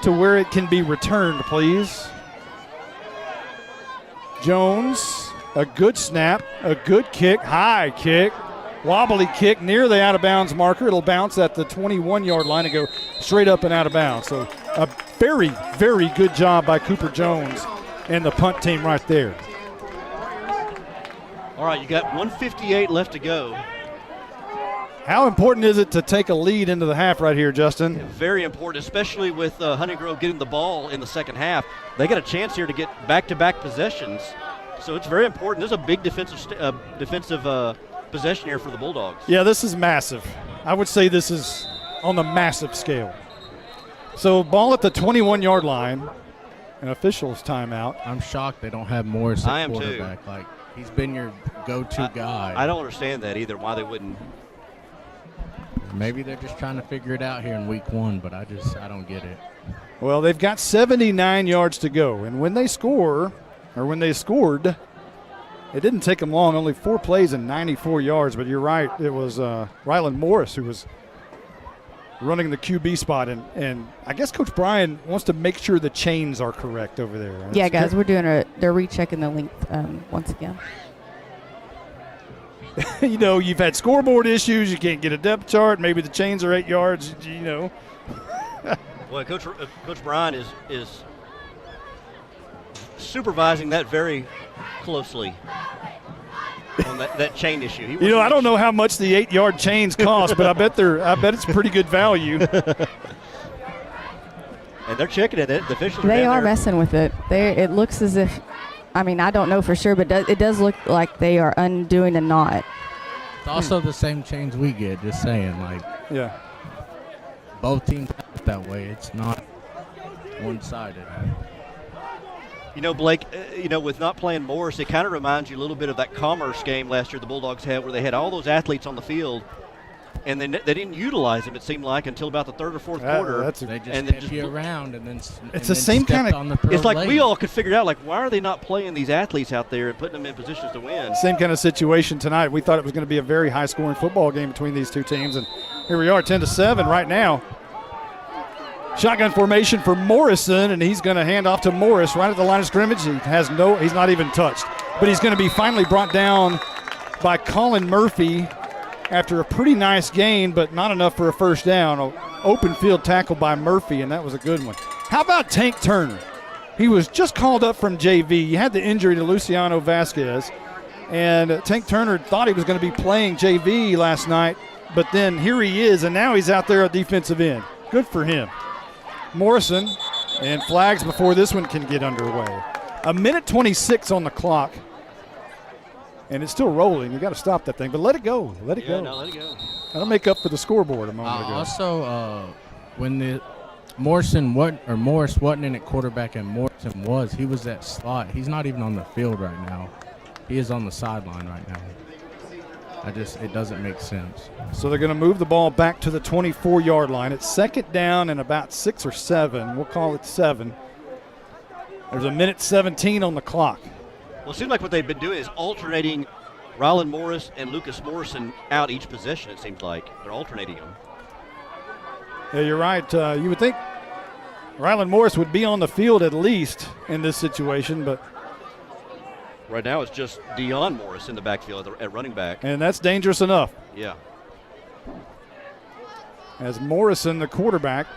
to where it can be returned, please. Jones, a good snap, a good kick, high kick, wobbly kick near the out-of-bounds marker. It'll bounce at the 21-yard line and go straight up and out of bounds. So a very, very good job by Cooper Jones and the punt team right there. All right, you got 1:58 left to go. How important is it to take a lead into the half right here, Justin? Very important, especially with Honey Grove getting the ball in the second half. They got a chance here to get back-to-back possessions, so it's very important. There's a big defensive possession here for the Bulldogs. Yeah, this is massive. I would say this is on the massive scale. So ball at the 21-yard line, an official's timeout. I'm shocked they don't have Morris at I am quarterback. too. Like, he's been your go-to guy. I don't understand that either, why they wouldn't. Maybe they're just trying to figure it out here in week 1, but I don't get it. Well, they've got 79 yards to go, and when they scored, it didn't take them long, only 4 plays and 94 yards, but you're right, it was Ryland Morris who was running the QB spot, and I guess Coach Bryan wants to make sure the chains are correct over there. Yeah, guys, we're doing they're rechecking the length once again. You know, you've had scoreboard issues. You can't get a depth chart. Maybe the chains are 8 yards. You know. Well, Coach Bryan is supervising that very closely on that chain issue. You know, I don't know how much the 8-yard chains cost, but I bet it's pretty good value. And they're checking it. The officials. They are messing with it. It looks as if. I mean, I don't know for sure, but it does look like they are undoing a knot. It's also the same chains we get, just saying. Like, yeah, both teams have it that way. It's not one-sided. You know, Blake, with not playing Morris, it kind of reminds you a little bit of that Commerce game last year the Bulldogs had where they had all those athletes on the field, and they didn't utilize them, it seemed like, until about the third or fourth quarter. They just kept you around and then it's the same kind of. It's like we all could figure it out, like, why are they not playing these athletes out there and putting them in positions to win? Same kind of situation tonight. We thought it was going to be a very high-scoring football game between these two teams, and here we are, 10-7 right now. Shotgun formation for Morrison, and he's going to hand off to Morris right at the line of scrimmage. He's not even touched, but he's going to be finally brought down by Colin Murphy after a pretty nice gain, but not enough for a first down. Open field tackle by Murphy, and that was a good one. How about Tank Turner? He was just called up from JV. He had the injury to Luciano Vasquez, and Tank Turner thought he was going to be playing JV last night, but then here he is, and now he's out there at defensive end. Good for him. Morrison, and flags before this one can get underway. 1:26 on the clock. And it's still rolling. You got to stop that thing, but let it go. Let it go. No, let it go. That'll make up for the scoreboard a moment ago. Also, when the Morris wasn't in at quarterback and Morrison he was at slot. He's not even on the field right now. He is on the sideline right now. It doesn't make sense. So they're going to move the ball back to the 24-yard line. It's 2nd down and about 6 or 7. We'll call it 7. There's 1:17 on the clock. Well, it seems like what they've been doing is alternating Ryland Morris and Lucas Morrison out each possession, it seems like. They're alternating them. Yeah, you're right. You would think Ryland Morris would be on the field at least in this situation, but right now it's just Deion Morris in the backfield at running back. And that's dangerous enough. Yeah. As Morrison, the quarterback,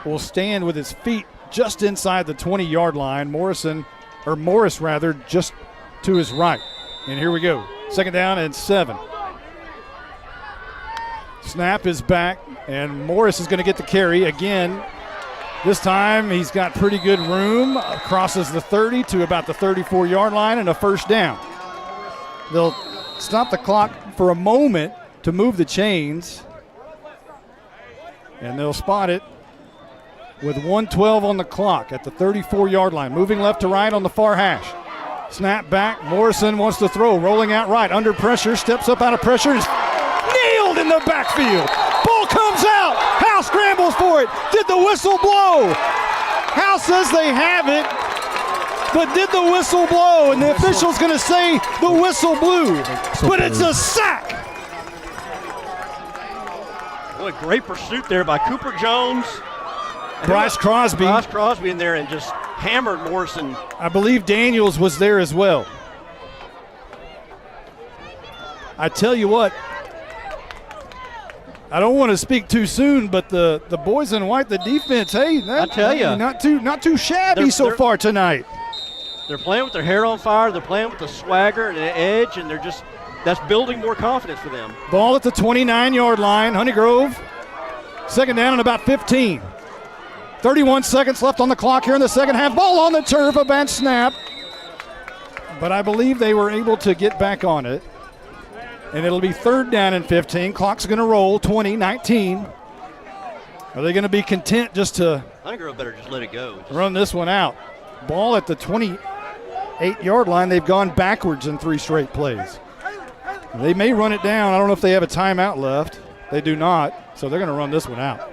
will stand with his feet just inside the 20-yard line. Morris, just to his right. And here we go. 2nd down and 7. Snap is back, and Morris is going to get the carry again. This time he's got pretty good room, crosses the 30 to about the 34-yard line, and a first down. They'll stop the clock for a moment to move the chains, and they'll spot it with 1:12 on the clock at the 34-yard line. Moving left to right on the far hash. Snap back. Morrison wants to throw. Rolling out right. Under pressure. Steps up out of pressure. And is nailed in the backfield. Ball comes out. Howe scrambles for it. Did the whistle blow? Howe says they have it. But did the whistle blow? And the official's going to say the whistle blew. But it's a sack. What a great pursuit there by Cooper Jones. Bryce Crosby in there and just hammered Morrison. I believe Daniels was there as well. I tell you what, I don't want to speak too soon, but the boys in white, the defense, hey, I tell you, not too shabby so far tonight. They're playing with their hair on fire. They're playing with the swagger and the edge, and that's building more confidence for them. Ball at the 29-yard line. Honeygrove, second down and about 15. 31 seconds left on the clock here in the second half. Ball on the turf, a bad snap. But I believe they were able to get back on it. And it'll be third down and 15. Clock's going to roll, 20, 19. Are they going to be content just to Honeygrove better just let it go. Run this one out. Ball at the 28-yard line. They've gone backwards in 3 straight plays. They may run it down. I don't know if they have a timeout left. They do not, so they're going to run this one out.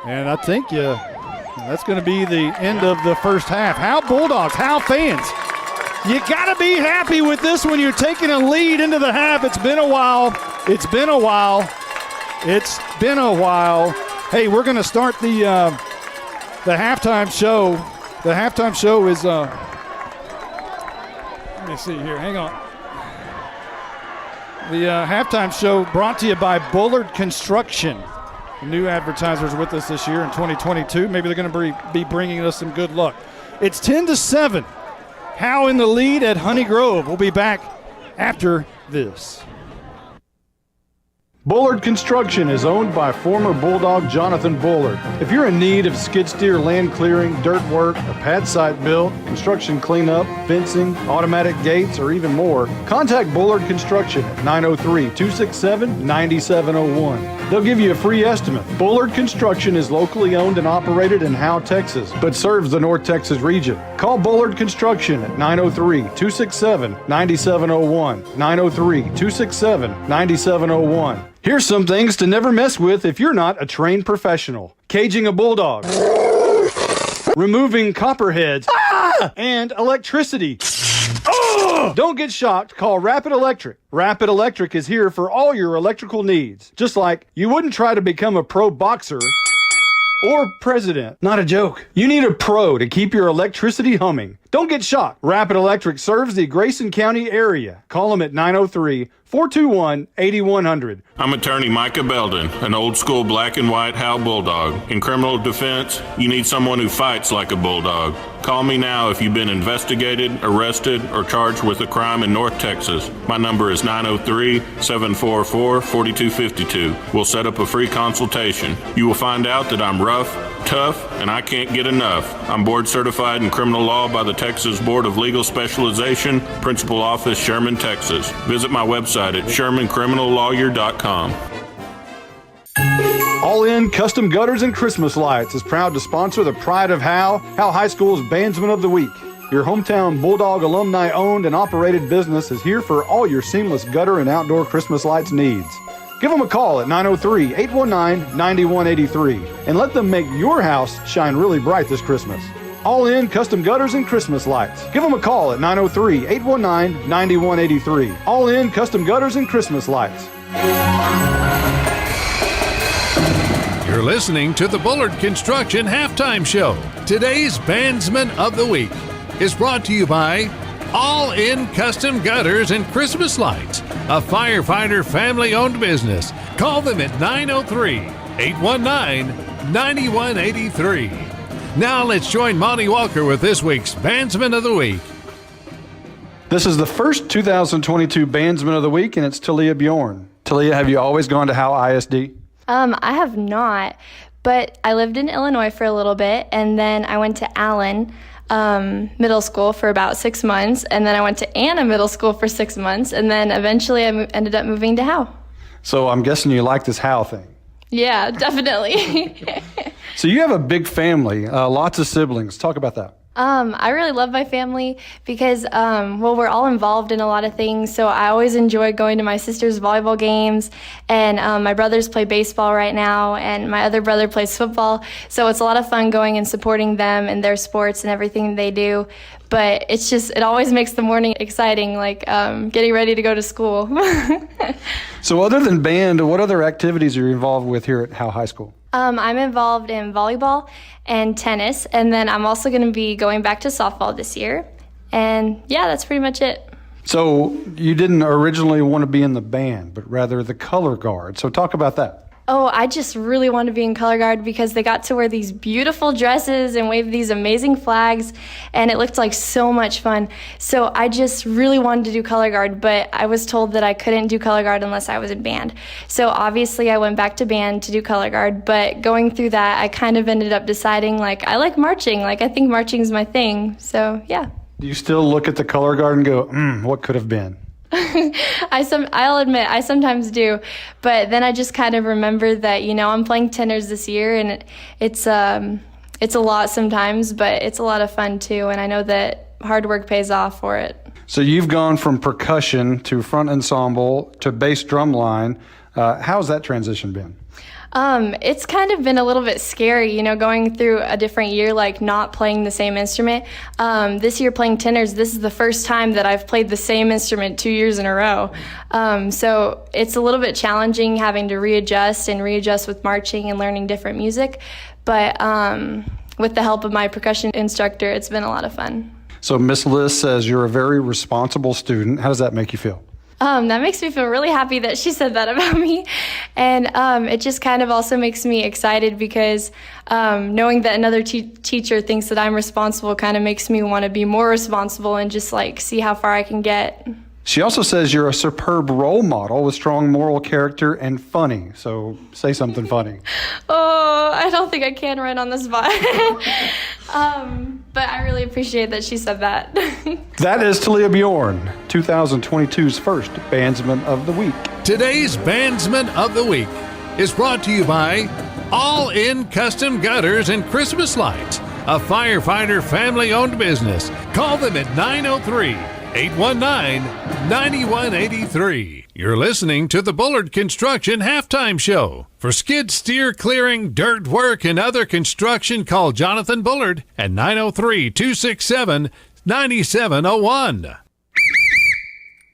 And I think that's going to be the end of the first half. Howe Bulldogs, Howe fans, you got to be happy with this when you're taking a lead into the half. It's been a while. Hey, we're going to start the halftime show. The halftime show is, let me see here, hang on. The halftime show brought to you by Bullard Construction. New advertisers with us this year in 2022. Maybe they're going to be bringing us some good luck. It's 10-7. Howe in the lead at Honey Grove. We'll be back after this. Bullard Construction is owned by former Bulldog Jonathan Bullard. If you're in need of skid steer land clearing, dirt work, a pad site built, construction cleanup, fencing, automatic gates, or even more, contact Bullard Construction at 903-267-9701. They'll give you a free estimate. Bullard Construction is locally owned and operated in Howe, Texas, but serves the North Texas region. Call Bullard Construction at 903-267-9701. 903-267-9701. Here's some things to never mess with if you're not a trained professional. Caging a bulldog. Removing copperheads. And electricity. Don't get shocked. Call Rapid Electric. Rapid Electric is here for all your electrical needs. Just like you wouldn't try to become a pro boxer or president. Not a joke. You need a pro to keep your electricity humming. Don't get shocked. Rapid Electric serves the Grayson County area. Call them at 903-421-8100. I'm attorney Micah Belden, an old school black and white Howe Bulldog. In criminal defense, you need someone who fights like a bulldog. Call me now if you've been investigated, arrested, or charged with a crime in North Texas. My number is 903-744-4252. We'll set up a free consultation. You will find out that I'm rough, tough, and I can't get enough. I'm board certified in criminal law by the Texas Board of Legal Specialization, Principal Office, Sherman, Texas. Visit my website at shermancriminallawyer.com. All In Custom Gutters and Christmas Lights is proud to sponsor the Pride of Howe High School's Bandsman of the Week. Your hometown Bulldog alumni owned and operated business is here for all your seamless gutter and outdoor Christmas lights needs. Give them a call at 903-819-9183 and let them make your house shine really bright this Christmas. All In Custom Gutters and Christmas Lights. Give them a call at 903-819-9183. All In Custom Gutters and Christmas Lights. You're listening to the Bullard Construction Halftime Show. Today's Bandsman of the Week is brought to you by All In Custom Gutters and Christmas Lights, a firefighter family-owned business. Call them at 903-819-9183. Now let's join Monty Walker with this week's Bandsman of the Week. This is the first 2022 Bandsman of the Week, and it's Talia Bjorn. Talia, have you always gone to Howe ISD? I have not, but I lived in Illinois for a little bit, and then I went to Allen Middle School for about 6 months, and then I went to Anna Middle School for 6 months, and then eventually I ended up moving to Howe. So I'm guessing you like this Howe thing. Yeah, definitely. So you have a big family, lots of siblings. Talk about that. I really love my family because, we're all involved in a lot of things. So I always enjoy going to my sister's volleyball games, and my brothers play baseball right now, and my other brother plays football. So it's a lot of fun going and supporting them and their sports and everything they do. But it always makes the morning exciting, like getting ready to go to school. So other than band, what other activities are you involved with here at Howe High School? I'm involved in volleyball and tennis, and then I'm also going to be going back to softball this year. And yeah, that's pretty much it. So you didn't originally want to be in the band, but rather the color guard. So talk about that. Oh, I just really wanted to be in color guard because they got to wear these beautiful dresses and wave these amazing flags, and it looked like so much fun. So I just really wanted to do color guard, but I was told that I couldn't do color guard unless I was in band. So obviously I went back to band to do color guard, but going through that, I kind of ended up deciding, like, I like marching. Like, I think marching is my thing. So yeah. Do you still look at the color guard and go, what could have been? I'll admit I sometimes do, but then I just kind of remember that, I'm playing tenors this year, and it's a lot sometimes, but it's a lot of fun too, and I know that hard work pays off for it. So you've gone from percussion to front ensemble to bass drum line. How's that transition been? It's kind of been a little bit scary, going through a different year, like not playing the same instrument. This year playing tenors, this is the first time that I've played the same instrument 2 years in a row. So it's a little bit challenging having to readjust with marching and learning different music. But with the help of my percussion instructor, it's been a lot of fun. So Miss Liz says you're a very responsible student. How does that make you feel? That makes me feel really happy that she said that about me. And it just kind of also makes me excited because knowing that another teacher thinks that I'm responsible kind of makes me want to be more responsible and just see how far I can get. She also says you're a superb role model with strong moral character and funny. So say something funny. Oh, I don't think I can right on the spot. But I really appreciate that she said that. That is Talia Bjorn, 2022's first Bandsman of the Week. Today's Bandsman of the Week is brought to you by All In Custom Gutters and Christmas Lights, a firefighter family-owned business. Call them at 903-819-9183. You're listening to the Bullard Construction Halftime Show. For skid steer clearing, dirt work, and other construction, call Jonathan Bullard at 903-267-9701.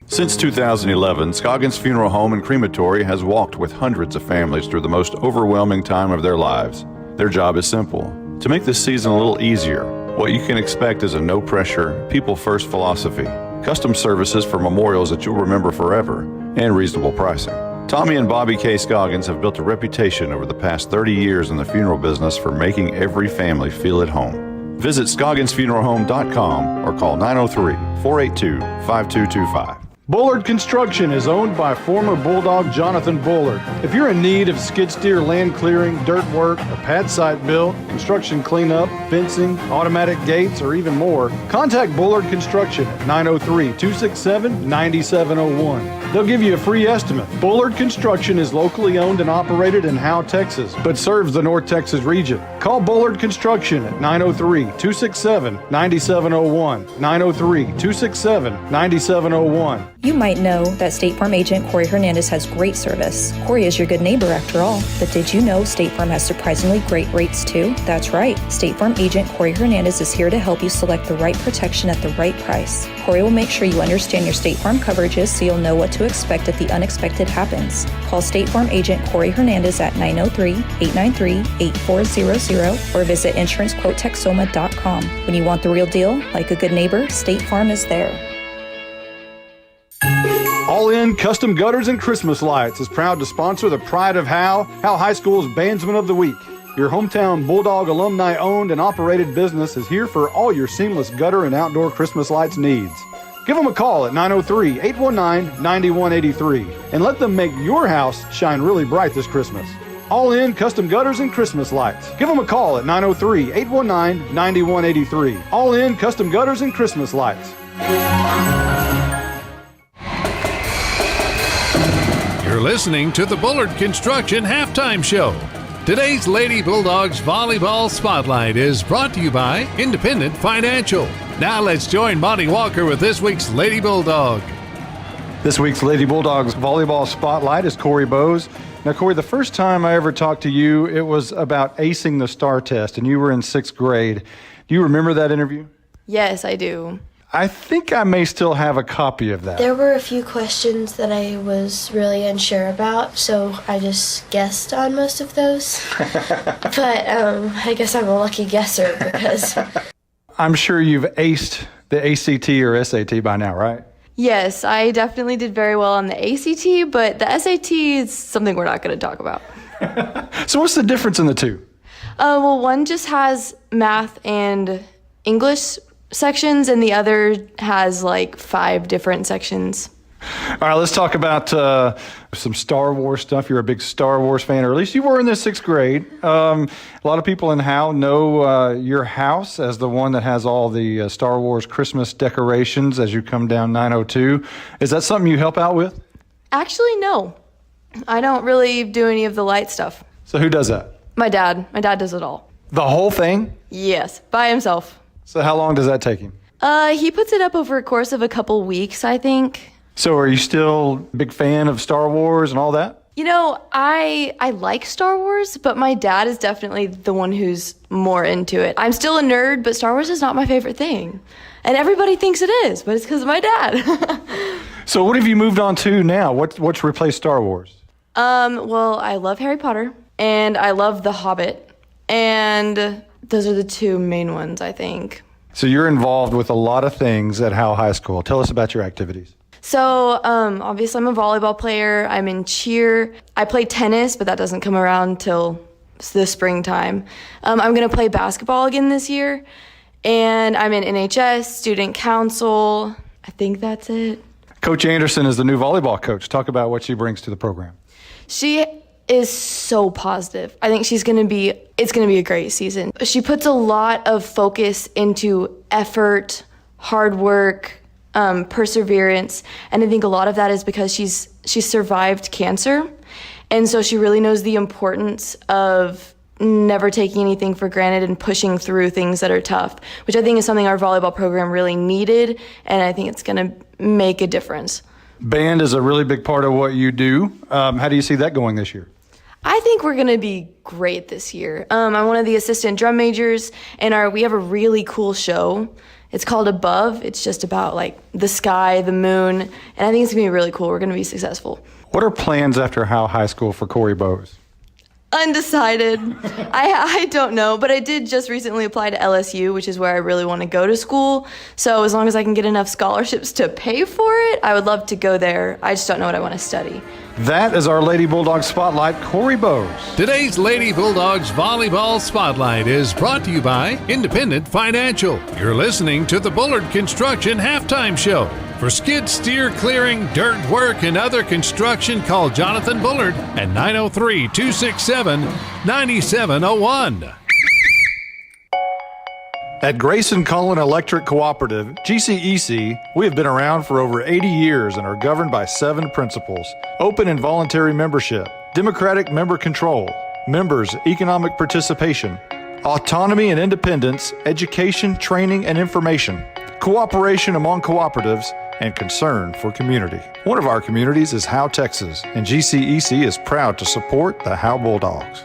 Since 2011, Scoggins Funeral Home and Crematory has walked with hundreds of families through the most overwhelming time of their lives. Their job is simple: to make this season a little easier. What you can expect is a no-pressure, people-first philosophy, custom services for memorials that you'll remember forever, and reasonable pricing. Tommy and Bobby K. Scoggins have built a reputation over the past 30 years in the funeral business for making every family feel at home. Visit ScogginsFuneralHome.com or call 903-482-5225. Bullard Construction is owned by former Bulldog Jonathan Bullard. If you're in need of skid steer land clearing, dirt work, a pad site built, construction cleanup, fencing, automatic gates, or even more, contact Bullard Construction at 903-267-9701. They'll give you a free estimate. Bullard Construction is locally owned and operated in Howe, Texas, but serves the North Texas region. Call Bullard Construction at 903-267-9701. 903-267-9701. You might know that State Farm agent Corey Hernandez has great service. Corey is your good neighbor after all. But did you know State Farm has surprisingly great rates too? That's right. State Farm agent Corey Hernandez is here to help you select the right protection at the right price. Corey will make sure you understand your State Farm coverages so you'll know what to expect if the unexpected happens. Call State Farm agent Corey Hernandez at 903-893-8400 or visit insurancequotetexoma.com. When you want the real deal, like a good neighbor, State Farm is there. All In Custom Gutters and Christmas Lights is proud to sponsor the Pride of Howe High School's Bandsman of the Week. Your hometown Bulldog alumni owned and operated business is here for all your seamless gutter and outdoor Christmas lights needs. Give them a call at 903-819-9183 and let them make your house shine really bright this Christmas. All-in custom gutters and Christmas lights. Give them a call at 903-819-9183. All-in custom gutters and Christmas lights. You're listening to the Bullard Construction Halftime Show. Today's Lady Bulldogs Volleyball Spotlight is brought to you by Independent Financial. Now let's join Monty Walker with this week's Lady Bulldog. This week's Lady Bulldogs Volleyball Spotlight is Corey Bowes. Now, Corey, the first time I ever talked to you, it was about acing the STAR test, and you were in 6th grade. Do you remember that interview? Yes, I do. I think I may still have a copy of that. There were a few questions that I was really unsure about, so I just guessed on most of those. But I guess I'm a lucky guesser because... I'm sure you've aced the ACT or SAT by now, right? Yes, I definitely did very well on the ACT, but the SAT is something we're not going to talk about. So what's the difference in the two? Well, one just has math and English sections, and the other has like 5 different sections. All right, let's talk about some Star Wars stuff. You're a big Star Wars fan, or at least you were in the 6th grade. A lot of people in Howe know your house as the one that has all the Star Wars Christmas decorations as you come down 902. Is that something you help out with? Actually, no. I don't really do any of the light stuff. So who does that? My dad. My dad does it all. The whole thing? Yes, by himself. So how long does that take him? He puts it up over a course of a couple weeks, I think. So are you still a big fan of Star Wars and all that? You know, I like Star Wars, but my dad is definitely the one who's more into it. I'm still a nerd, but Star Wars is not my favorite thing. And everybody thinks it is, but it's because of my dad. So what have you moved on to now? What's replaced Star Wars? Well, I love Harry Potter, and I love The Hobbit, and those are the 2 main ones, I think. So you're involved with a lot of things at Howe High School. Tell us about your activities. So, obviously I'm a volleyball player. I'm in cheer. I play tennis, but that doesn't come around till the springtime. I'm going to play basketball again this year. And I'm in NHS, student council. I think that's it. Coach Anderson is the new volleyball coach. Talk about what she brings to the program. She is so positive. I think it's going to be a great season. She puts a lot of focus into effort, hard work, perseverance, and I think a lot of that is because she's survived cancer, and so she really knows the importance of never taking anything for granted and pushing through things that are tough, which I think is something our volleyball program really needed, and I think it's going to make a difference. Band is a really big part of what you do. How do you see that going this year? I think we're going to be great this year. I'm one of the assistant drum majors, and we have a really cool show. It's called Above. It's just about like the sky, the moon, and I think it's gonna be really cool. We're gonna be successful. What are plans after Howe High School for Corey Bowes? Undecided. I don't know, but I did just recently apply to LSU, which is where I really want to go to school. So as long as I can get enough scholarships to pay for it, I would love to go there. I just don't know what I want to study. That is our Lady Bulldogs Spotlight, Corey Bowes. Today's Lady Bulldogs Volleyball Spotlight is brought to you by Independent Financial. You're listening to the Bullard Construction Halftime Show. For skid steer clearing, dirt work, and other construction, call Jonathan Bullard at 903-267-9701. At Grayson Cullen Electric Cooperative, GCEC, we have been around for over 80 years and are governed by 7 principles: open and voluntary membership, democratic member control, members' economic participation, autonomy and independence, education, training, and information, cooperation among cooperatives, and concern for community. One of our communities is Howe, Texas, and GCEC is proud to support the Howe Bulldogs.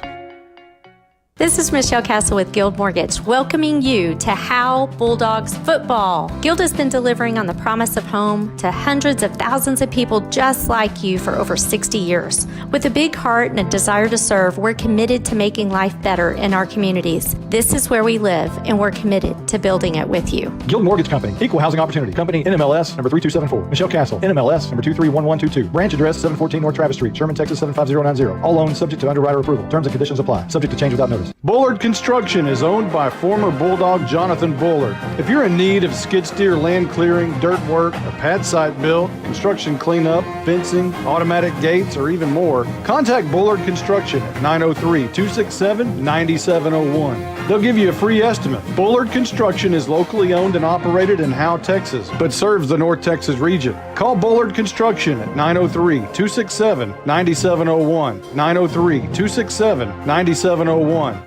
This is Michelle Castle with Guild Mortgage, welcoming you to Howe Bulldogs football. Guild has been delivering on the promise of home to hundreds of thousands of people just like you for over 60 years. With a big heart and a desire to serve, we're committed to making life better in our communities. This is where we live, and we're committed to building it with you. Guild Mortgage Company, Equal Housing Opportunity. Company NMLS number 3274. Michelle Castle, NMLS number 231122. Branch address 714 North Travis Street, Sherman, Texas 75090. All loans subject to underwriter approval. Terms and conditions apply. Subject to change without notice. Constructions. Bullard Construction is owned by former Bulldog Jonathan Bullard. If you're in need of skid steer land clearing, dirt work, a pad site built, construction cleanup, fencing, automatic gates, or even more, contact Bullard Construction at 903-267-9701. They'll give you a free estimate. Bullard Construction is locally owned and operated in Howe, Texas, but serves the North Texas region. Call Bullard Construction at 903-267-9701. 903-267-9701.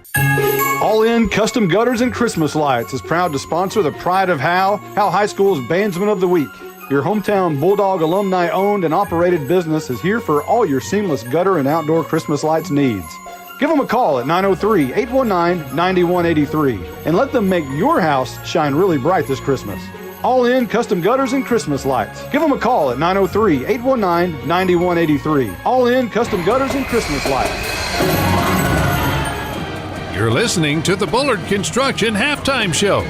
All In Custom Gutters and Christmas Lights is proud to sponsor the Pride of Howe High School's Bandsman of the Week. Your hometown Bulldog alumni owned and operated business is here for all your seamless gutter and outdoor Christmas lights needs. Give them a call at 903-819-9183 and let them make your house shine really bright this Christmas. All In Custom Gutters and Christmas Lights. Give them a call at 903-819-9183. All In Custom Gutters and Christmas Lights. You're listening to the Bullard Construction Halftime Show.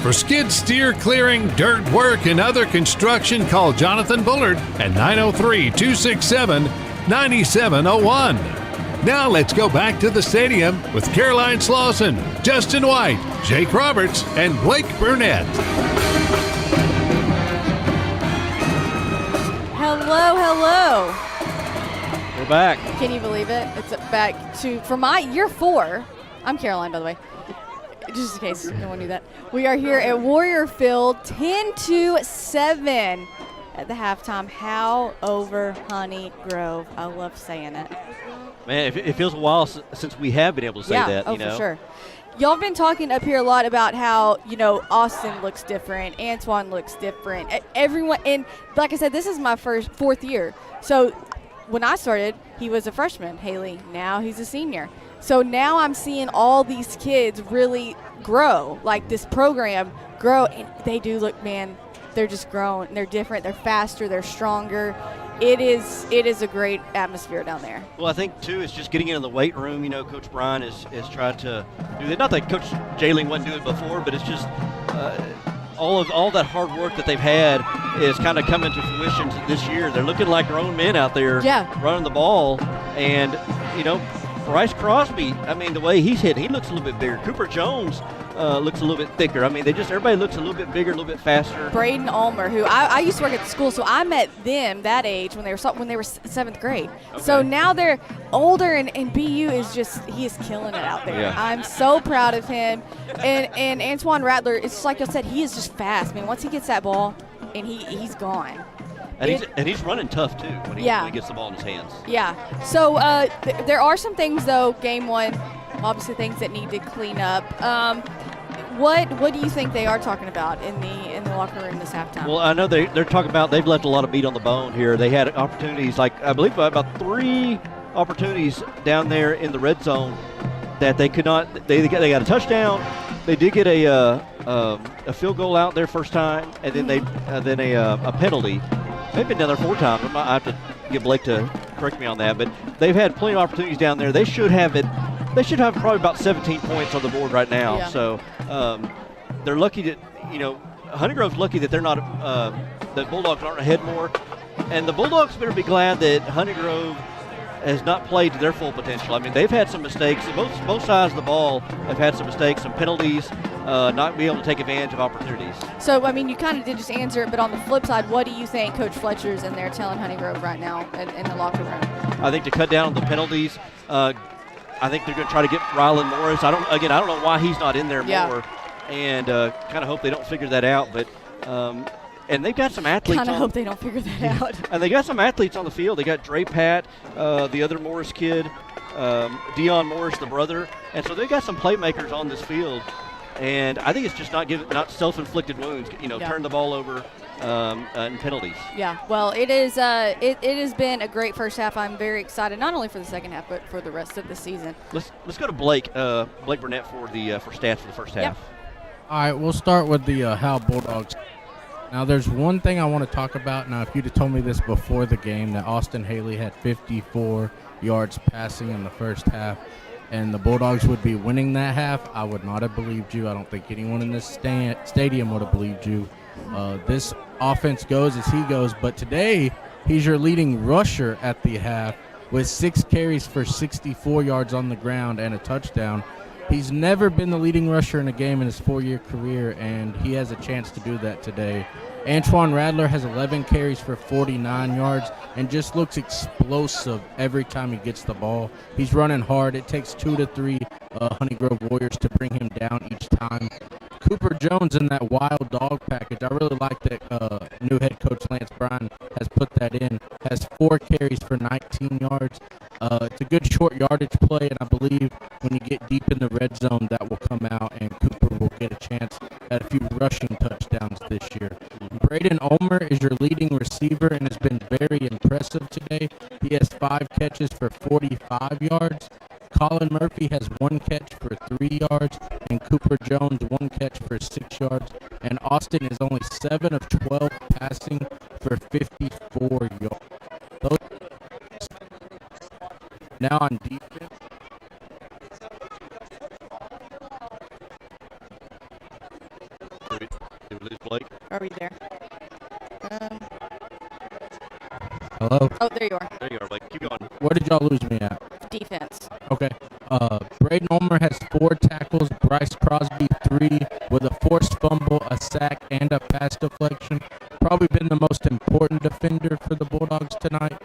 For skid steer clearing, dirt work, and other construction, call Jonathan Bullard at 903-267-9701. Now let's go back to the stadium with Caroline Slauson, Justin White, Jake Roberts, and Blake Burnett. Hello, hello. We're back. Can you believe it? It's back to, for my year 4. I'm Caroline, by the way. Just in case no one knew that. We are here at Warrior Field, 10-7 at the halftime. Howe over Honey Grove. I love saying it. Man, it feels a while since we have been able to say that. For sure. Y'all have been talking up here a lot about how, Austin looks different, Antoine looks different. Everyone, and like I said, this is my fourth year. So when I started, he was a freshman, Haley. Now he's a senior. So now I'm seeing all these kids really grow, like this program grow, and they do look, man, they're just growing. They're different. They're faster. They're stronger. It is a great atmosphere down there. Well, I think, too, it's just getting into the weight room. Coach Brian is tried to do that. Not that Coach Jayling wasn't doing it before, but it's just all that hard work that they've had is kind of coming to fruition this year. They're looking like grown men out there running the ball. And, Bryce Crosby, the way he's hit, he looks a little bit bigger. Cooper Jones looks a little bit thicker. Everybody looks a little bit bigger, a little bit faster. Braden Ulmer, who I used to work at the school, so I met them that age when they were 7th grade. Okay. So now they're older, and BU is he is killing it out there. Yeah. I'm so proud of him. And Antoine Rattler, it's just like I said, he is just fast. Once he gets that ball, and he's gone. And he's running tough, too, when he gets the ball in his hands. Yeah. So there are some things, though, game one, obviously things that need to clean up. What do you think they are talking about in the locker room this halftime? Well, I know they're talking about they've left a lot of meat on the bone here. They had opportunities, I believe about 3 opportunities down there in the red zone that they could not. They got a touchdown. They did get a field goal out there first time, and then then a penalty. They've been down there 4 times. I have to get Blake to correct me on that, but they've had plenty of opportunities down there. They should have probably about 17 points on the board right now. Yeah. So they're lucky that Honey Grove's lucky that they're not the Bulldogs aren't ahead more, and the Bulldogs better be glad that Honey Grove has not played to their full potential. They've had some mistakes. Both sides of the ball have had some mistakes, some penalties, not being able to take advantage of opportunities. So, you kind of did just answer it, but on the flip side, what do you think Coach Fletcher's in there telling Honey Grove right now in the locker room? I think to cut down on the penalties, I think they're going to try to get Rylan Morris. I don't know why he's not in there more, and kind of hope they don't figure that out. But and they've got some athletes. Kind of hope they don't figure that out. And they got some athletes on the field. They got Dre Pat, the other Morris kid, Dion Morris, the brother, and so they got some playmakers on this field. And I think it's just not self-inflicted wounds. Turn the ball over and penalties. Yeah. Well, it is. It has been a great first half. I'm very excited, not only for the second half, but for the rest of the season. Let's go to Blake Burnett for stats for the first half. Yep. All right, we'll start with the Howe Bulldogs. Now, there's one thing I want to talk about. Now, if you'd have told me this before the game, that Austin Haley had 54 yards passing in the first half, and the Bulldogs would be winning that half, I would not have believed you. I don't think anyone in this stadium would have believed you. This offense goes as he goes, but today he's your leading rusher at the half with 6 carries for 64 yards on the ground and a touchdown. He's never been the leading rusher in a game in his 4-year career, and he has a chance to do that today. Antoine Rattler has 11 carries for 49 yards and just looks explosive every time he gets the ball. He's running hard. It takes 2 to 3 Honey Grove Warriors to bring him down each time. Cooper Jones in that wild dog package. I really like that new head coach Lance Bryan has put that in. Has 4 carries for 19 yards. It's a good short yardage play, and I believe when you get deep in the red zone, that will come out, and Cooper will get a chance at a few rushing touchdowns this year. Braden Ulmer is your leading receiver and has been very impressive today. He has 5 catches for 45 yards. Colin Murphy has 1 catch for 3 yards, and Cooper Jones 1 catch for 6 yards. And Austin is only 7 of 12 passing for 54 yards. Now on defense. Did we lose Blake? Are we there? Hello? Oh, there you are. There you are, Blake. Keep going. Where did y'all lose me at? Defense. Okay. Braden Ulmer has 4 tackles. Bryce Crosby 3 with a forced fumble, a sack, and a pass deflection. Probably been the most important defender for the Bulldogs tonight.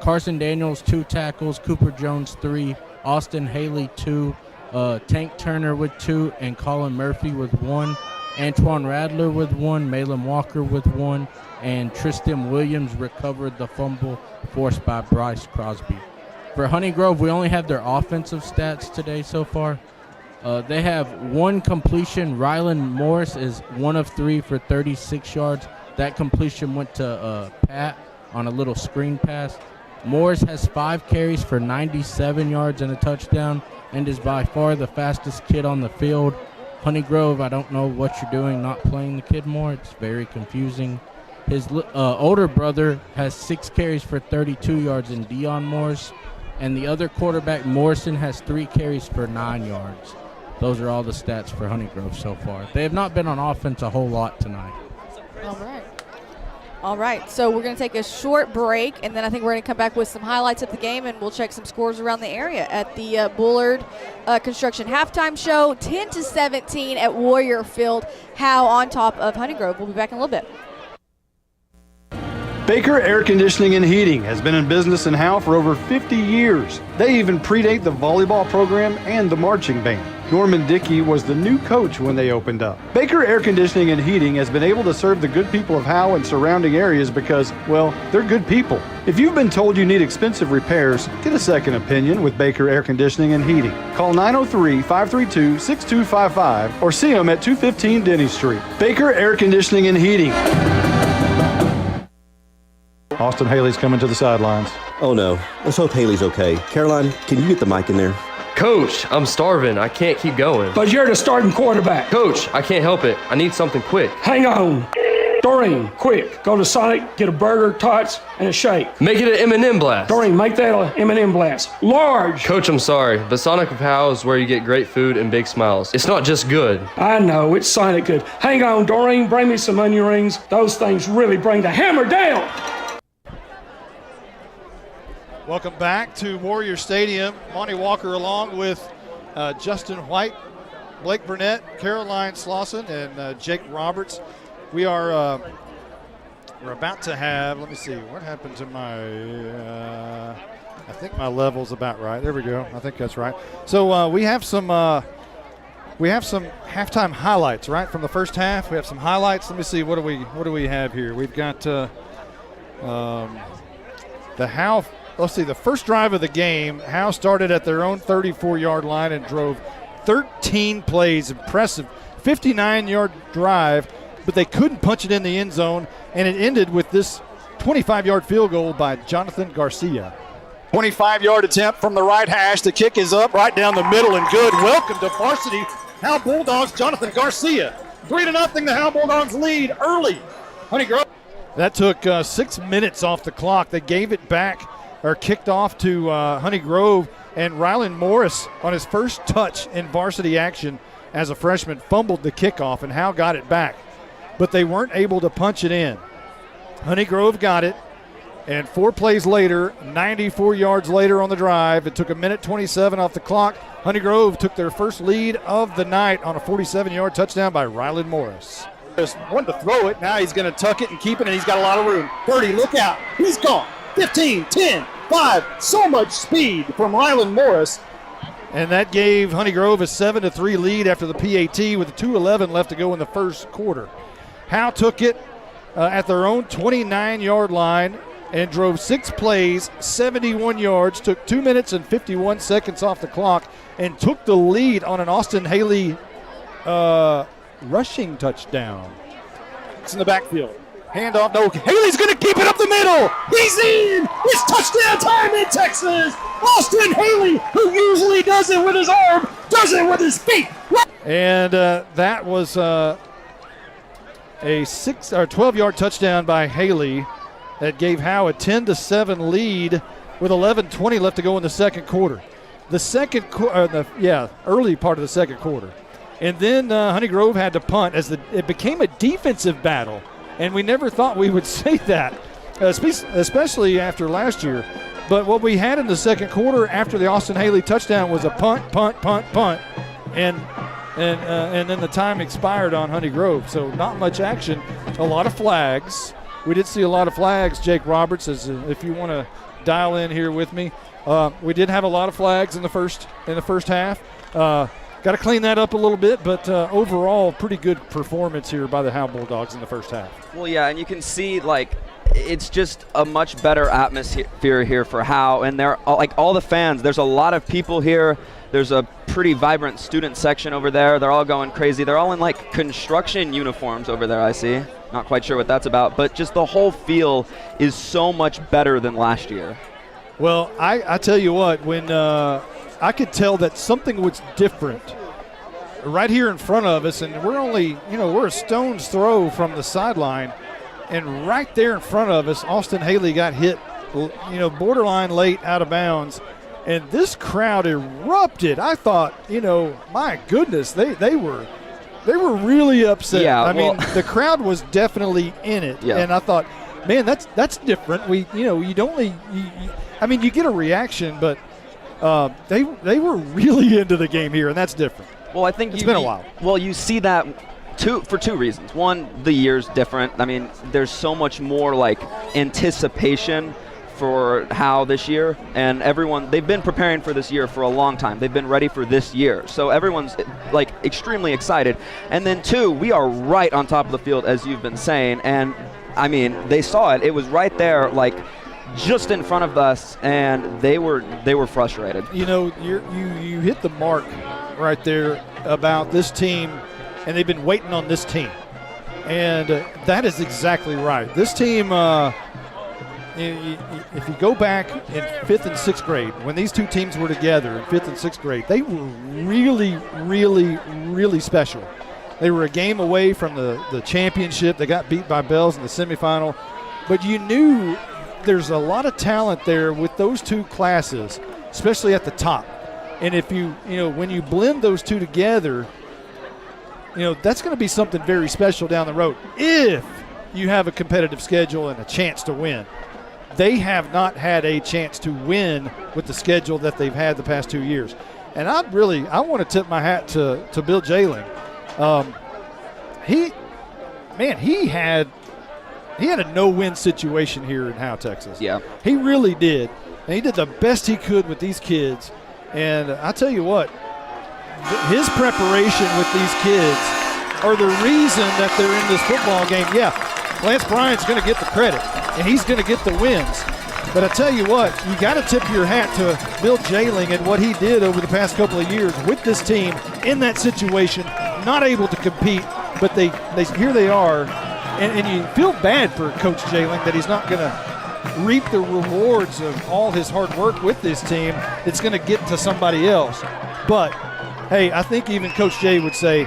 Carson Daniels 2 tackles. Cooper Jones 3. Austin Haley 2. Tank Turner with 2, and Colin Murphy with 1. Antoine Rattler with 1. Malin Walker with 1. And Tristan Williams recovered the fumble forced by Bryce Crosby. For Honey Grove, we only have their offensive stats today so far. They have 1 completion. Rylan Morris is 1 of 3 for 36 yards. That completion went to Pat on a little screen pass. Morris has 5 carries for 97 yards and a touchdown and is by far the fastest kid on the field. Honey Grove, I don't know what you're doing not playing the kid more. It's very confusing. His older brother has 6 carries for 32 yards in Dion Morris, and the other quarterback, Morrison, has 3 carries for 9 yards. Those are all the stats for Honey Grove so far. They have not been on offense a whole lot tonight. All right, so we're going to take a short break, and then I think we're going to come back with some highlights of the game, and we'll check some scores around the area at the Bullard Construction Halftime Show, 10-17 at Warrior Field. Howe on top of Honey Grove. We'll be back in a little bit. Baker Air Conditioning and Heating has been in business in Howe for over 50 years. They even predate the volleyball program and the marching band. Norman Dickey was the new coach when they opened up. Baker Air Conditioning and Heating has been able to serve the good people of Howe and surrounding areas because, well, they're good people. If you've been told you need expensive repairs, get a second opinion with Baker Air Conditioning and Heating. Call 903-532-6255 or see them at 215 Denny Street. Baker Air Conditioning and Heating. Austin Haley's coming to the sidelines. Oh no, let's hope Haley's okay. Caroline, can you get the mic in there? Coach, I'm starving. I can't keep going. But you're the starting quarterback. Coach, I can't help it. I need something quick. Hang on. Doreen, quick. Go to Sonic, get a burger, tots, and a shake. Make it an M&M blast. Doreen, make that an M&M blast. Large. Coach, I'm sorry, but Sonic of Howe is where you get great food and big smiles. It's not just good. I know, it's Sonic good. Hang on, Doreen, bring me some onion rings. Those things really bring the hammer down. Welcome back to Warrior Stadium. Monty Walker along with Justin White, Blake Burnett, Caroline Slauson, and Jake Roberts. We are we're about to have, let me see, what happened to my, I think my level's about right. There we go. I think that's right. So we have some halftime highlights, right, from the first half. We have some highlights. Let me see, what do we have here? We've got the Howe. Let's see, the first drive of the game, Howe started at their own 34-yard line and drove 13 plays. Impressive 59-yard drive, but they couldn't punch it in the end zone, and it ended with this 25-yard field goal by Jonathan Garcia. 25-yard attempt from the right hash. The kick is up right down the middle and good. Welcome to varsity Howe Bulldogs, Jonathan Garcia. 3-0, the Howe Bulldogs lead early. Honey Grove. That took 6 minutes off the clock. They gave it back, or kicked off to Honey Grove, and Rylan Morris on his first touch in varsity action as a freshman fumbled the kickoff, and Howe got it back. But they weren't able to punch it in. Honey Grove got it, And 4 plays later, 94 yards later on the drive, it took 1:27 off the clock. Honey Grove took their first lead of the night on a 47-yard touchdown by Rylan Morris. Just wanted to throw it. Now he's going to tuck it and keep it, and he's got a lot of room. 30, look out. He's gone. 15, 10, 5. So much speed from Rylan Morris. And that gave Honey Grove a 7-3 lead after the PAT with 2:11 left to go in the first quarter. Howe took it at their own 29-yard line and drove 6 plays, 71 yards, took 2 minutes and 51 seconds off the clock, and took the lead on an Austin Haley rushing touchdown. It's in the backfield. Handoff. No, Haley's going to keep it up the middle. He's in. It's touchdown time in Texas. Austin Haley, who usually does it with his arm, does it with his feet. And that was a 12-yard touchdown by Haley that gave Howe a 10-7 lead with 11:20 left to go in the second quarter. Early part of the second quarter. And then Honey Grove had to punt as it became a defensive battle. And we never thought we would say that, especially after last year. But what we had in the second quarter after the Austin Haley touchdown was a punt, and then the time expired on Honey Grove. So not much action, a lot of flags. We did see a lot of flags. Jake Roberts, if you want to dial in here with me, we did have a lot of flags in the first half. Got to clean that up a little bit, but overall, pretty good performance here by the Howe Bulldogs in the first half. Well, yeah, and you can see, it's just a much better atmosphere here for Howe, and they're all the fans. There's a lot of people here. There's a pretty vibrant student section over there. They're all going crazy. They're all in construction uniforms over there, I see. Not quite sure what that's about, but just the whole feel is so much better than last year. Well, I tell you what, when I could tell that something was different right here in front of us, and we're only, we're a stone's throw from the sideline, and right there in front of us, Austin Haley got hit, borderline late out of bounds, and this crowd erupted. I thought, my goodness, they were really upset. Yeah, I mean, the crowd was definitely in it, yeah. And I thought, man, that's different. You get a reaation, but they were really into the game here, and that's different. Well, I think it's been a while. Well, you see that for two reasons. One, the year's different. I mean, there's so much more anticipation for Howe this year, and they've been preparing for this year for a long time. They've been ready for this year, so everyone's extremely excited. And then two, we are right on top of the field, as you've been saying, and I mean, they saw it. It was right there, just in front of us, and they were frustrated. You hit the mark right there about this team, and they've been waiting on this team, and that is exactly right. This team, if you go back in 5th and 6th grade, when these two teams were together in 5th and 6th grade, they were really, really, really special. They were a game away from the championship. They got beat by Bells in the semifinal, but you knew there's a lot of talent there with those two classes, especially at the top. And if when you blend those two together, that's going to be something very special down the road if you have a competitive schedule and a chance to win. They have not had a chance to win with the schedule that they've had the past 2 years. And I want to tip my hat to Bill Jailing. He had a no-win situation here in Howe, Texas. Yeah. He really did. And he did the best he could with these kids. And I tell you what, his preparation with these kids are the reason that they're in this football game. Yeah, Lance Bryant's going to get the credit, and he's going to get the wins. But I tell you what, you got to tip your hat to Bill Jailing and what he did over the past couple of years with this team in that situation, not able to compete, but they here they are. And you feel bad for Coach Jailing that he's not going to reap the rewards of all his hard work with this team. It's going to get to somebody else. But, hey, I think even Coach Jay would say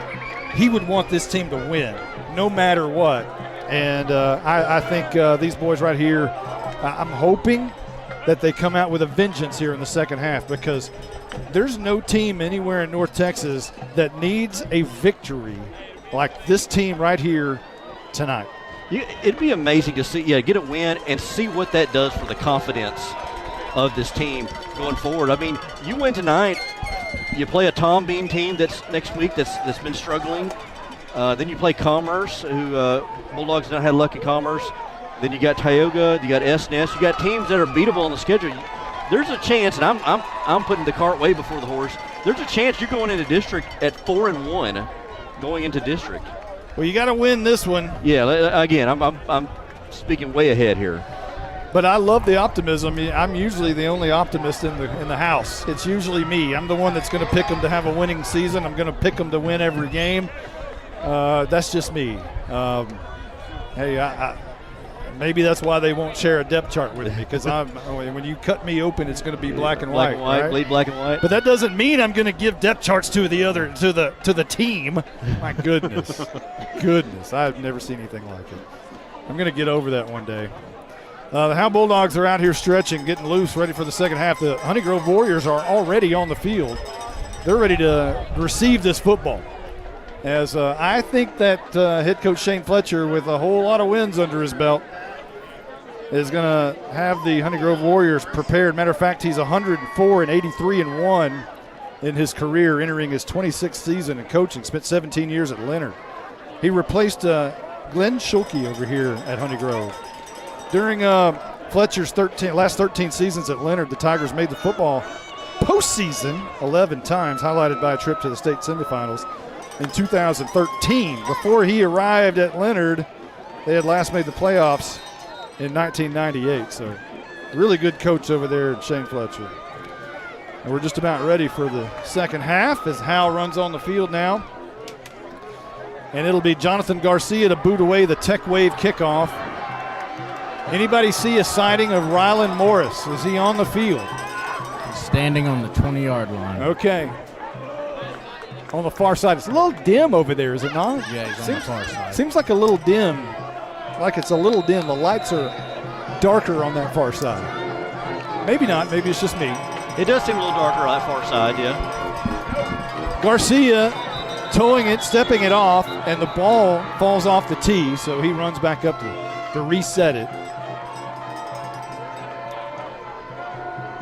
he would want this team to win no matter what. And I think these boys right here, I'm hoping that they come out with a vengeance here in the second half, because there's no team anywhere in North Texas that needs a victory like this team right here tonight. It'd be amazing to see, get a win and see what that does for the confidence of this team going forward. I mean, you win tonight, you play a Tom Beam team that's next week that's been struggling. Then you play Commerce, who Bulldogs not had luck in Commerce. Then you got Tioga, you got S-Nest, you got teams that are beatable on the schedule. There's a chance, and I'm putting the cart way before the horse. There's a chance you're going into district at 4-1, going into district. Well, you got to win this one. Yeah, again, I'm speaking way ahead here. But I love the optimism. I'm usually the only optimist in the house. It's usually me. I'm the one that's going to pick them to have a winning season. I'm going to pick them to win every game. That's just me. Hey, maybe that's why they won't share a depth chart with me, because when you cut me open, it's going to be black and white. Right? Bleed black and white. But that doesn't mean I'm going to give depth charts to the team. My goodness, I've never seen anything like it. I'm going to get over that one day. The Howe Bulldogs are out here stretching, getting loose, ready for the second half. The Honey Grove Warriors are already on the field. They're ready to receive this football. As I think that head coach Shane Fletcher, with a whole lot of wins under his belt, is going to have the Honey Grove Warriors prepared. Matter of fact, he's 104 and 83-1 in his career, entering his 26th season in coaching. Spent 17 years at Leonard. He replaced Glenn Schulke over here at Honey Grove. During Fletcher's last 13 seasons at Leonard, the Tigers made the football postseason 11 times, highlighted by a trip to the state semifinals in 2013. Before he arrived at Leonard, they had last made the playoffs in 1998. So really good coach over there, Shane Fletcher. And we're just about ready for the second half as Howe runs on the field now. And it'll be Jonathan Garcia to boot away the Tech Wave kickoff. Anybody see a sighting of Rylan Morris? Is he on the field? He's standing on the 20-yard line. Okay. On the far side. It's a little dim over there, is it not? Yeah, he's on the far side. Seems like a little dim. Like it's a little dim. The lights are darker on that far side. Maybe not. Maybe it's just me. It does seem a little darker on that far side, yeah. Garcia towing it, stepping it off, and the ball falls off the tee, so he runs back up to reset it.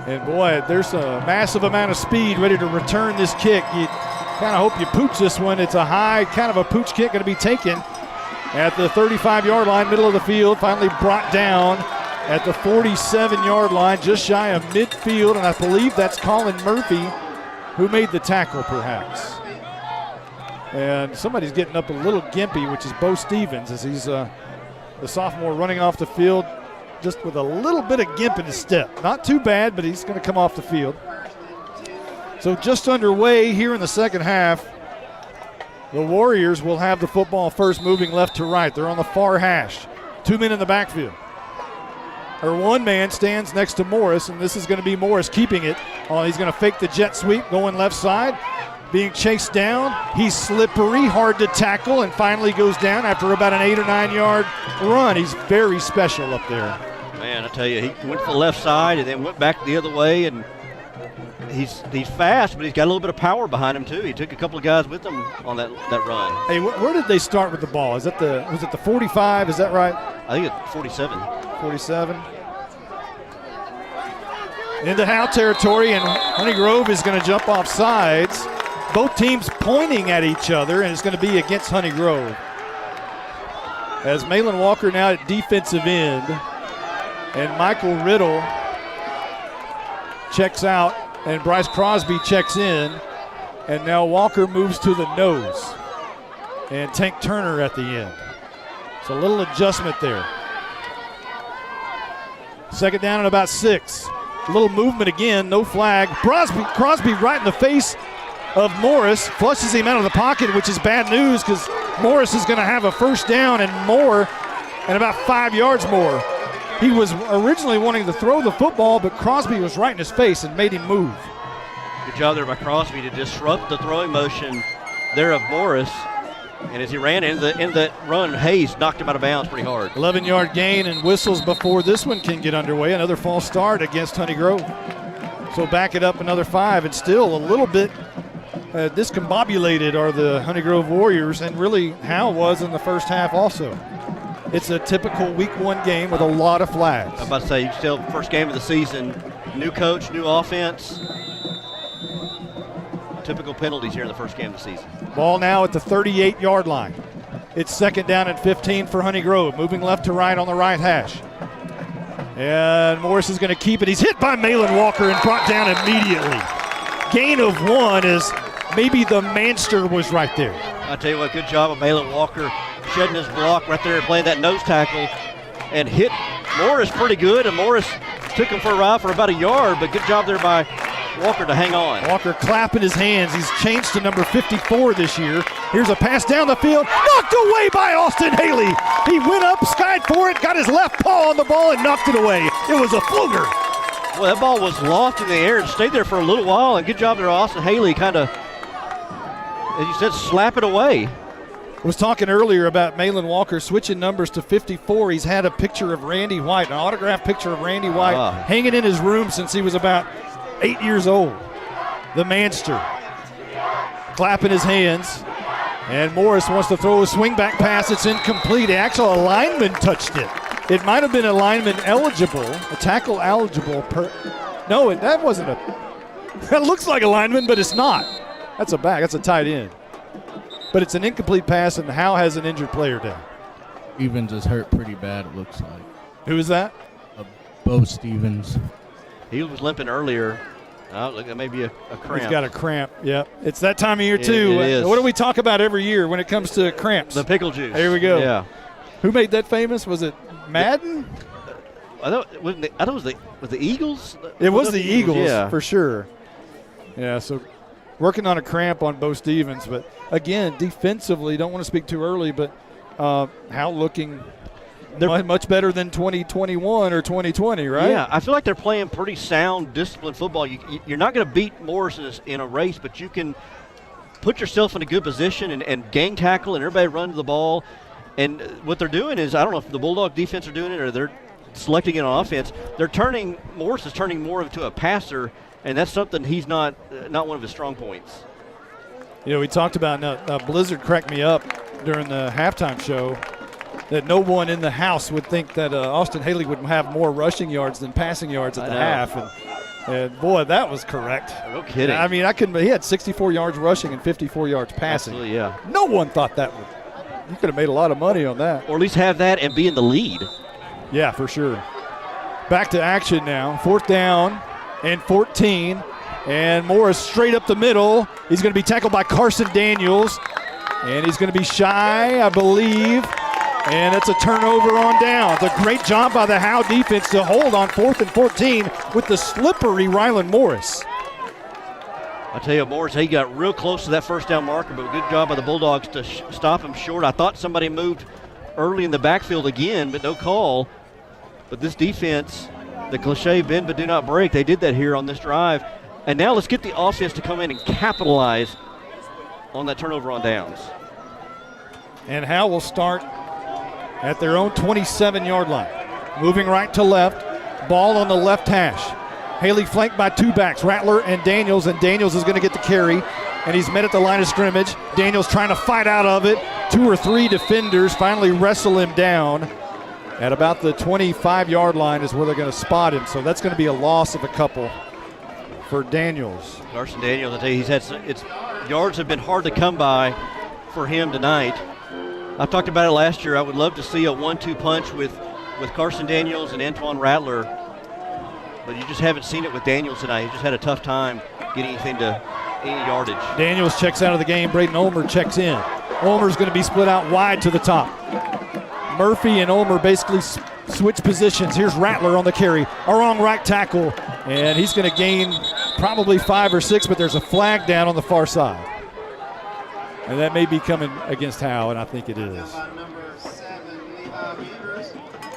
And boy, there's a massive amount of speed ready to return this kick. You kind of hope you pooch this one. It's a high, kind of a pooch kick going to be taken at the 35-yard line, middle of the field. Finally brought down at the 47-yard line, just shy of midfield. And I believe that's Colin Murphy who made the tackle, perhaps. And somebody's getting up a little gimpy, which is Bo Stevens, as he's the sophomore running off the field just with a little bit of gimp in his step. Not too bad, but he's going to come off the field. So just underway here in the second half. The Warriors will have the football first, moving left to right. They're on the far hash. 2 men in the backfield. Or one man stands next to Morris, and this is going to be Morris keeping it. He's going to fake the jet sweep, going left side. Being chased down. He's slippery, hard to tackle, and finally goes down after about an 8 or 9 yard run. He's very special up there. Man, I tell you, he went to the left side and then went back the other way, and he's fast, but he's got a little bit of power behind him too. He took a couple of guys with him on that run. Hey, where did they start with the ball? Was it the 45? Is that right? I think it's 47. 47. Into Howe territory, and Honey Grove is going to jump off sides. Both teams pointing at each other, and it's going to be against Honey Grove. As Malin Walker now at defensive end, and Michael Riddle checks out, and Bryce Crosby checks in, and now Walker moves to the nose, and Tank Turner at the end. It's a little adjustment there. Second down and about 6. A little movement again, no flag. Crosby right in the face of Morris, flushes him out of the pocket, which is bad news because Morris is going to have a first down and more, and about 5 yards more. He was originally wanting to throw the football, but Crosby was right in his face and made him move. Good job there by Crosby to disrupt the throwing motion there of Morris. And as he ran in the run, Hayes knocked him out of bounds pretty hard. 11-yard gain and whistles before this one can get underway. Another false start against Honey Grove. So back it up another 5, and still a little bit discombobulated are the Honey Grove Warriors, and really Howe was in the first half also. It's a typical Week 1 game with a lot of flags. I'm about to say, still first game of the season. New coach, new offense. Typical penalties here in the first game of the season. Ball now at the 38-yard line. It's second down and 15 for Honey Grove. Moving left to right on the right hash. And Morris is going to keep it. He's hit by Malin Walker and brought down immediately. Gain of 1 as maybe the Manster was right there. I tell you what, good job of Malin Walker shedding his block right there and playing that nose tackle and hit Morris pretty good. And Morris took him for a ride for about a yard, but good job there by Walker to hang on. Walker clapping his hands. He's changed to number 54 this year. Here's a pass down the field, knocked away by Austin Haley. He went up, skied for it, got his left paw on the ball and knocked it away. It was a floater. Well, that ball was lofted in the air and stayed there for a little while, and good job there, Austin Haley, kind of, as you said, slap it away. I was talking earlier about Malin Walker switching numbers to 54. He's had a picture of Randy White, an autographed picture of Randy White, hanging in his room since he was about 8 years old. The Manster clapping his hands. And Morris wants to throw a swing back pass. It's incomplete. Actually, a lineman touched it. It might have been a lineman eligible, a tackle eligible. No, that wasn't a. That looks like a lineman, but it's not. That's a back. That's a tight end. But it's an incomplete pass, and Howe has an injured player down. Stevens is hurt pretty bad, it looks like. Who is that? Bo Stevens. He was limping earlier. Oh, look, that may be a cramp. He's got a cramp, yep. It's that time of year, too. It is. What do we talk about every year when it comes to cramps? The pickle juice. Here we go. Yeah. Who made that famous? Was it Madden? I thought it was the Eagles. It was the Eagles, yeah, for sure. Yeah, so working on a cramp on Bo Stevens. But, again, defensively, don't want to speak too early, but Howe looking much better than 2021 or 2020, right? Yeah, I feel like they're playing pretty sound, disciplined football. You're not going to beat Morris in a race, but you can put yourself in a good position and gang tackle and everybody run to the ball. And what they're doing is, I don't know if the Bulldog defense are doing it or they're selecting it on offense. Morris is turning more into a passer, and that's something he's not one of his strong points. You know, we talked about Blizzard cracked me up during the halftime show that no one in the house would think that Austin Haley would have more rushing yards than passing yards at the half. And boy, that was correct. No kidding. I mean, he had 64 yards rushing and 54 yards passing. Absolutely, yeah. No one thought that would. You could have made a lot of money on that. Or at least have that and be in the lead. Yeah, for sure. Back to action now. 4th down and 14. And Morris straight up the middle. He's going to be tackled by Carson Daniels. And he's going to be shy, I believe. And it's a turnover on down. It's a great job by the Howe defense to hold on 4th and 14 with the slippery Rylan Morris. I tell you, Morris, he got real close to that first down marker, but good job by the Bulldogs to stop him short. I thought somebody moved early in the backfield again, but no call. But this defense, the cliche bend but do not break, they did that here on this drive. And now let's get the offense to come in and capitalize on that turnover on downs. And Howe will start at their own 27-yard line. Moving right to left, ball on the left hash. Haley flanked by two backs, Rattler and Daniels is going to get the carry, and he's met at the line of scrimmage. Daniels trying to fight out of it. 2 or 3 defenders finally wrestle him down. At about the 25-yard line is where they're going to spot him, so that's going to be a loss of a couple for Daniels. Carson Daniels, I tell you, yards have been hard to come by for him tonight. I've talked about it last year. I would love to see a 1-2 punch with Carson Daniels and Antoine Rattler, but you just haven't seen it with Daniels tonight. He just had a tough time getting anything to any yardage. Daniels checks out of the game. Braden Ulmer checks in. Ulmer's going to be split out wide to the top. Murphy and Ulmer basically switch positions. Here's Rattler on the carry, a wrong right tackle, and he's going to gain probably 5 or 6, but there's a flag down on the far side. And that may be coming against Howe, and I think it is.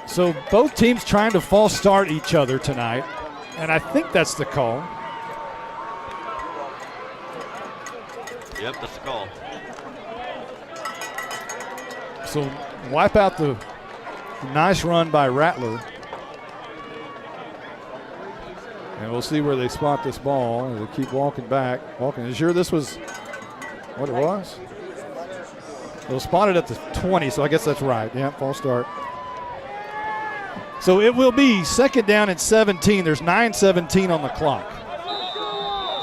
So both teams trying to false start each other tonight, and I think that's the call. Yep, that's the call. So wipe out the nice run by Rattler. And we'll see where they spot this ball. They keep walking back. You sure this was what it was? It was spotted at the 20, so I guess that's right. Yeah, false start. So it will be second down and 17. There's 9:17 on the clock.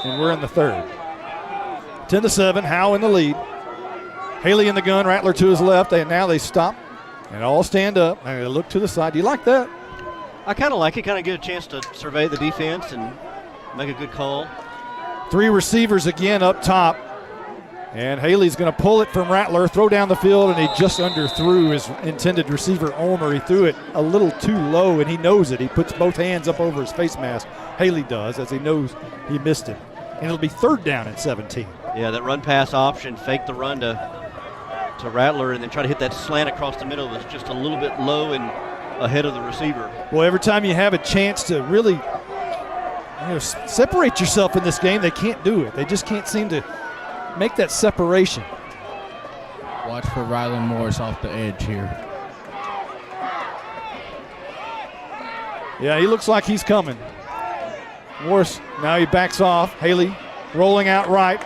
And we're in the third. 10-7, Howe in the lead. Haley in the gun, Rattler to his left. Now they stop and all stand up. And they look to the side. Do you like that? I kind of like it. Kind of get a chance to survey the defense and make a good call. 3 receivers again up top. And Haley's going to pull it from Rattler, throw down the field, and he just underthrew his intended receiver, Ulmer. He threw it a little too low, and he knows it. He puts both hands up over his face mask. Haley does, as he knows he missed it. And it'll be third down at 17. Yeah, that run-pass option, fake the run to Rattler, and then try to hit that slant across the middle was just a little bit low and ahead of the receiver. Well, every time you have a chance to really separate yourself in this game, they can't do it. They just can't seem to make that separation. Watch for Rylan Morris off the edge here. Yeah, he looks like he's coming. Morris, now he backs off. Haley rolling out right.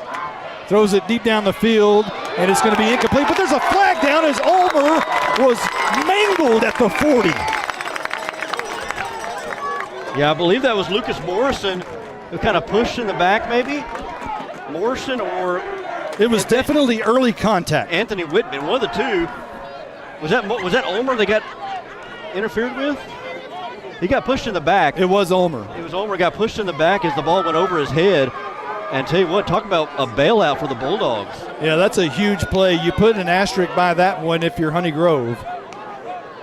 Throws it deep down the field, and it's going to be incomplete. But there's a flag down as Ulmer was mangled at the 40. Yeah, I believe that was Lucas Morrison who kind of pushed in the back maybe. Morrison or... It was definitely early contact. Anthony Whitman, one of the two. Was that Ulmer they got interfered with? He got pushed in the back. It was Ulmer. It was Ulmer got pushed in the back as the ball went over his head. And tell you what, talk about a bailout for the Bulldogs. Yeah, that's a huge play. You put an asterisk by that one if you're Honey Grove.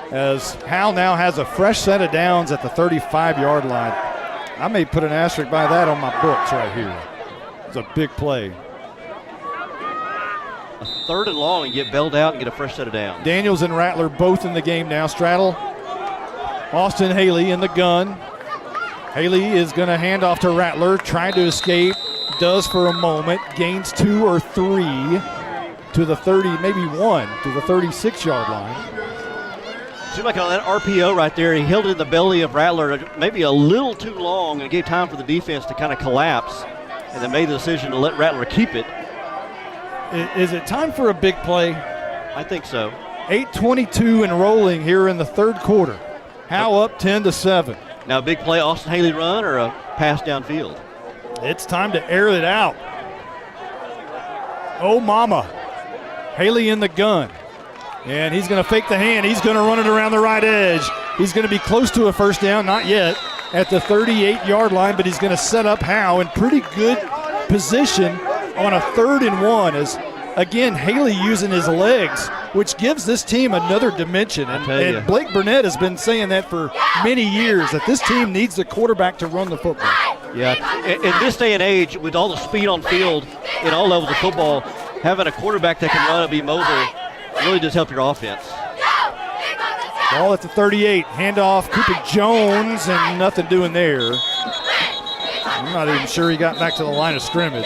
As Howe now has a fresh set of downs at the 35-yard line. I may put an asterisk by that on my books right here. It's a big play. A third and long and get bailed out and get a fresh set of downs. Daniels and Rattler both in the game now. Straddle. Austin Haley in the gun. Haley is going to hand off to Rattler, trying to escape. Does for a moment. Gains 2 or 3 to the 30, maybe 1 to the 36-yard line. Seemed like on that RPO right there, he held it in the belly of Rattler maybe a little too long and gave time for the defense to kind of collapse, and then made the decision to let Rattler keep it. Is it time for a big play? I think so. 8:22 and rolling here in the third quarter. Howe up 10-7. Now a big play, Austin Haley run or a pass downfield? It's time to air it out. Oh, mama. Haley in the gun. And he's going to fake the hand. He's going to run it around the right edge. He's going to be close to a first down, not yet, at the 38-yard line, but he's going to set up Howe in pretty good position on a 3rd and 1 as, again, Haley using his legs, which gives this team another dimension. And Blake Burnett has been saying that for many years, that this team needs the quarterback to run the football. Yeah, in this day and age, with all the speed on field in all levels of football, having a quarterback that can run and be mobile really does help your offense. Ball at the 38, handoff, Cooper Jones, and nothing doing there. I'm not even sure he got back to the line of scrimmage.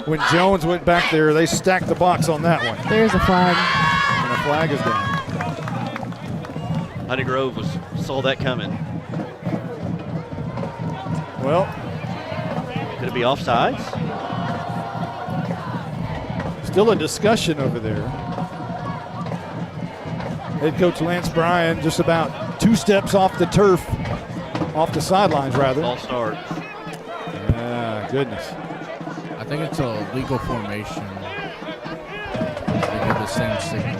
When Jones went back there, they stacked the box on that one. There's a flag. And a flag is down. Honey Grove saw that coming. Well, could it be offsides? Still a discussion over there. Head coach Lance Bryan just about 2 steps off the turf, off the sidelines rather. Ball start. Goodness. I think it's a legal formation. They give the same signal.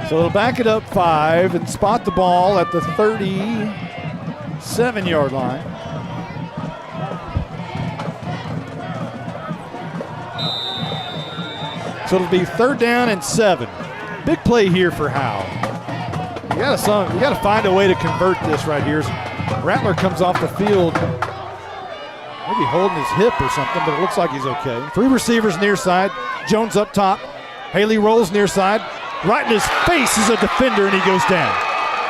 So they'll back it up 5 and spot the ball at the 37-yard line. So it'll be 3rd down and 7. Big play here for Howe. You gotta find a way to convert this right here. Rattler comes off the field, maybe holding his hip or something, but it looks like he's okay. 3 receivers near side. Jones up top. Haley rolls near side. Right in his face is a defender, and he goes down.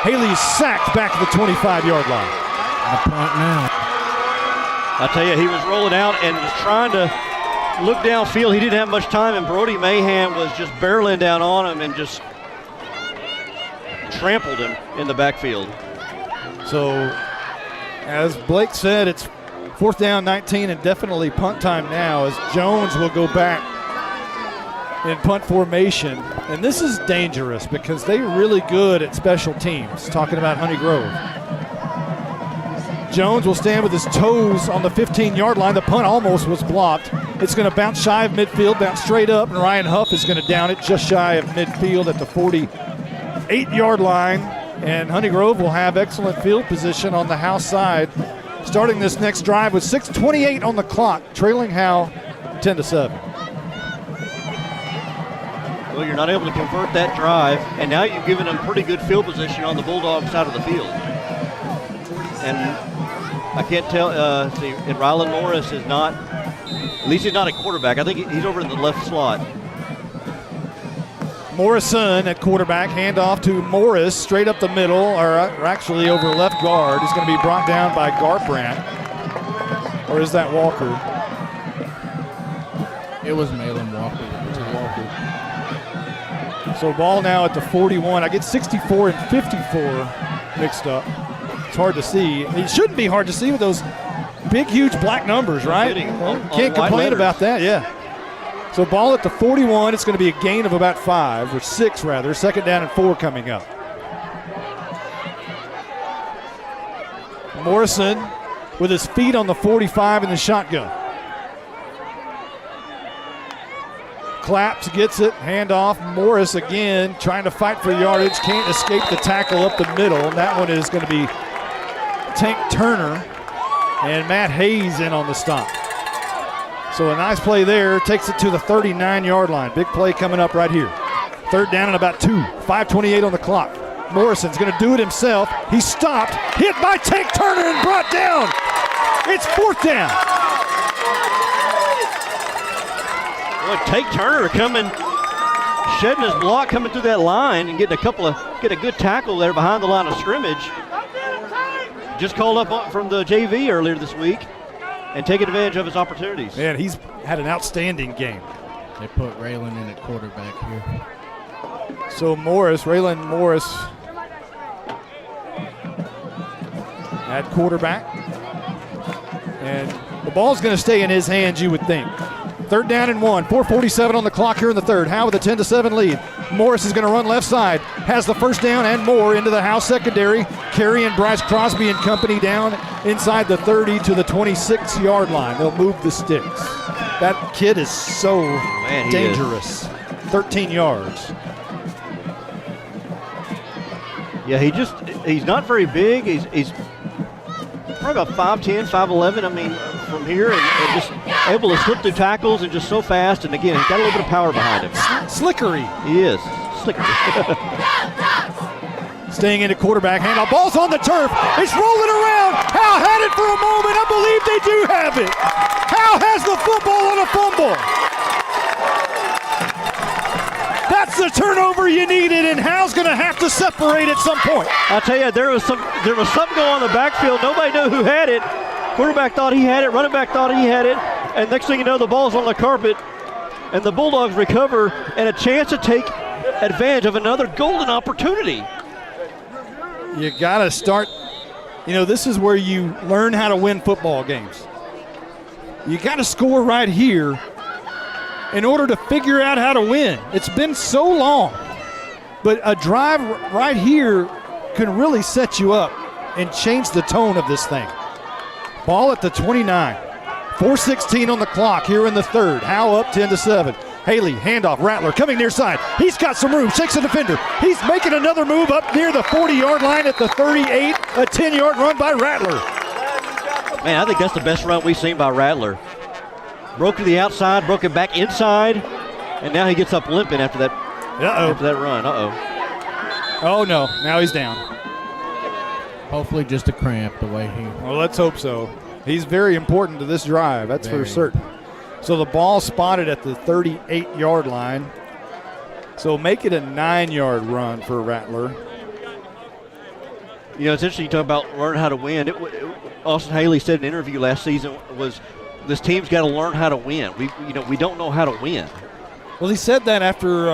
Haley's sacked back to the 25-yard line. A punt now. I tell you, he was rolling out and was trying to look downfield. He didn't have much time, and Brody Mahan was just barreling down on him and just trampled him in the backfield. So, as Blake said, it's 4th down, 19, and definitely punt time now as Jones will go back in punt formation. And this is dangerous because they're really good at special teams, talking about Honey Grove. Jones will stand with his toes on the 15-yard line. The punt almost was blocked. It's going to bounce shy of midfield, bounce straight up, and Ryan Huff is going to down it just shy of midfield at the 48-yard line. And Honey Grove will have excellent field position on the Howe side, starting this next drive with 6:28 on the clock, trailing Howe 10-7. Well, you're not able to convert that drive, and now you've given them pretty good field position on the Bulldogs side of the field. And I can't tell, and Rylan Morris is not, at least he's not a quarterback. I think he's over in the left slot. Morrison at quarterback, handoff to Morris, straight up the middle, or actually over left guard. He's going to be brought down by Garbrandt. Or is that Walker? It was Malin Walker. So ball now at the 41. I get 64 and 54 mixed up. It's hard to see. It shouldn't be hard to see with those big, huge black numbers, right? Can't complain about that, yeah. So ball at the 41. It's going to be a gain of about 5, or 6 rather. Second down and 4 coming up. Morrison with his feet on the 45 in the shotgun. Claps, gets it, handoff. Morris again trying to fight for yardage. Can't escape the tackle up the middle. And that one is going to be Tank Turner. And Matt Hayes in on the stop. So a nice play there. Takes it to the 39-yard line. Big play coming up right here. Third down and about 2. 5:28 on the clock. Morrison's going to do it himself. He stopped. Hit by Tank Turner and brought down. It's 4th down. Well, Tank Turner coming, shedding his block, coming through that line and getting a good tackle there behind the line of scrimmage. Just called up from the JV earlier this week and taking advantage of his opportunities. Man, he's had an outstanding game. They put Raylan in at quarterback here. So Raylan Morris at quarterback. And the ball's going to stay in his hands, you would think. Third down and 1. 4:47 on the clock here in the third. Howe with a 10-7 lead. Morris is going to run left side. Has the first down and more into the Howe secondary. Carey and Bryce Crosby and company down inside the 30 to the 26-yard line. They'll move the sticks. That kid is so dangerous. 13 yards. Yeah, he's not very big. He's probably about 5'10", 5'11". I mean, from here and just able to slip through tackles and just so fast. And again, he's got a little bit of power behind him. Slickery. He is. Slickery. Staying into quarterback handoff. Ball's on the turf. It's rolling around. Howe had it for a moment. I believe they do have it. Howe has the football on a fumble. That's the turnover you needed, and Howe's going to have to separate at some point. I'll tell you, there was something going on in the backfield. Nobody knew who had it. Quarterback thought he had it. Running back thought he had it. And next thing you know, the ball's on the carpet, and the Bulldogs recover and a chance to take advantage of another golden opportunity. You got to start. This is where you learn how to win football games. You got to score right here in order to figure out how to win. It's been so long, but a drive right here can really set you up and change the tone of this thing. Ball at the 29. 4:16 on the clock here in the third. Howe up 10-7. Haley, handoff, Rattler coming near side. He's got some room, shakes the defender. He's making another move up near the 40-yard line at the 38. A 10-yard run by Rattler. Man, I think that's the best run we've seen by Rattler. Broke to the outside, broke it back inside, and now he gets up limping after that. After that run. Oh no! Now he's down. Hopefully, just a cramp the way he. Well, let's hope so. He's very important to this drive. That's for certain. So the ball spotted at the 38-yard line. So make it a 9-yard run for Rattler. It's interesting you talk about learn how to win. Austin Haley said in an interview last season was this team's got to learn how to win. We don't know how to win. Well, he said that after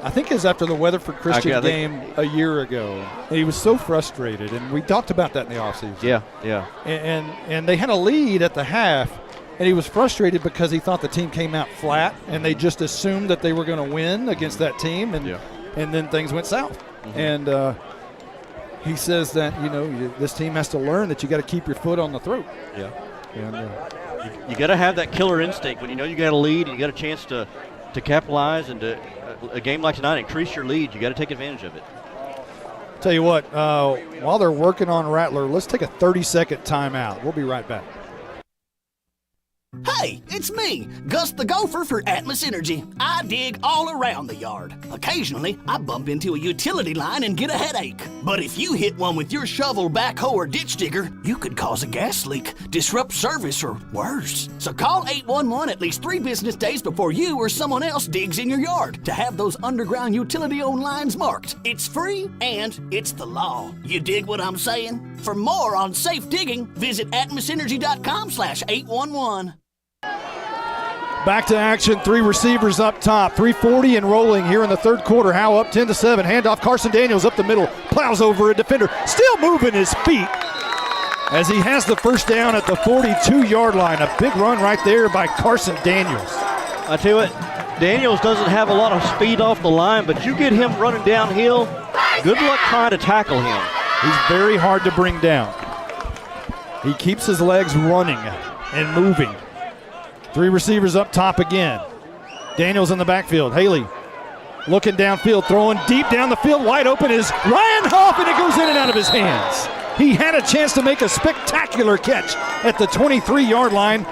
I think it was after the Weatherford Christian game a year ago. And he was so frustrated, and we talked about that in the offseason. Yeah. And they had a lead at the half, and he was frustrated because he thought the team came out flat, and they just assumed that they were going to win against that team, and then things went south. And he says that, this team has to learn that you got to keep your foot on the throat. Yeah. And you got to have that killer instinct when you know you got a lead and you got a chance to capitalize, and to a game like tonight, increase your lead. You got to take advantage of it. Tell you what, while they're working on Rattler, let's take a 30-second timeout. We'll be right back. Hey, it's me, Gus the Gopher for Atmos Energy. I dig all around the yard. Occasionally, I bump into a utility line and get a headache. But if you hit one with your shovel, backhoe, or ditch digger, you could cause a gas leak, disrupt service, or worse. So call 811 at least 3 business days before you or someone else digs in your yard to have those underground utility-owned lines marked. It's free and it's the law. You dig what I'm saying? For more on safe digging, visit atmosenergy.com/811. Back to action, 3 receivers up top, 3:40 and rolling here in the third quarter. Howe up 10-7, handoff Carson Daniels up the middle, plows over a defender, still moving his feet as he has the first down at the 42-yard line. A big run right there by Carson Daniels. I tell you what, Daniels doesn't have a lot of speed off the line, but you get him running downhill, good luck trying to tackle him. He's very hard to bring down. He keeps his legs running and moving. 3 receivers up top again. Daniels in the backfield. Haley looking downfield, throwing deep down the field. Wide open is Ryan Huff, and it goes in and out of his hands. He had a chance to make a spectacular catch at the 23-yard line,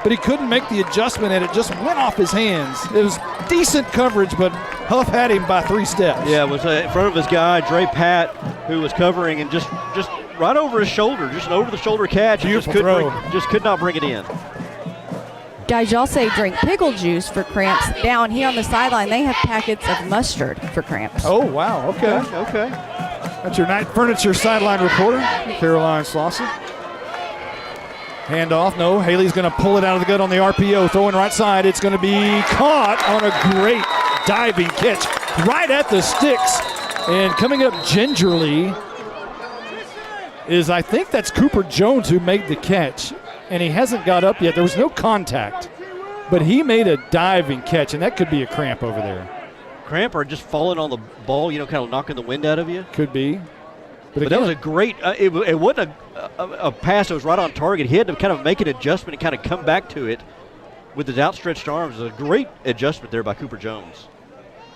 but he couldn't make the adjustment, and it just went off his hands. It was decent coverage, but Huff had him by 3 steps. Yeah, it was in front of his guy, Dre Pat, who was covering, and just right over his shoulder, just an over-the-shoulder catch. Beautiful throw. Just could not bring it in. Guys, y'all say drink pickle juice for cramps. Down here on the sideline, they have packets of mustard for cramps. Oh, wow. Okay. That's your night furniture sideline reporter, Caroline Slauson. Handoff, no. Haley's going to pull it out of the gut on the RPO, throwing right side. It's going to be caught on a great diving catch right at the sticks. And coming up gingerly is, I think that's Cooper Jones who made the catch. And he hasn't got up yet. There was no contact, but he made a diving catch, and that could be a cramp over there. Cramp or just falling on the ball, kind of knocking the wind out of you? Could be. But that was a great, it wasn't a pass that was right on target. He had to kind of make an adjustment and kind of come back to it with his outstretched arms. It was a great adjustment there by Cooper Jones.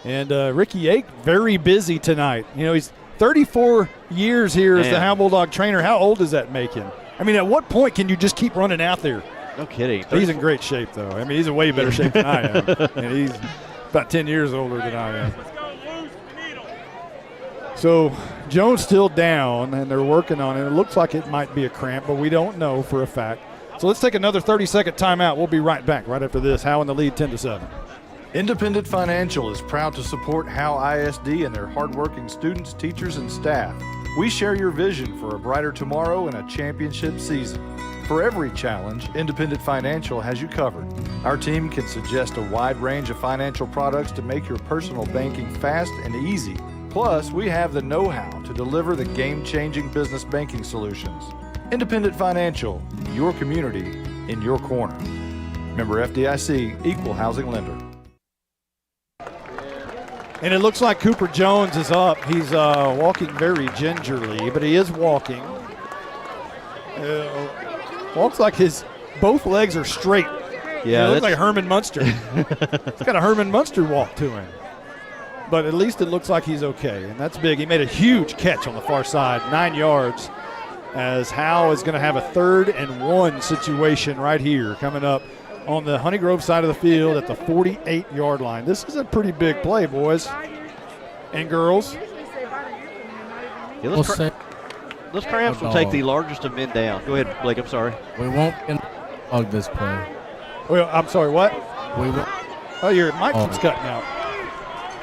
And Ricky Ake, very busy tonight. He's 34 years here as the Howe Bulldog trainer. How old does that make him? I mean, at what point can you just keep running out there? No kidding. He's in great shape, though. I mean, he's in way better shape than I am. And he's about 10 years older than I am. So Jones still down, and they're working on it. It looks like it might be a cramp, but we don't know for a fact. So let's take another 30-second timeout. We'll be right back right after this. Howe in the lead, 10-7. Independent Financial is proud to support Howe ISD and their hardworking students, teachers, and staff. We share your vision for a brighter tomorrow and a championship season. For every challenge, Independent Financial has you covered. Our team can suggest a wide range of financial products to make your personal banking fast and easy. Plus, we have the know-how to deliver the game-changing business banking solutions. Independent Financial, your community in your corner. Member FDIC, Equal Housing Lender. And it looks like Cooper Jones is up. He's walking very gingerly, but he is walking. Walks like both legs are straight. Yeah, it looks like Herman Munster. It's got a Herman Munster walk to him. But at least it looks like he's okay, and that's big. He made a huge catch on the far side, 9 yards, as Howe is going to have a 3rd and 1 situation right here coming up on the Honey Grove side of the field at the 48-yard line. This is a pretty big play, boys and girls. Yeah, those cramps will take the largest of men down. Go ahead, Blake. I'm sorry. We won't dog this play. Well, I'm sorry, what? We won't. Oh, your mic keeps cutting out.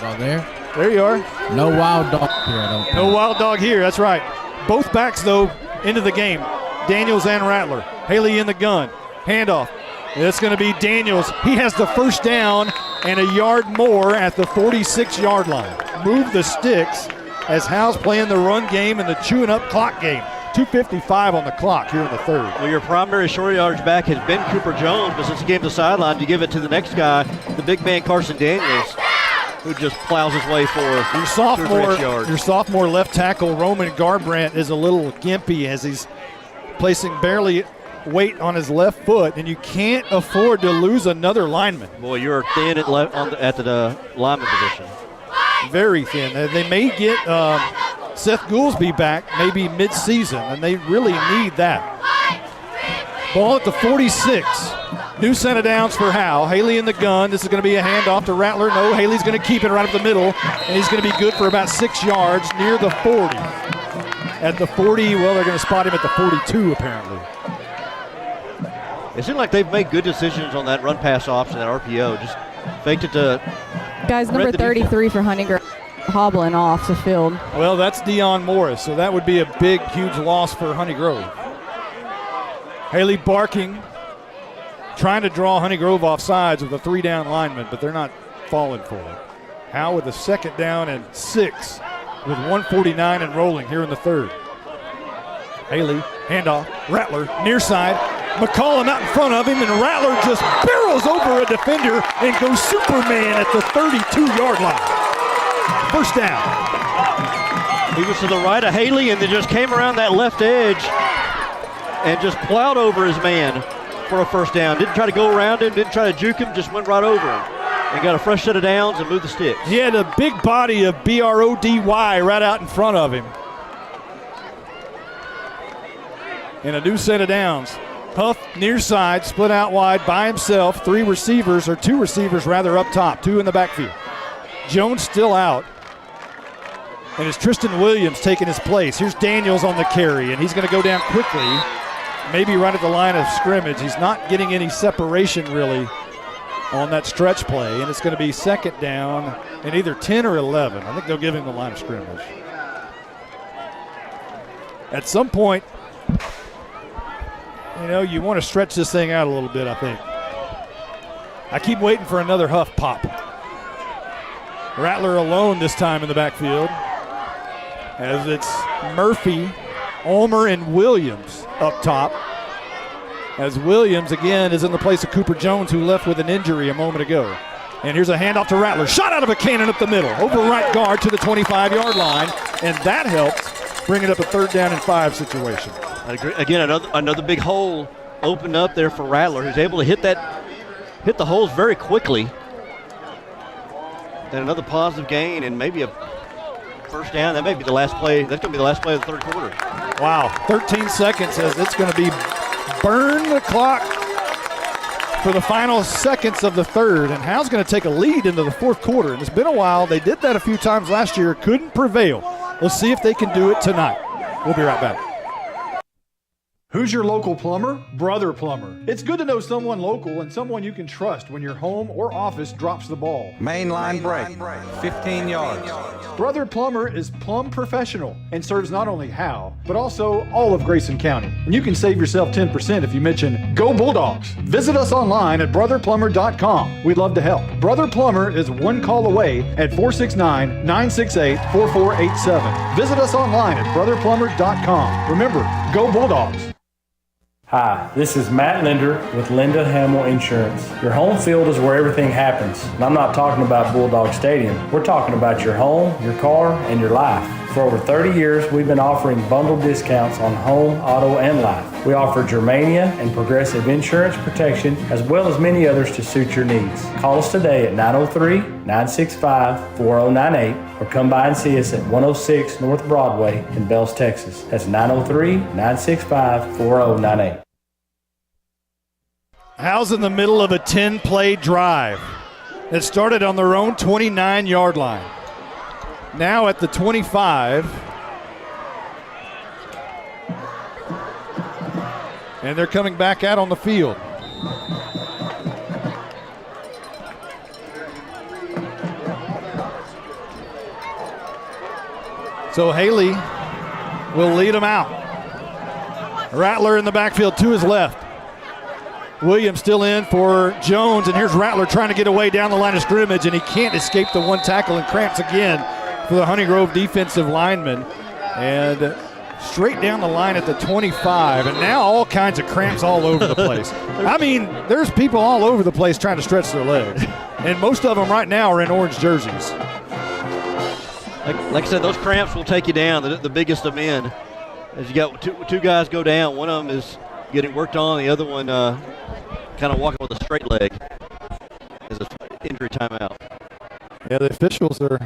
Dog there? There you are. No wild dog here, I don't think. No wild dog here, that's right. Both backs, though, into the game. Daniels and Rattler. Haley in the gun. Handoff. It's going to be Daniels. He has the first down and a yard more at the 46-yard line. Move the sticks as Howe's playing the run game and the chewing up clock game. 2:55 on the clock here in the third. Well, your primary short yardage back has been Cooper Jones, but since he came to the sideline, you give it to the next guy, the big man Carson Daniels, who just plows his way for your 2 or 3 yards. Your sophomore left tackle, Roman Garbrandt, is a little gimpy as he's placing barely weight on his left foot, and you can't afford to lose another lineman. Boy, you're thin at the lineman position. Very thin. They may get Seth Goolsby back maybe mid-season, and they really need that. Ball at the 46. New set of downs for Howe. Haley in the gun. This is going to be a handoff to Rattler. No, Haley's going to keep it right up the middle, and he's going to be good for about 6 yards near the 40. At the 40, well, they're going to spot him at the 42 apparently. It seems like they've made good decisions on that run-pass option, that RPO. Just faked it to... Guys, number 33 for Honeygrove hobbling off the field. Well, that's Deion Morris, so that would be a big, huge loss for Honeygrove. Haley barking, trying to draw Honeygrove off sides with a 3-down lineman, but they're not falling for it. Howe with a 2nd down and 6 with 1:49 and rolling here in the third. Haley, handoff, Rattler, near side. McCollum out in front of him, and Rattler just barrels over a defender and goes Superman at the 32-yard line. First down. He was to the right of Haley and then just came around that left edge and just plowed over his man for a first down. Didn't try to go around him, didn't try to juke him, just went right over him and got a fresh set of downs and moved the sticks. He had a big body of Brody right out in front of him. And a new set of downs. Huff near side, split out wide by himself. 2 receivers up top, 2 in the backfield. Jones still out. And it's Tristan Williams taking his place. Here's Daniels on the carry, and he's going to go down quickly, maybe right at the line of scrimmage. He's not getting any separation really on that stretch play, and it's going to be 2nd down and either 10 or 11. I think they'll give him the line of scrimmage. At some point, you want to stretch this thing out a little bit, I think. I keep waiting for another Huff pop. Rattler alone this time in the backfield, as it's Murphy, Ulmer, and Williams up top. As Williams, again, is in the place of Cooper Jones, who left with an injury a moment ago. And here's a handoff to Rattler. Shot out of a cannon up the middle. Over right guard to the 25-yard line. And that helped bring it up a 3rd down and 5 situation. Again, another big hole opened up there for Rattler, who's able to hit the holes very quickly. And another positive gain and maybe a first down. That may be the last play. That's going to be the last play of the 3rd quarter. Wow, 13 seconds as it's going to be burn the clock for the final seconds of the 3rd. And Howe's going to take a lead into the 4th quarter. And it's been a while. They did that a few times last year. Couldn't prevail. Let's see if they can do it tonight. We'll be right back. Who's your local plumber? Brother Plumber. It's good to know someone local and someone you can trust when your home or office drops the ball. Main line break, 15 yards. Brother Plumber is plumb professional and serves not only Howe, but also all of Grayson County. And you can save yourself 10% if you mention Go Bulldogs. Visit us online at brotherplumber.com. We'd love to help. Brother Plumber is one call away at 469-968-4487. Visit us online at brotherplumber.com. Remember, Go Bulldogs. Hi, this is Matt Linder with Linda Hamill Insurance. Your home field is where everything happens. And I'm not talking about Bulldog Stadium. We're talking about your home, your car, and your life. For over 30 years, we've been offering bundle discounts on home, auto, and life. We offer Germania and Progressive insurance protection, as well as many others to suit your needs. Call us today at 903-965-4098 or come by and see us at 106 North Broadway in Bells, Texas. That's 903-965-4098. Howe's in the middle of a 10-play drive that started on their own 29-yard line. Now at the 25. And they're coming back out on the field. So Haley will lead them out. Rattler in the backfield to his left. Williams still in for Jones, and here's Rattler trying to get away down the line of scrimmage, and he can't escape the one tackle and cramps again for the Honeygrove defensive lineman. And straight down the line at the 25, and now all kinds of cramps all over the place. I mean, there's people all over the place trying to stretch their legs, and most of them right now are in orange jerseys. Like I said, those cramps will take you down, the biggest of men. As you got two guys go down, one of them is getting worked on, the other one kind of walking with a straight leg as an injury timeout. Yeah, the officials are.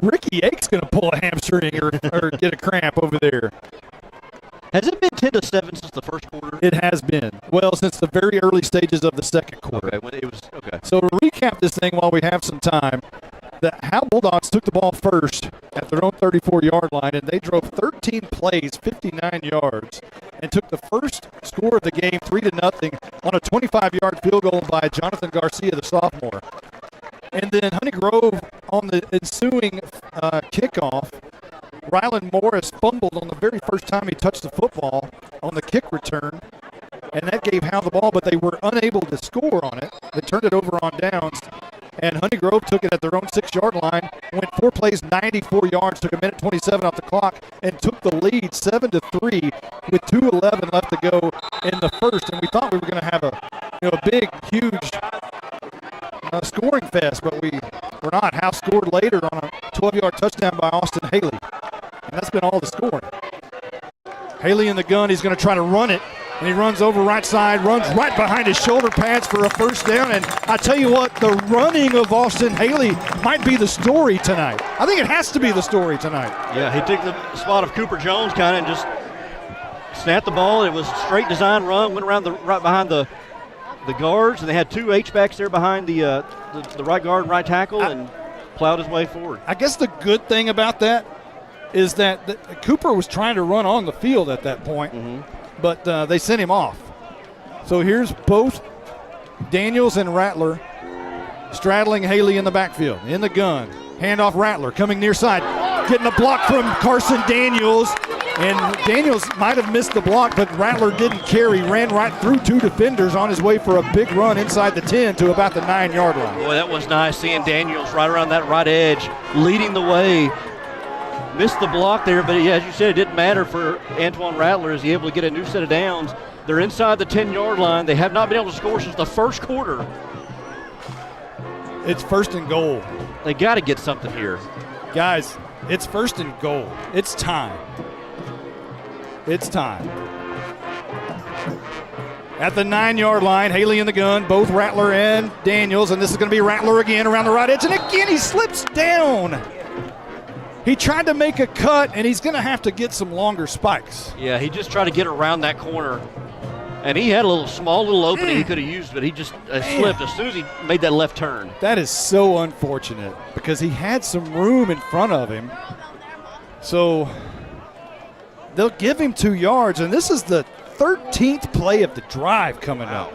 Ricky Yake's going to pull a hamstring or get a cramp over there. Has it been 10-7 since the first quarter? It has been. Well, since the very early stages of the second quarter. Okay, when it was okay. So to recap this thing while we have some time, the Howe Bulldogs took the ball first at their own 34-yard line, and they drove 13 plays, 59 yards, and took the first score of the game 3-0 on a 25-yard field goal by Jonathan Garcia, the sophomore. And then Honey Grove on the ensuing kickoff, Rylan Morris fumbled on the very first time he touched the football on the kick return, and that gave Howe the ball, but they were unable to score on it. They turned it over on downs, and Honey Grove took it at their own 6-yard line, went 4 plays, 94 yards, took a minute 27 off the clock, and took the lead 7-3 with 2:11 left to go in the first. And we thought we were going to have a big, huge scoring fest, but we're not. Howe scored later on a 12-yard touchdown by Austin Haley, and that's been all the scoring. Haley in the gun, he's going to try to run it, and he runs over right side, runs right behind his shoulder pads for a first down, and I tell you what, the running of Austin Haley might be the story tonight. I think it has to be the story tonight. Yeah, he took the spot of Cooper Jones kind of and just snapped the ball. It was straight design run, went around right behind the guards, and they had 2 H-backs there behind the right guard and right tackle, and plowed his way forward. I guess the good thing about that is that Cooper was trying to run on the field at that point, but they sent him off. So here's both Daniels and Rattler straddling Haley in the backfield. In the gun, handoff Rattler coming near side, getting a block from Carson Daniels. And Daniels might have missed the block, but Rattler didn't care. He ran right through 2 defenders on his way for a big run inside the 10 to about the 9-yard line. Boy, that was nice seeing Daniels right around that right edge, leading the way. Missed the block there, but yeah, as you said, it didn't matter for Antoine Rattler. Is he able to get a new set of downs? They're inside the 10-yard line. They have not been able to score since the first quarter. It's 1st and goal. They got to get something here. Guys, it's 1st and goal. It's time. It's time. At the 9-yard line, Haley in the gun, both Rattler and Daniels, and this is going to be Rattler again around the right edge, and again he slips down. He tried to make a cut, and he's going to have to get some longer spikes. Yeah, he just tried to get around that corner, and he had a small little opening he could have used, but he just slipped as soon as he made that left turn. That is so unfortunate because he had some room in front of him. So they'll give him 2 yards, and this is the 13th play of the drive coming up.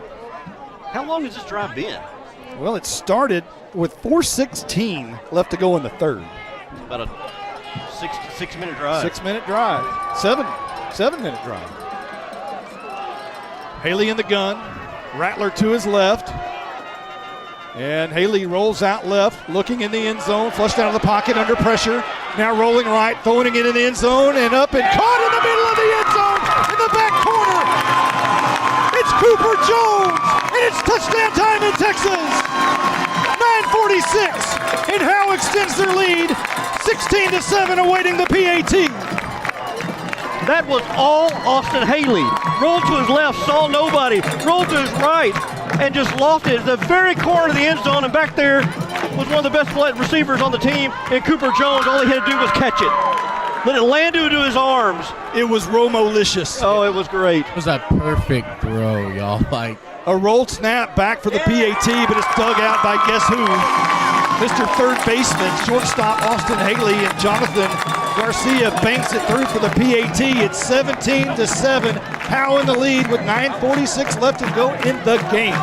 How long has this drive been? Well, it started with 4:16 left to go in the third. About a 6-minute drive. 6-minute drive. 7-minute drive. Haley in the gun. Rattler to his left. And Haley rolls out left, looking in the end zone, flushed out of the pocket under pressure. Now rolling right, throwing it in the end zone, and up and caught in the middle of the end zone in the back corner. It's Cooper Jones, and it's touchdown time in Texas. 9:46, and Howe extends their lead, 16-7, awaiting the PAT. That was all Austin Haley. Rolled to his left, saw nobody, rolled to his right, and just lofted at the very corner of the end zone, and back there was one of the best receivers on the team, and Cooper Jones, all he had to do was catch it. Let it land into his arms. It was Romo-licious. Oh, it was great. It was a perfect throw, y'all. Like a rolled snap back for the PAT, but it's dug out by guess who? Mr. Third Baseman, shortstop Austin Haley, and Jonathan Garcia banks it through for the PAT. It's 17-7. Howe in the lead with 9:46 left to go in the game.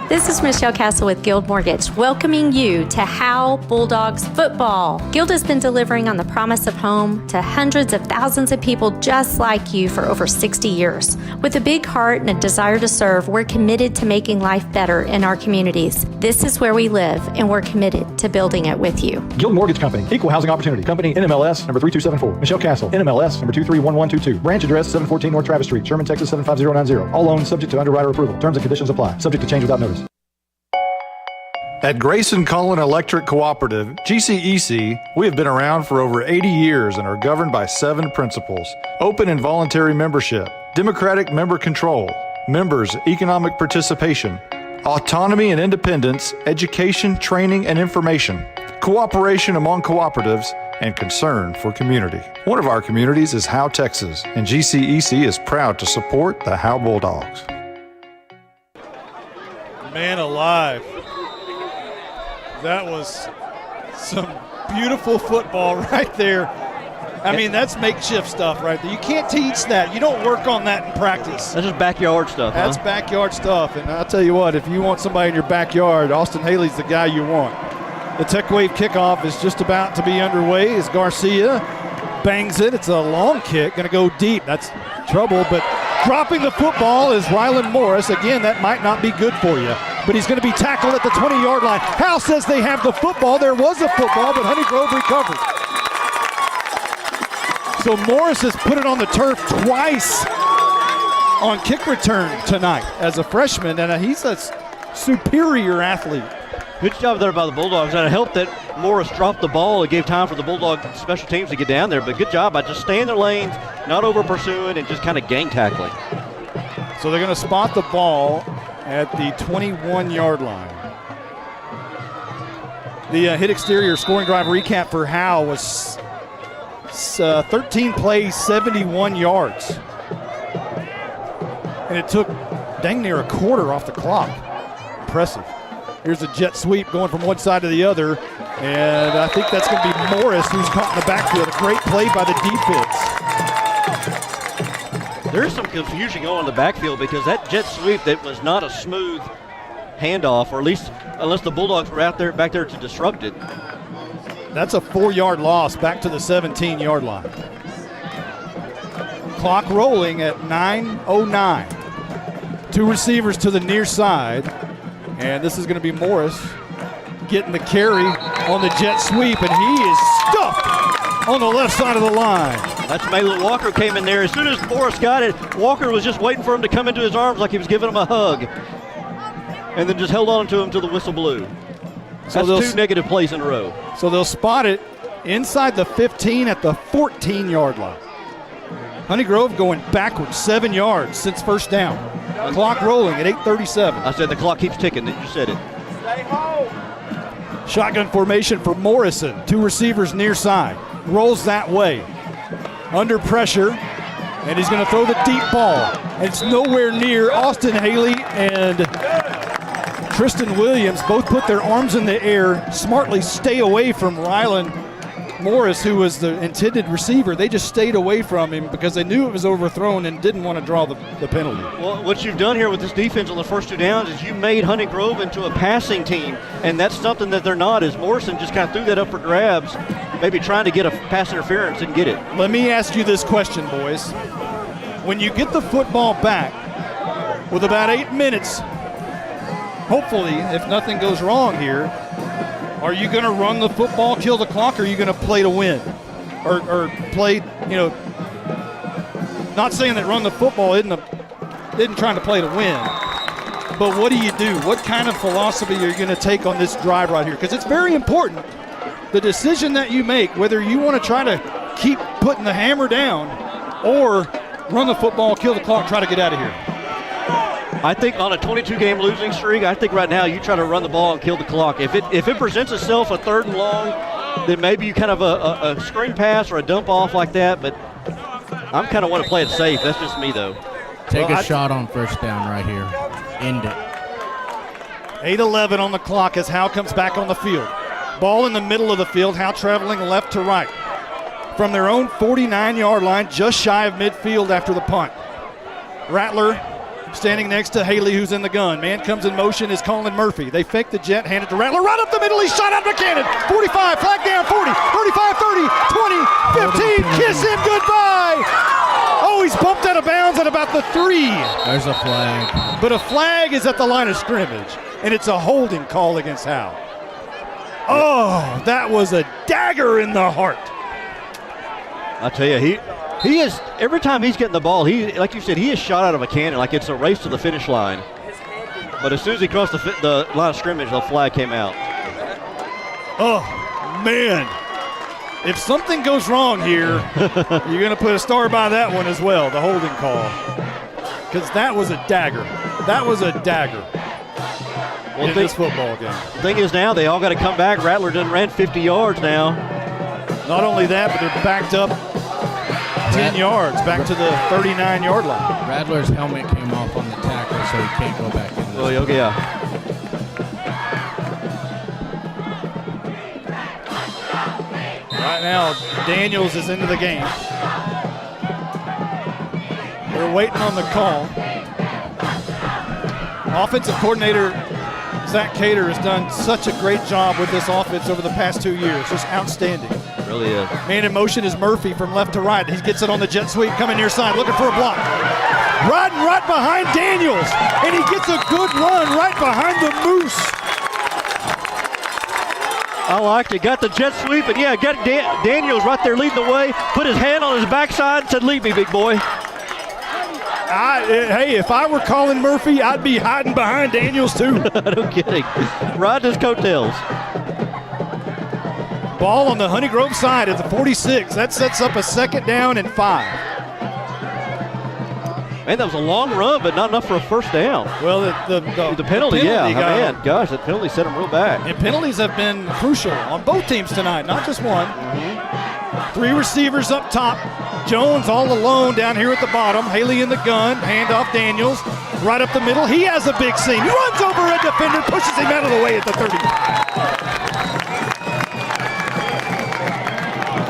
This is Michelle Castle with Guild Mortgage, welcoming you to Howe Bulldogs football. Guild has been delivering on the promise of home to hundreds of thousands of people just like you for over 60 years. With a big heart and a desire to serve, we're committed to making life better in our communities. This is where we live, and we're committed to building it with you. Guild Mortgage Company, Equal Housing Opportunity Company, NMLS number 3274. Michelle Castle, NMLS number 231122. Branch address 714 North Travis Street, Sherman, Texas 75090. All loans subject to underwriter approval. Terms and conditions apply. Subject to change without notice. At Grayson Cullen Electric Cooperative, GCEC, we have been around for over 80 years and are governed by 7 principles: open and voluntary membership, democratic member control, members' economic participation, autonomy and independence, education, training, and information, cooperation among cooperatives, and concern for community. One of our communities is Howe, Texas, and GCEC is proud to support the Howe Bulldogs. Man alive. That was some beautiful football right there. I mean, that's makeshift stuff right there. You can't teach that. You don't work on that in practice. That's just backyard stuff, That's backyard stuff. And I'll tell you what, if you want somebody in your backyard, Austin Haley's the guy you want. The Tech Wave kickoff is just about to be underway as Garcia bangs it. It's a long kick, going to go deep. That's trouble, but dropping the football is Rylan Morris. Again, that might not be good for you, but he's going to be tackled at the 20-yard line. Howe says they have the football. There was a football, but Honey Grove recovered. So Morris has put it on the turf twice on kick return tonight as a freshman, and he's a superior athlete. Good job there by the Bulldogs, and it helped that Morris dropped the ball. It gave time for the Bulldog special teams to get down there, but good job by just staying in their lanes, not over pursuing, and just kind of gang tackling. So they're going to spot the ball at the 21-yard line. The hit exterior scoring drive recap for Howe was 13 plays, 71 yards. And it took dang near a quarter off the clock. Impressive. Here's a jet sweep going from one side to the other, and I think that's going to be Morris who's caught in the backfield. A great play by the defense. There's some confusion going in the backfield because that jet sweep, that was not a smooth handoff, or at least unless the Bulldogs were back there to disrupt it. That's a 4-yard loss back to the 17-yard line. Clock rolling at 9:09. 2 receivers to the near side. And this is going to be Morris getting the carry on the jet sweep, and he is stuffed on the left side of the line. That's Malin Walker came in there. As soon as Morris got it, Walker was just waiting for him to come into his arms like he was giving him a hug, and then just held on to him till the whistle blew. So that's 2 negative plays in a row. So they'll spot it inside the 15 at the 14-yard line. Honey Grove going backwards 7 yards since first down. Clock rolling at 8:37. I said the clock keeps ticking. You said it. Stay home. Shotgun formation for Morrison. 2 receivers near side. Rolls that way. Under pressure. And he's going to throw the deep ball. It's nowhere near. Austin Haley and Tristan Williams both put their arms in the air, smartly stay away from Rylan Morris, who was the intended receiver. They just stayed away from him because they knew it was overthrown and didn't want to draw the penalty. Well, what you've done here with this defense on the first 2 downs is you made Honey Grove into a passing team, and that's something that they're not, is Morrison just kind of threw that up for grabs, maybe trying to get a pass interference and get it. Let me ask you this question, boys. When you get the football back with about 8 minutes, hopefully, if nothing goes wrong here, are you going to run the football, kill the clock, or are you going to play to win? Or play, not saying that run the football isn't trying to play to win, but what do? What kind of philosophy are you going to take on this drive right here? Because it's very important, the decision that you make, whether you want to try to keep putting the hammer down or run the football, kill the clock, try to get out of here. I think on a 22-game losing streak, I think right now you try to run the ball and kill the clock. If it presents itself a 3rd and long, then maybe you kind of a screen pass or a dump off like that, but I'm kind of want to play it safe. That's just me, though. Take a shot on first down right here. End it. 8:11 on the clock as Howe comes back on the field. Ball in the middle of the field, Howe traveling left to right. From their own 49-yard line, just shy of midfield after the punt. Rattler standing next to Haley, who's in the gun. Man comes in motion is Colin Murphy. They fake the jet, hand it to Rattler. Right up the middle, he's shot out of a cannon. 45, flag down, 40, 35, 30, 20, 15. Kiss him goodbye. Oh, he's bumped out of bounds at about the 3. There's a flag. But a flag is at the line of scrimmage, and it's a holding call against Howe. Oh, that was a dagger in the heart. I tell you, he is, every time he's getting the ball, he, like you said, he is shot out of a cannon like it's a race to the finish line. But as soon as he crossed the line of scrimmage, the flag came out. Oh, man. If something goes wrong here, you're going to put a star by that one as well, the holding call. Because that was a dagger. That was a dagger in this football game. The thing is now they all got to come back. Rattler done ran 50 yards now. Not only that, but they're backed up 10 yards, back to the 39-yard line. Rattler's helmet came off on the tackle, so he can't go back in. Oh, yeah. Right now, Daniels is into the game. They're waiting on the call. Offensive coordinator Zach Cater has done such a great job with this offense over the past 2 years. Just outstanding. Really is. Man in motion is Murphy from left to right. He gets it on the jet sweep, coming near side, looking for a block. Riding right behind Daniels, and he gets a good run right behind the Moose. I liked it. Got the jet sweep, and yeah, got Daniels right there leading the way. Put his hand on his backside and said, "Lead me, big boy." Hey, if I were Colin Murphy, I'd be hiding behind Daniels too. No kidding. Riding his coattails. Ball on the Honey Grove side at the 46. That sets up a 2nd down and 5. Man, that was a long run, but not enough for a first down. Well, the penalty, yeah. Man, gosh, that penalty set him real back. And penalties have been crucial on both teams tonight, not just one. 3 receivers up top. Jones all alone down here at the bottom. Haley in the gun. Handoff Daniels. Right up the middle. He has a big seam. He runs over a defender, pushes him out of the way at the 30.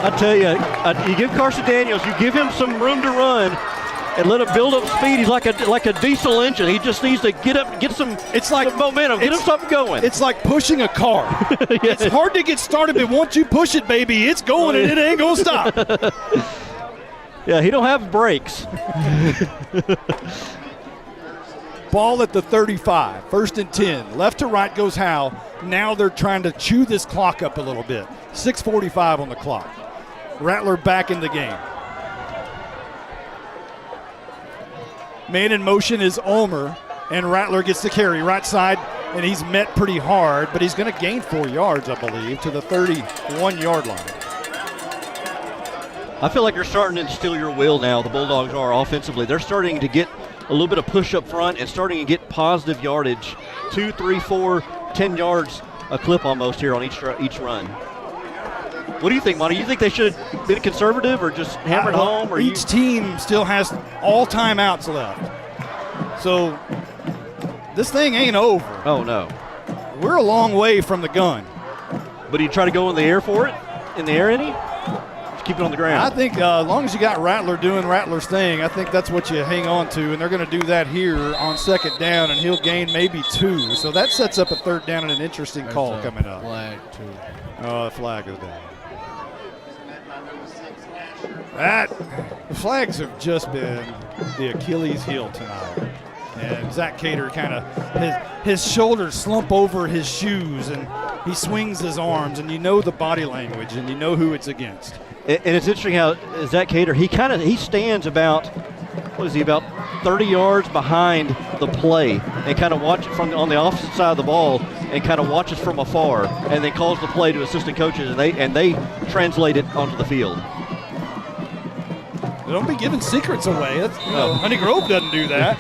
I tell you, you give Carson Daniels, you give him some room to run and let him build up speed. He's like a diesel engine. He just needs to get some momentum, get him something going. It's like pushing a car. Yeah. It's hard to get started, but once you push it, baby, it's going and it ain't going to stop. Yeah, he don't have brakes. Ball at the 35, 1st and 10. Left to right goes Howe. Now they're trying to chew this clock up a little bit. 6:45 on the clock. Rattler back in the game. Man in motion is Ulmer, and Rattler gets the carry right side, and he's met pretty hard, but he's going to gain 4 yards, I believe, to the 31-yard line. I feel like you're starting to instill your will now, the Bulldogs are offensively. They're starting to get a little bit of push up front and starting to get positive yardage. 2, 3, 4, 10 yards a clip almost here on each run. What do you think, Monty? You think they should have been conservative or just hammer it home? Or each team still has all timeouts left. So this thing ain't over. Oh, no. We're a long way from the gun. But do you try to go in the air for it? In the air, any? Just keep it on the ground. I think as long as you got Rattler doing Rattler's thing, I think that's what you hang on to, and they're going to do that here on 2nd down, and he'll gain maybe 2. So that sets up a 3rd down and an interesting call coming up. Flag, too. Oh, the flag is down. The flags have just been the Achilles heel tonight. And Zach Cater kind of, his shoulders slump over his shoes, and he swings his arms, and you know the body language, and you know who it's against. And it's interesting how Zach Cater, he stands about, about 30 yards behind the play and kind of watch it on the opposite side of the ball and kind of watches from afar and then calls the play to assistant coaches, and they translate it onto the field. Don't be giving secrets away. Honey Grove doesn't do that.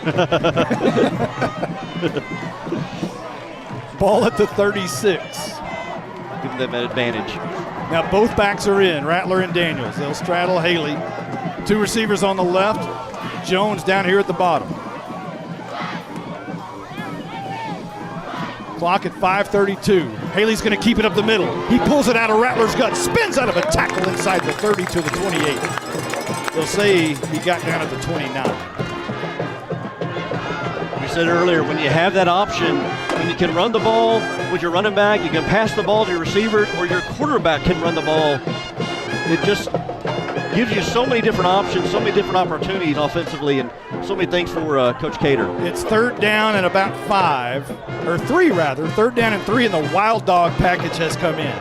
Ball at the 36. Give them that advantage. Now both backs are in, Rattler and Daniels. They'll straddle Haley. 2 receivers on the left. Jones down here at the bottom. Clock at 5:32. Haley's going to keep it up the middle. He pulls it out of Rattler's gut, spins out of a tackle inside the 30 to the 28. They'll say he got down at the 29. you said earlier, when you have that option, when you can run the ball with your running back, you can pass the ball to your receiver, or your quarterback can run the ball. It just gives you so many different options, so many different opportunities offensively, and so many things for Coach Cater. It's third down and about 5, or 3 rather. Third down and 3, and the Wild Dog package has come in.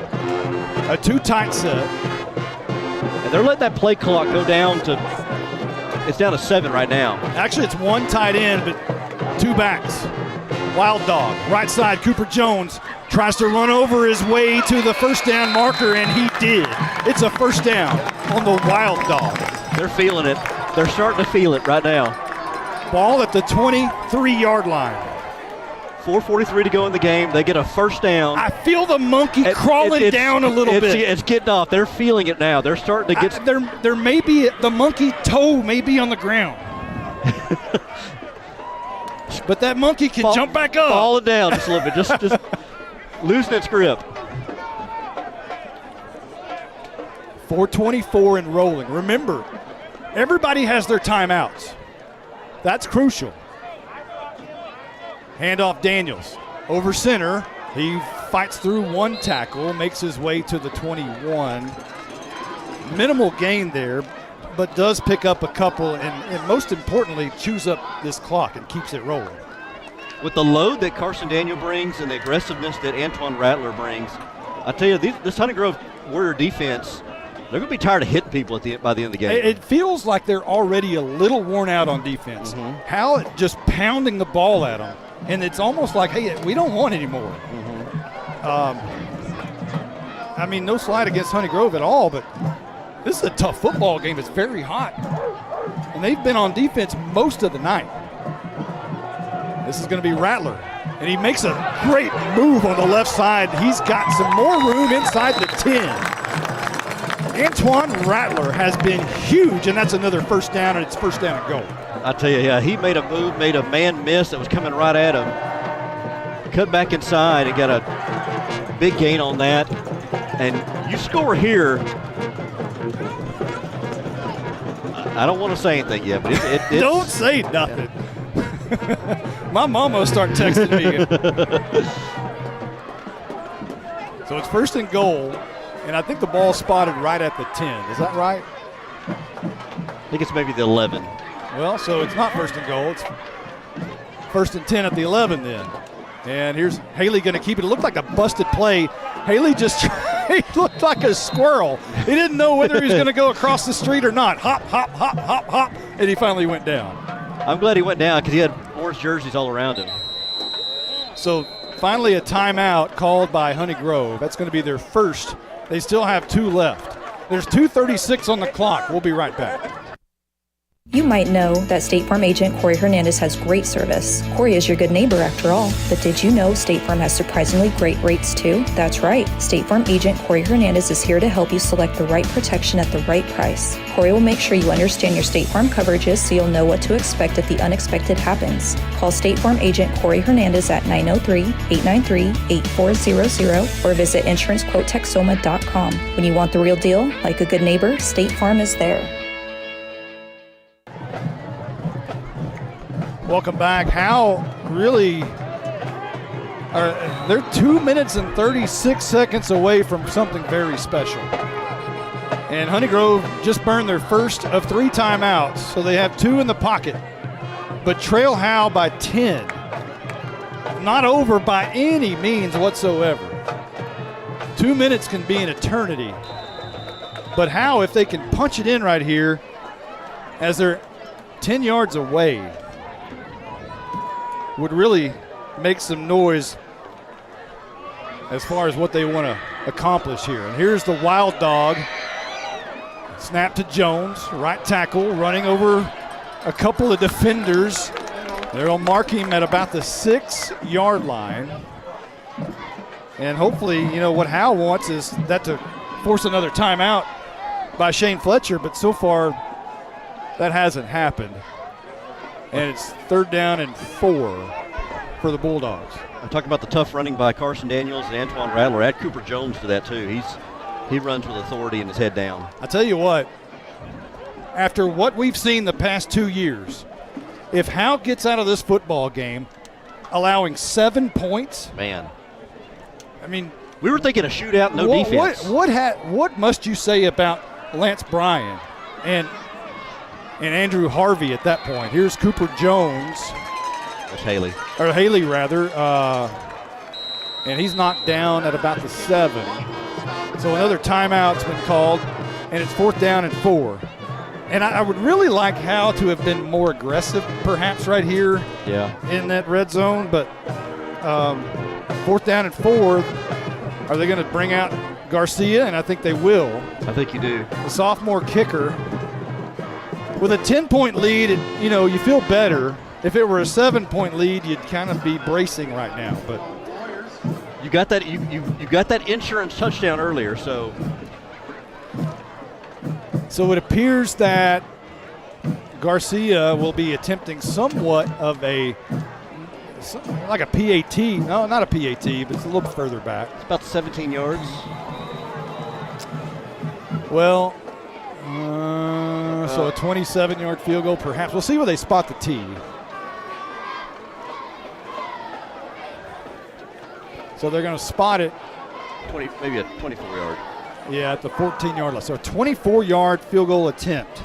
A 2 tight set. And they're letting that play clock go down to, it's down to 7 right now. Actually, it's 1 tight end, but 2 backs. Wild Dog, right side, Cooper Jones tries to run over his way to the first down marker, and he did. It's a first down on the Wild Dog. They're feeling it. They're starting to feel it right now. Ball at the 23-yard line. 4:43 to go in the game. They get a first down. I feel the monkey crawling down a little bit. It's getting off. They're feeling it now. They're starting to get. There may be the monkey toe may be on the ground. But that monkey can jump back up. Fall it down just a little bit. Just loosen its grip. 4:24 and rolling. Remember, everybody has their timeouts. That's crucial. Handoff Daniels. Over center. He fights through 1 tackle, makes his way to the 21. Minimal gain there, but does pick up a couple, and most importantly, chews up this clock and keeps it rolling. With the load that Carson Daniel brings and the aggressiveness that Antoine Rattler brings, I tell you, this Honey Grove Warrior defense, they're going to be tired of hitting people by the end of the game. It feels like they're already a little worn out on defense. How just pounding the ball at them, and it's almost like, hey, we don't want any more. I mean, no slight against Honey Grove at all, but this is a tough football game. It's very hot, and they've been on defense most of the night. This is going to be Rattler, and he makes a great move on the left side. He's got some more room inside the 10. Antoine Rattler has been huge, and that's another first down, and it's first down and goal. I tell you, yeah, he made a move, made a man miss that was coming right at him. Cut back inside and got a big gain on that. And you score here. I don't want to say anything yet, but it's don't say nothing. My mama will start texting me. So it's first and goal, and I think the ball's spotted right at the 10. Is that right? I think it's maybe the 11. Well, so it's not first and goal. It's first and 10 at the 11 then. And here's Haley going to keep it. It looked like a busted play. Haley just he looked like a squirrel. He didn't know whether he was going to go across the street or not. Hop, hop, hop, hop, hop, and he finally went down. I'm glad he went down because he had orange jerseys all around him. So finally a timeout called by Honey Grove. That's going to be their first. They still have 2 left. There's 2:36 on the clock. We'll be right back. You might know that State Farm agent Corey Hernandez has great service. Corey is your good neighbor after all. But did you know State Farm has surprisingly great rates too? That's right. State Farm agent Corey Hernandez is here to help you select the right protection at the right price. Corey will make sure you understand your State Farm coverages so you'll know what to expect if the unexpected happens. Call State Farm agent Corey Hernandez at 903-893-8400 or visit insurancequotetexoma.com. When you want the real deal, like a good neighbor, State Farm is there. Welcome back. Howe really, they're 2 minutes and 36 seconds away from something very special. And Honey Grove just burned their first of 3 timeouts, so they have 2 in the pocket. But trail Howe by 10. Not over by any means whatsoever. 2 minutes can be an eternity. But Howe, if they can punch it in right here, as they're 10 yards away, would really make some noise as far as what they want to accomplish here. And here's the Wild Dog. Snap to Jones, right tackle, running over a couple of defenders. They'll mark him at about the 6-yard line. And hopefully, you know, what Howe wants is that to force another timeout by Shane Fletcher, but so far that hasn't happened. And it's 3rd down and 4 for the Bulldogs. I'm talking about the tough running by Carson Daniels and Antoine Rattler. Add Cooper Jones to that too. He runs with authority and his head down. I tell you what, after what we've seen the past 2 years, if Howe gets out of this football game allowing 7 points, man. I mean, we were thinking a shootout, no defense. What must you say about Lance Bryan and Andrew Harvey at that point? Here's Cooper Jones. That's Haley. Or Haley, rather. And he's knocked down at about the 7. So another timeout's been called, and it's 4th down and 4. And I would really like Howe to have been more aggressive, perhaps right here in that red zone. But 4th down and 4, are they going to bring out Garcia? And I think they will. I think you do. The sophomore kicker. With a 10-point lead, you feel better. If it were a 7-point lead, you'd kind of be bracing right now. But you got that you got that insurance touchdown earlier, so it appears that Garcia will be attempting somewhat of like a PAT. No, not a PAT, but it's a little bit further back. It's about 17 yards. Well, so a 27-yard field goal, perhaps. We'll see where they spot the tee. So they're going to spot it. Maybe a 24-yard. Yeah, at the 14-yard line. So a 24-yard field goal attempt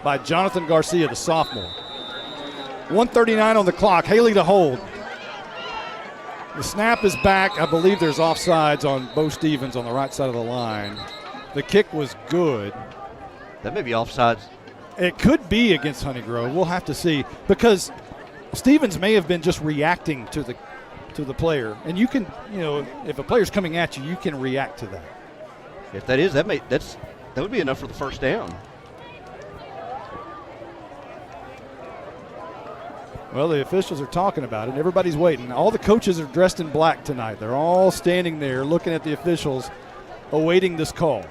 by Jonathan Garcia, the sophomore. 1:39 on the clock. Haley to hold. The snap is back. I believe there's offsides on Bo Stevens on the right side of the line. The kick was good. That may be offsides. It could be against Honey Grove. We'll have to see, because Stevens may have been just reacting to the player, and you can, if a player's coming at you, you can react to that. If that is, that would be enough for the first down. Well, the officials are talking about it. Everybody's waiting. All the coaches are dressed in black tonight. They're all standing there looking at the officials, awaiting this call.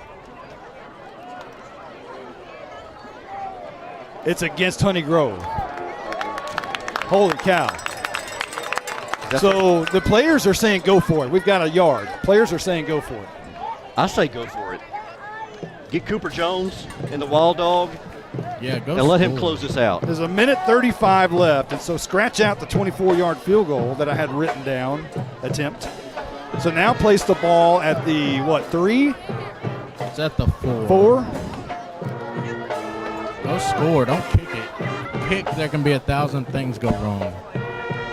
It's against Honey Grove. Holy cow. So the players are saying go for it. We've got a yard. Players are saying go for it. I say go for it. Get Cooper Jones in the Wild Dog. Yeah, go and let him close this out. There's a minute 35 left, and so scratch out the 24-yard field goal that I had written down, attempt. So now place the ball at the, 3? It's at the 4. 4? Go score. Don't kick it. Kick, there can be 1,000 things go wrong.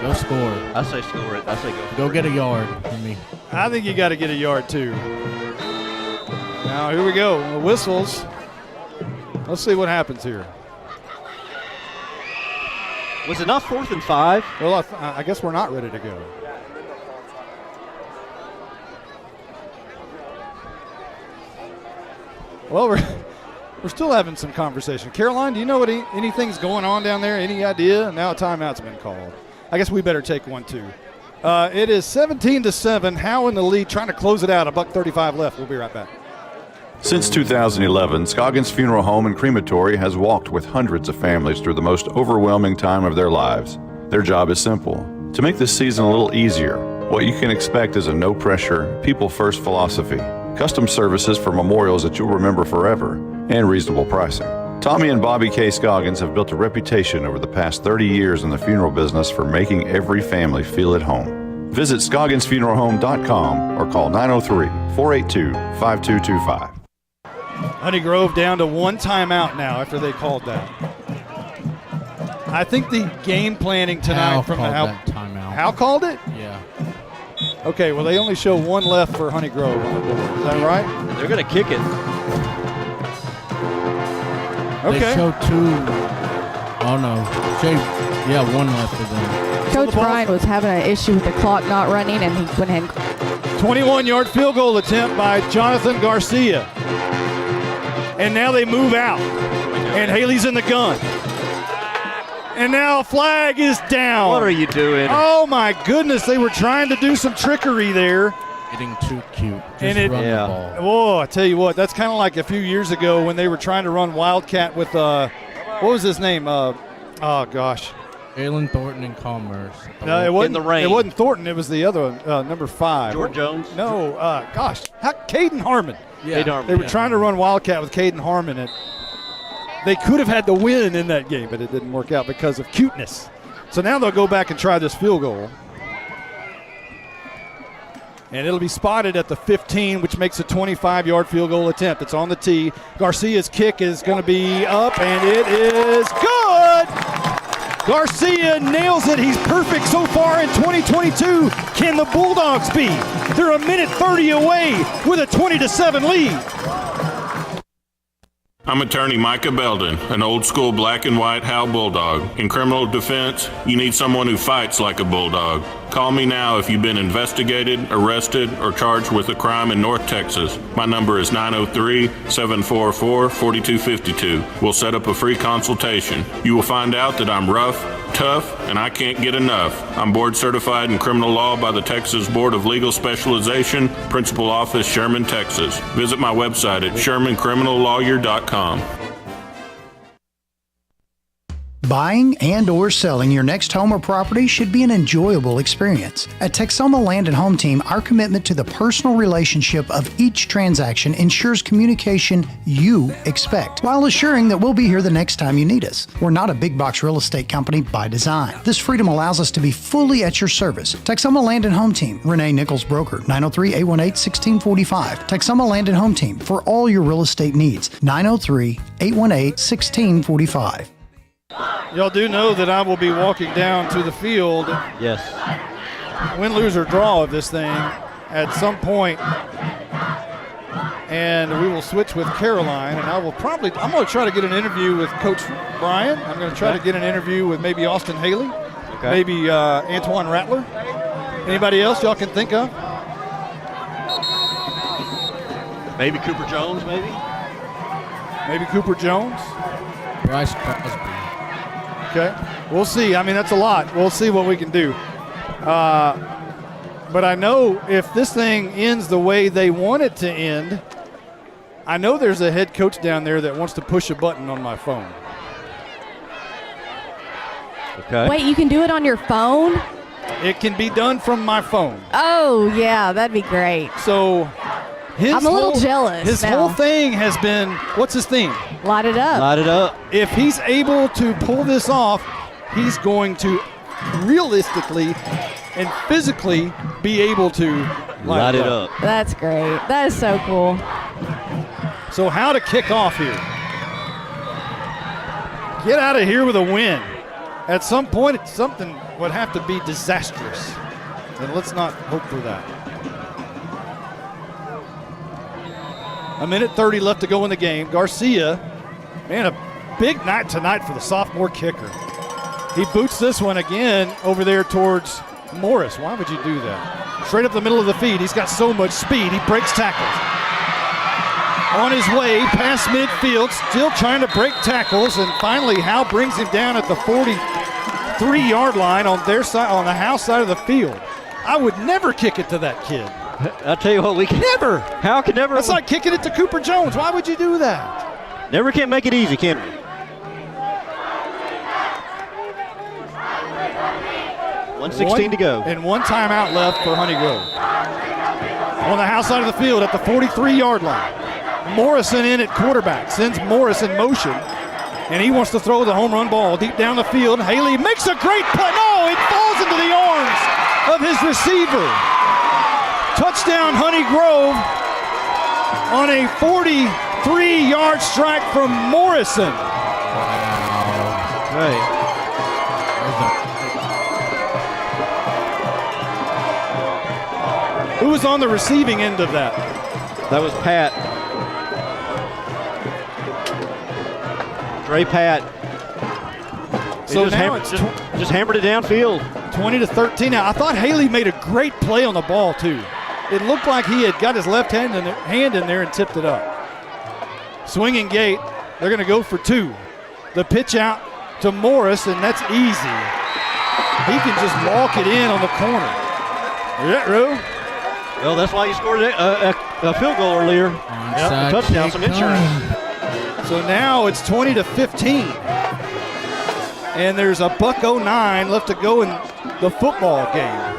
Go score. I say score it. I say go. Go get a yard for me. I think you got to get a yard too. Now here we go. The whistles. Let's see what happens here. Was it not 4th and 5? Well, I guess we're not ready to go. Well, we're still having some conversation. Caroline, do you know what anything's going on down there? Any idea? Now a timeout's been called. I guess we better take one too. It is 17-7. Howe in the lead, trying to close it out. $1:35 left. We'll be right back. Since 2011, Scoggins Funeral Home and Crematory has walked with hundreds of families through the most overwhelming time of their lives. Their job is simple: to make this season a little easier. What you can expect is a no-pressure, people-first philosophy, custom services for memorials that you'll remember forever, and reasonable pricing. Tommy and Bobby K. Scoggins have built a reputation over the past 30 years in the funeral business for making every family feel at home. Visit ScogginsFuneralHome.com or call 903-482-5225. Honey Grove down to one timeout now after they called that. I think the game planning tonight from the timeout. Howe called it? Yeah. Okay, well, they only show one left for Honey Grove on the board. Is that right? They're going to kick it. Okay. They show 2. Oh, no. Yeah, 1 left for them. Coach Bryan was having an issue with the clock not running, and he went ahead and 21-yard field goal attempt by Jonathan Garcia. And now they move out. And Haley's in the gun. And now a flag is down. What are you doing? Oh, my goodness. They were trying to do some trickery there. Getting too cute. Just run the ball. Oh, I tell you what. That's kind of like a few years ago when they were trying to run Wildcat with, what was his name? Oh, gosh. Alan Thornton and Commerce. No, it wasn't, in the rain. It wasn't Thornton. It was the other one, number 5. George Jones? No, Caden Harmon. Yeah. They were trying to run Wildcat with Caden Harmon. they could have had the win in that game, but it didn't work out because of cuteness. So now they'll go back and try this field goal. And it'll be spotted at the 15, which makes a 25-yard field goal attempt. It's on the tee. Garcia's kick is going to be up, and it is good! Garcia nails it. He's perfect so far in 2022. Can the Bulldogs be? They're a minute 30 away with a 20-7 lead. I'm attorney Micah Belden, an old-school black and white Howe Bulldog. In criminal defense, you need someone who fights like a Bulldog. Call me now if you've been investigated, arrested, or charged with a crime in North Texas. My number is 903-744-4252. We'll set up a free consultation. You will find out that I'm rough, tough, and I can't get enough. I'm board certified in criminal law by the Texas Board of Legal Specialization, Principal Office, Sherman, Texas. Visit my website at shermancriminallawyer.com. Buying and or selling your next home or property should be an enjoyable experience. At Texoma Land and Home Team, our commitment to the personal relationship of each transaction ensures communication you expect, while assuring that we'll be here the next time you need us. We're not a big box real estate company by design. This freedom allows us to be fully at your service. Texoma Land and Home Team, Renee Nichols Broker, 903-818-1645. Texoma Land and Home Team, for all your real estate needs, 903-818-1645. Y'all do know that I will be walking down to the field. Yes. Win, lose, or draw of this thing at some point. And we will switch with Caroline. And I'm going to try to get an interview with Coach Brian. I'm going to try to get an interview with maybe Austin Haley. Okay. Maybe Antoine Rattler. Anybody else y'all can think of? Maybe Cooper Jones, maybe? Maybe Cooper Jones. Bryce Crosby. Okay, we'll see. I mean, that's a lot. We'll see what we can do. But I know if this thing ends the way they want it to end, I know there's a head coach down there that wants to push a button on my phone. Okay. Wait, you can do it on your phone? It can be done from my phone. Oh, yeah, that'd be great. So I'm a little jealous. His whole thing has been, what's his theme? Light it up. Light it up. If he's able to pull this off, he's going to realistically and physically be able to light it up. That's great. That is so cool. So how to kick off here? Get out of here with a win. At some point, something would have to be disastrous. And let's not hope for that. A minute 30 left to go in the game. Garcia, man, a big night tonight for the sophomore kicker. He boots this one again over there towards Morris. Why would you do that? Straight up the middle of the feed. He's got so much speed. He breaks tackles. On his way past midfield, still trying to break tackles, and finally Howe brings him down at the 43-yard line on their side, on the Howe side of the field. I would never kick it to that kid. I'll tell you what, we can never. How can never? That's like kicking it to Cooper Jones. Why would you do that? Never can make it easy, can we? $1:16 to go. And one timeout left for Honey Grove. On the Howe side of the field at the 43-yard line. Morrison in at quarterback. Sends Morris in motion. And he wants to throw the home run ball deep down the field. Haley makes a great play. No, it falls into the arms of his receiver. Touchdown, Honey Grove, on a 43-yard strike from Morrison. Right. Who was on the receiving end of that? That was Pat. Dre Pat. So now it's just hammered it downfield. 20-13. Now, I thought Haley made a great play on the ball, too. It looked like he had got his left hand in there and tipped it up. Swinging gate. They're going to go for two. The pitch out to Morris, and that's easy. He can just walk it in on the corner. Is that Rue? Well, that's why you scored a field goal earlier. Yep, a touchdown, some insurance. So now it's 20-15. And there's a $1.09 left to go in the football game.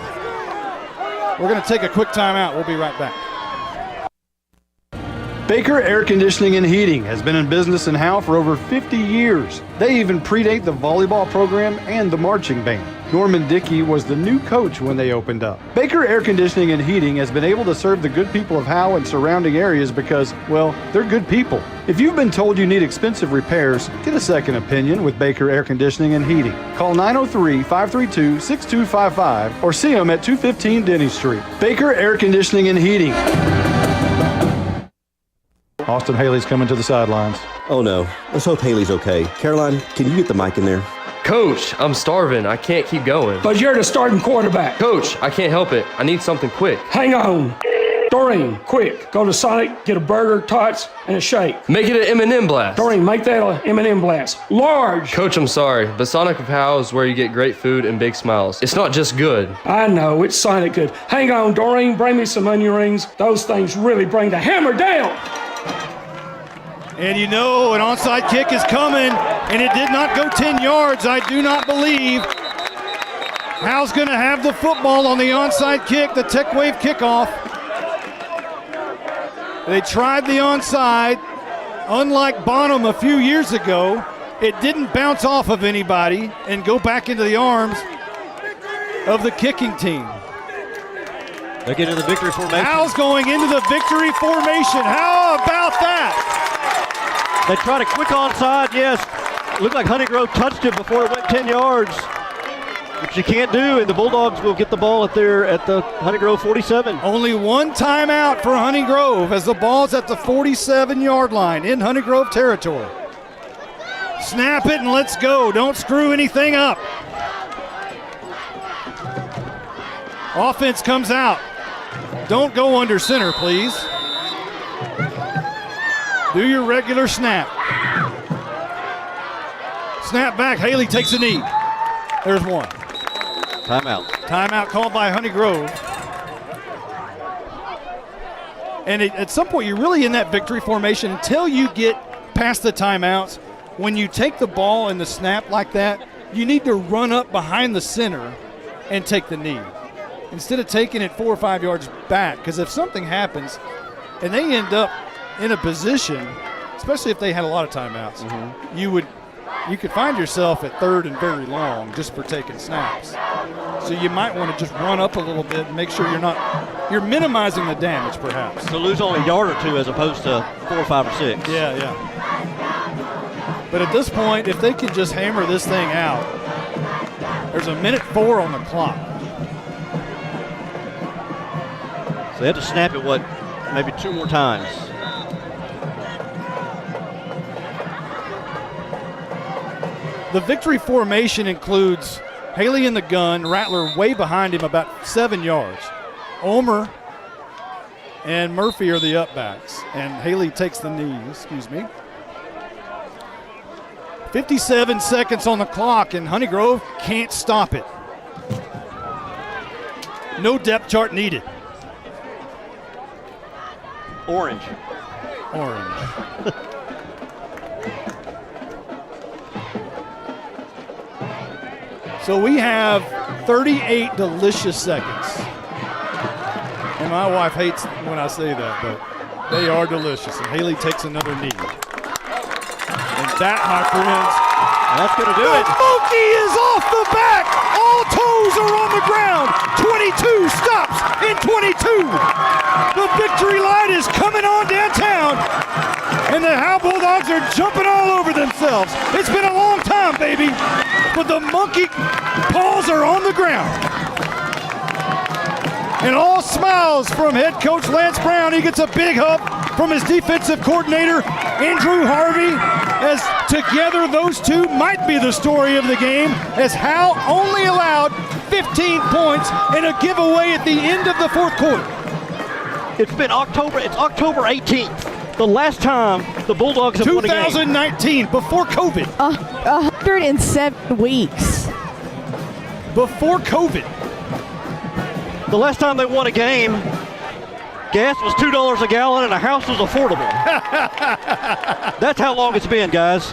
We're going to take a quick timeout. We'll be right back. Baker Air Conditioning and Heating has been in business in Howe for over 50 years. They even predate the volleyball program and the marching band. Norman Dickey was the new coach when they opened up. Baker Air Conditioning and Heating has been able to serve the good people of Howe and surrounding areas because, well, they're good people. If you've been told you need expensive repairs, get a second opinion with Baker Air Conditioning and Heating. Call 903-532-6255 or see them at 215 Denny Street. Baker Air Conditioning and Heating. Austin Haley's coming to the sidelines. Oh no, let's hope Haley's okay. Caroline, can you get the mic in there? Coach, I'm starving. I can't keep going. But you're the starting quarterback. Coach, I can't help it. I need something quick. Hang on. Doreen, quick. Go to Sonic, get a burger, tots, and a shake. Make it an M&M blast. Doreen, make that an M&M blast. Large. Coach, I'm sorry, but Sonic of Howe is where you get great food and big smiles. It's not just good. I know, it's Sonic good. Hang on, Doreen, bring me some onion rings. Those things really bring the hammer down. And you know an onside kick is coming, and it did not go 10 yards, I do not believe. Howe's going to have the football on the onside kick, the Tech Wave kickoff. They tried the onside. Unlike Bonham a few years ago, it didn't bounce off of anybody and go back into the arms of the kicking team. They get into the victory formation. Howe's going into the victory formation. How about that? They tried a quick onside, yes. Looked like Honeygrove touched it before it went 10 yards. Which you can't do, and the Bulldogs will get the ball at the Honeygrove 47. Only one timeout for Honeygrove as the ball's at the 47-yard line in Honeygrove territory. Snap it and let's go. Don't screw anything up. Offense comes out. Don't go under center, please. Do your regular snap. Snap back. Haley takes a knee. There's one. Timeout. Timeout called by Honeygrove. And at some point, you're really in that victory formation until you get past the timeouts. When you take the ball and the snap like that, you need to run up behind the center and take the knee instead of taking it 4 or 5 yards back. Because if something happens and they end up in a position, especially if they had a lot of timeouts, you could find yourself at third and very long just for taking snaps. So you might want to just run up a little bit and make sure you're minimizing the damage perhaps. To lose only a yard or two as opposed to 4 or 5 or 6. Yeah. But at this point, if they can just hammer this thing out, there's a 1:04 on the clock. So they have to snap it, maybe 2 more times. The victory formation includes Haley in the gun, Rattler way behind him about 7 yards. Ulmer and Murphy are the upbacks, and Haley takes the knee, 57 seconds on the clock, and Honeygrove can't stop it. No depth chart needed. Orange. So we have 38 delicious seconds. And my wife hates when I say that, but they are delicious. And Haley takes another knee. And that, my friends, that's going to do it. The monkey is off the back. All toes are on the ground. 22 stops in 22. The victory line is coming on downtown. And the Howe Bulldogs are jumping all over themselves. It's been a long time, baby. But the monkey paws are on the ground. And all smiles from head coach Lance Brown. He gets a big hug from his defensive coordinator, Andrew Harvey, as together those two might be the story of the game, as Howe only allowed 15 points in a giveaway at the end of the fourth quarter. It's October 18th. The last time the Bulldogs have won a game. 2019, before COVID. 107 weeks. Before COVID. The last time they won a game, gas was $2 a gallon and a house was affordable. That's how long it's been, guys.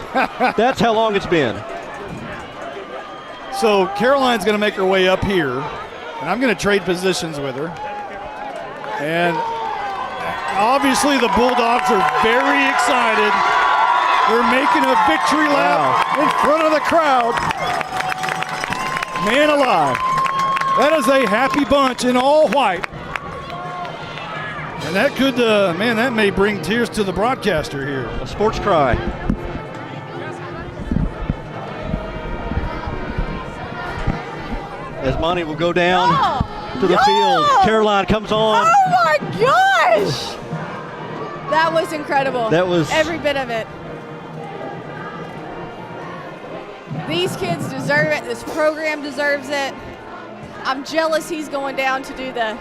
That's how long it's been. So Caroline's going to make her way up here, and I'm going to trade positions with her. And Obviously, the Bulldogs are very excited. They're making a victory lap in front of the crowd. Man alive. That is a happy bunch in all white. And that could, that may bring tears to the broadcaster here. A sports cry. As Monty will go down to the field. Caroline comes on. Oh my gosh! That was incredible. That was every bit of it. These kids deserve it. This program deserves it. I'm jealous he's going down to do the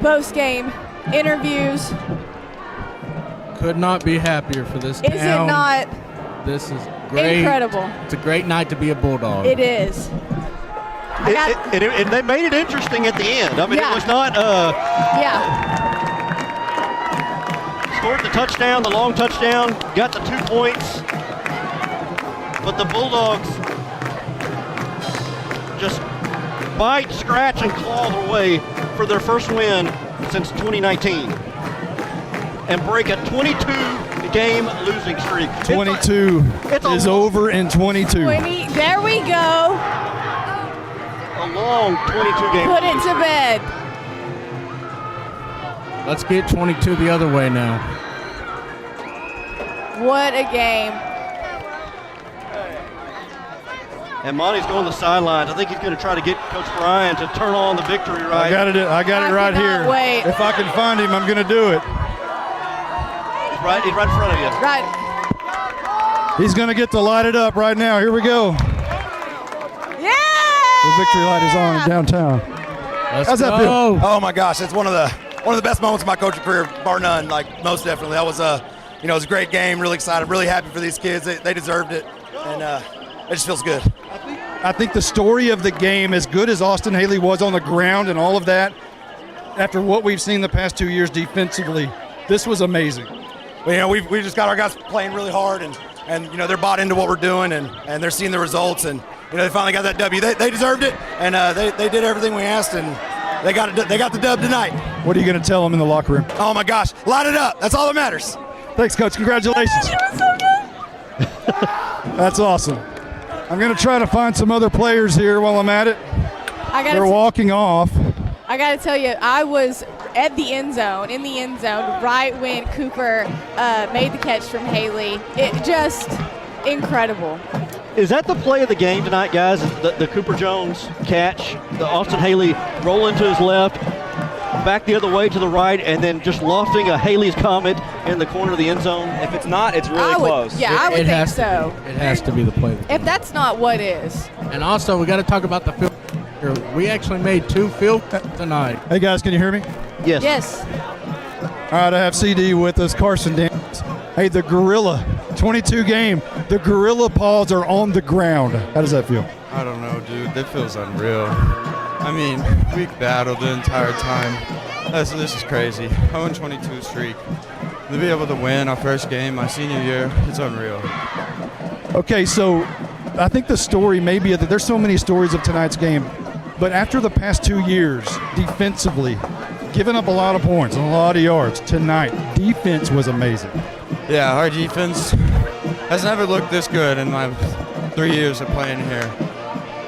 post-game interviews. Could not be happier for this Is town. it not? This is great. Incredible. It's a great night to be a Bulldog. It is. And they made it interesting at the end. I mean, it was not. Scored the touchdown, the long touchdown, got the 2 points. But the Bulldogs just bite, scratch, and claw their way for their first win since 2019 and break a 22-game losing streak. 22 is over in 22. There we go. A long 22-game. Put it to bed. Let's get 22 the other way now. What a game. And Monty's going to the sidelines. I think he's going to try to get Coach Bryan to turn on the victory right. I got it right here. Wait. If I can find him, I'm going to do it. He's right in front of you. Right. He's going to get to light it up right now. Here we go. Yeah! The victory light is on downtown. How's that feel? Oh my gosh, it's one of the best moments of my coaching career, bar none. Like most definitely, that was it was a great game. Really excited, really happy for these kids. They deserved it, and it just feels good. I think the story of the game, as good as Austin Haley was on the ground and all of that, after what we've seen the past 2 years defensively, this was amazing. Well, we've just got our guys playing really hard, and they're bought into what we're doing, and they're seeing the results, and they finally got that W. They deserved it, and they did everything we asked, and they got the dub tonight. What are you going to tell them in the locker room? Oh my gosh, light it up! That's all that matters. Thanks, Coach. Congratulations. That's awesome. I'm going to try to find some other players here while I'm at it. They're walking off. I got to tell you, I was in the end zone, right when Cooper made the catch from Haley. It just incredible. Is that the play of the game tonight, guys? The Cooper Jones catch, the Austin Haley roll into his left, back the other way to the right, and then just lofting a Haley's Comet in the corner of the end zone? If it's not, it's really close. Yeah, I would think so. It has to be the play. If that's not what is. And also, we got to talk about the field. We actually made 2 field tonight. Hey, guys, can you hear me? Yes. Yes. All right, I have CD with us, Carson Daniels. Hey, the Gorilla, 22 game. The Gorilla paws are on the ground. How does that feel? I don't know, dude. That feels unreal. I mean, we battled the entire time. This is crazy. 0-22 streak. To be able to win our first game my senior year, it's unreal. Okay, so I think the story may be that there's so many stories of tonight's game, but after the past 2 years, defensively, giving up a lot of points and a lot of yards, tonight, defense was amazing. Yeah, our defense has never looked this good in my 3 years of playing here.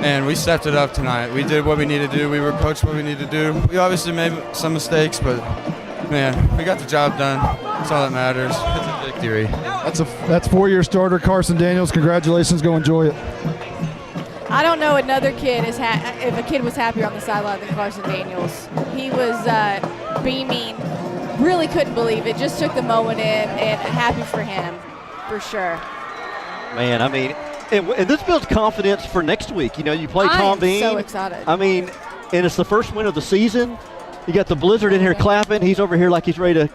And we stepped it up tonight. We did what we needed to do. We were coached what we needed to do. We obviously made some mistakes, but, man, we got the job done. That's all that matters. It's a victory. That's 4-year starter Carson Daniels. Congratulations. Go enjoy it. I don't know another kid if a kid was happier on the sideline than Carson Daniels. He was beaming. Really couldn't believe it. Just took the moment in, and happy for him, for sure. Man, I mean, and this builds confidence for next week. You play Tom Bean. I'm so excited. I mean, and it's the first win of the season. You got the Blizzard in here clapping. He's over here like he's ready to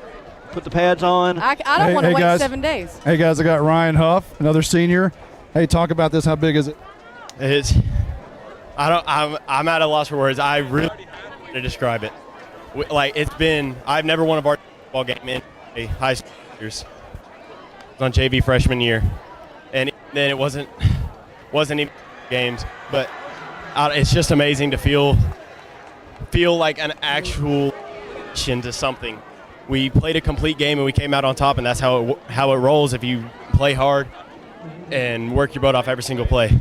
put the pads on. I don't want to wait 7 days. Hey, guys, I got Ryan Huff, another senior. Hey, talk about this. How big is it? I'm at a loss for words. I really don't know to describe it. I've never won a basketball game in high school years. It was on JV freshman year. And then it wasn't even games, but it's just amazing to feel like an actual connection to something we played a complete game and we came out on top, and that's how it rolls if you play hard and work your butt off every single play.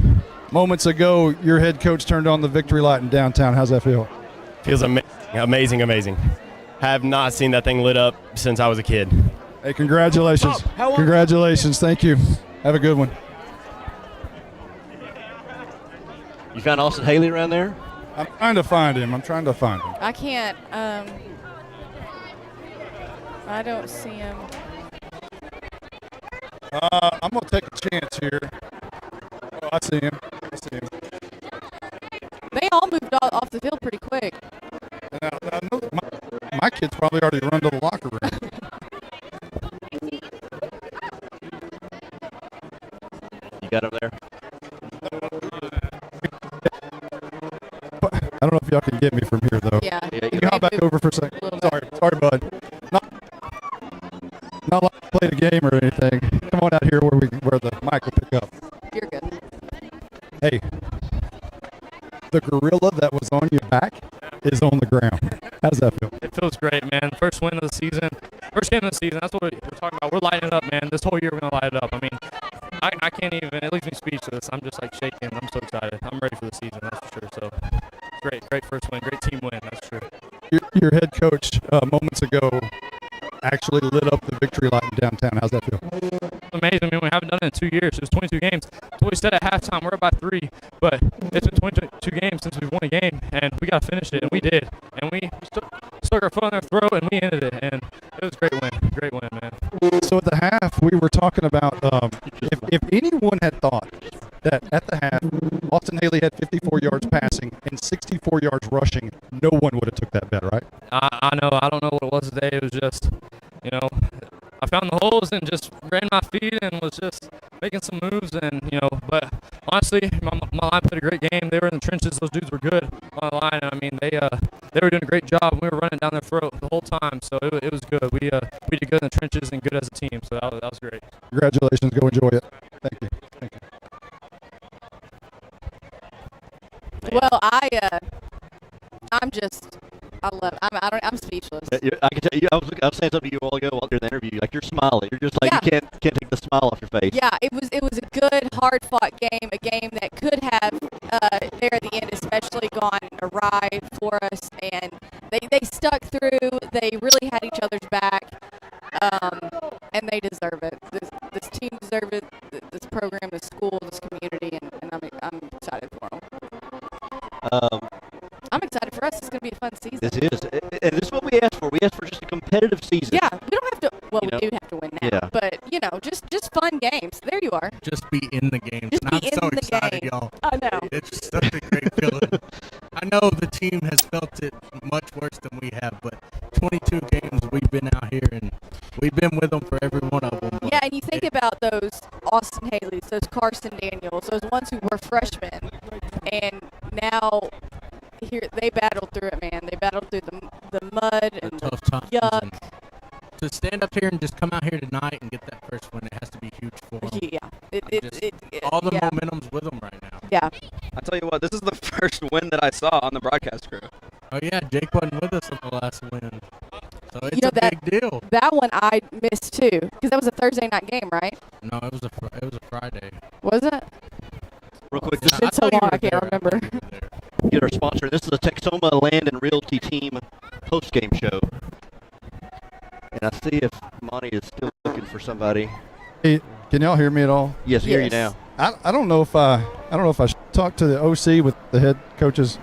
Moments ago, your head coach turned on the victory light in downtown. How's that feel? Feels amazing. Have not seen that thing lit up since I was a kid. Hey, congratulations. Congratulations. Thank you. Have a good one. You found Austin Haley around there? I'm trying to find him. I can't. I don't see him. I'm going to take a chance here. Oh, I see him. They all moved off the field pretty quick. Now, I know my kids probably already run to the locker room. You got him there? I don't know if y'all can get me from here, though. Yeah. Can you hop back over for a second? Sorry, bud. Not like to play the game or anything. Come on out here where the mic will pick up. You're good. Hey, the gorilla that was on your back is on the ground. How does that feel? It feels great, man. First win of the season. First game of the season. That's what we're talking about. We're lighting it up, man. This whole year we're going to light it up. I mean, I can't even, it leaves me speechless. I'm just like shaking. I'm so excited. I'm ready for the season, that's for sure. So, great first win. Great team win, that's true. Your head coach moments ago actually lit up the victory light in downtown. How's that feel? Amazing. I mean, we haven't done it in 2 years. It was 22 games. So we said at halftime we're up by 3, but it's been 22 games since we've won a game, and we got to finish it, and we did. And we stuck our foot on their throat, and we ended it, and it was a great win, man. So at the half, we were talking about if anyone had thought that at the half, Austin Haley had 54 yards passing and 64 yards rushing, no one would have took that bet, right? I know. I don't know what it was today. It was just, I found the holes and just ran my feet and was just making some moves and, but honestly, my line played a great game. They were in the trenches. Those dudes were good on the line. I mean, they were doing a great job. We were running down their throat the whole time, so it was good. We did good in the trenches and good as a team, so that was great. Congratulations. Go enjoy it. Thank you. Well, I'm speechless. I can tell you. I was saying something to you a while ago while during the interview. Like you're smiling. You're just like you can't take the smile off your face. Yeah, it was a good, hard-fought game. A game that could have there at the end, especially gone awry for us. And they stuck through. They really had each other's back, and they deserve it. This team deserves it. This program, this school, this community, and I'm excited for them. I'm excited for us. It's going to be a fun season. This is, and this is what we asked for. We asked for just a competitive season. Yeah, we don't have to. Well, we do have to win now. Yeah. But just fun games. There you are. Just be in the game. Just I'm be so in the excited, game. y'all. I know. It's such a great feeling. I know the team has felt it much worse than we have, but 22 games we've been out here and we've been with them for every one of them. Yeah, and you think about those Austin Haleys, those Carson Daniels, those ones who were freshmen, and now here they battled through it, man. They battled through the mud and the tough times. yuck. And to stand up here and just come out here tonight and get that first win, it has to be huge for them. Yeah, all the momentum's with them right now. Yeah. I tell you what, this is the first win that I saw on the broadcast crew. Oh yeah, Jake wasn't with us on the last win, so it's a big deal. That one I missed too, because that was a Thursday night game, right? No, it was a Friday. Was it? Real quick, It's been so long, I can't remember. Get our sponsor. This is the Texoma Land and Realty Team post-game show. And I see if Monty is still looking for somebody. Hey, can y'all hear me at all? Yes, hear you now. I don't know if I should talk to the OC with the head coach's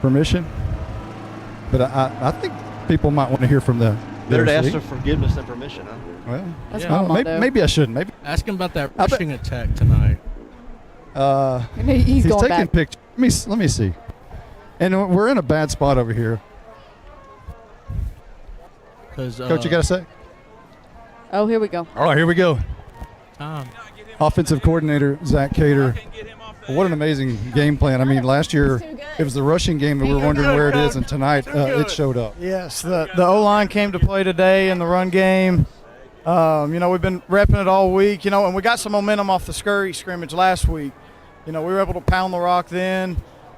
permission, but I think people might want to hear from the Better to OC. ask for forgiveness than permission, huh? Well, That's I don't know, maybe I shouldn't. Maybe ask him about that rushing attack tonight. He's going taking back. pictures. Let me see. And we're in a bad spot over here. Coach, you got to say? Oh, here we go. All right, here we go. Tom. Offensive coordinator Zach Cater. What an amazing game plan. I mean, last year it was the rushing game that we were wondering where it is, and tonight it showed up. Yes, the O-line came to play today in the run game. We've been repping it all week, and we got some momentum off the scurry scrimmage last week. We were able to pound the rock then,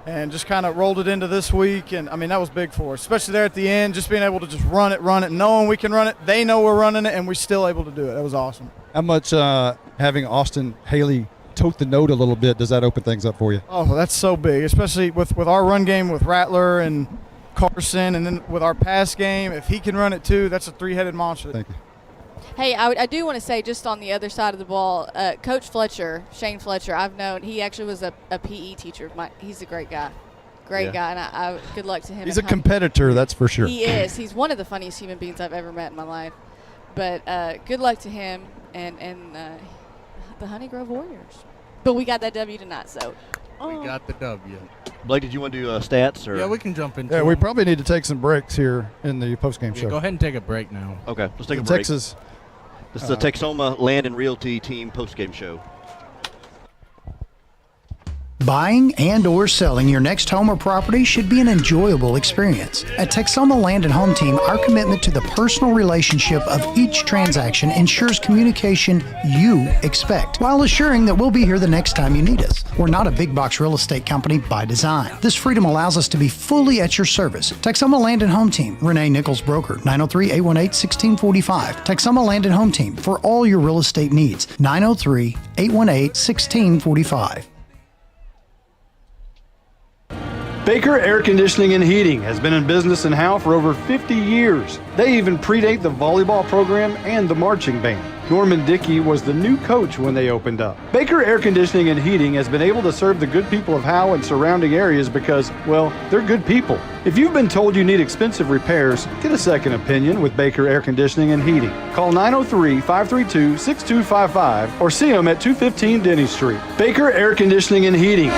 and just kind of rolled it into this week. And, I mean, that was big for us, especially there at the end, just being able to just run it, knowing we can run it. They know we're running it, and we're still able to do it. That was awesome. How much having Austin Haley tote the note a little bit, does that open things up for you? Oh, that's so big, especially with our run game with Rattler and Carson, and then with our pass game. If he can run it too, that's a three-headed monster. Thank you. Hey, I do want to say, just on the other side of the ball, Coach Fletcher, Shane Fletcher, I've known, he actually was a PE teacher of mine. He's a great guy. Great guy, and I good luck to him. He's a competitor, that's for sure. He is. He's one of the funniest human beings I've ever met in my life. But good luck to him and the Honey Grove Warriors. But we got that W tonight, so. We got the W. Blake, did you want to do stats? Or? Yeah, we can jump into Yeah, we them. probably need to take some breaks here in the postgame show. Go ahead and take a break now. Okay, let's take a break. Texas. This is the Texoma Land and Realty Team postgame show. Buying and or selling your next home or property should be an enjoyable experience. At Texoma Land and Home Team, our commitment to the personal relationship of each transaction ensures communication you expect, while assuring that we'll be here the next time you need us. We're not a big box real estate company by design. This freedom allows us to be fully at your service. Texoma Land and Home Team, Renee Nichols Broker, 903-818-1645. Texoma Land and Home Team, for all your real estate needs, 903-818-1645. Baker Air Conditioning and Heating has been in business in Howe for over 50 years. They even predate the volleyball program and the marching band. Norman Dickey was the new coach when they opened up. Baker Air Conditioning and Heating has been able to serve the good people of Howe and surrounding areas because, well, they're good people. If you've been told you need expensive repairs, get a second opinion with Baker Air Conditioning and Heating. Call 903-532-6255 or see them at 215 Denny Street. Baker Air Conditioning and Heating.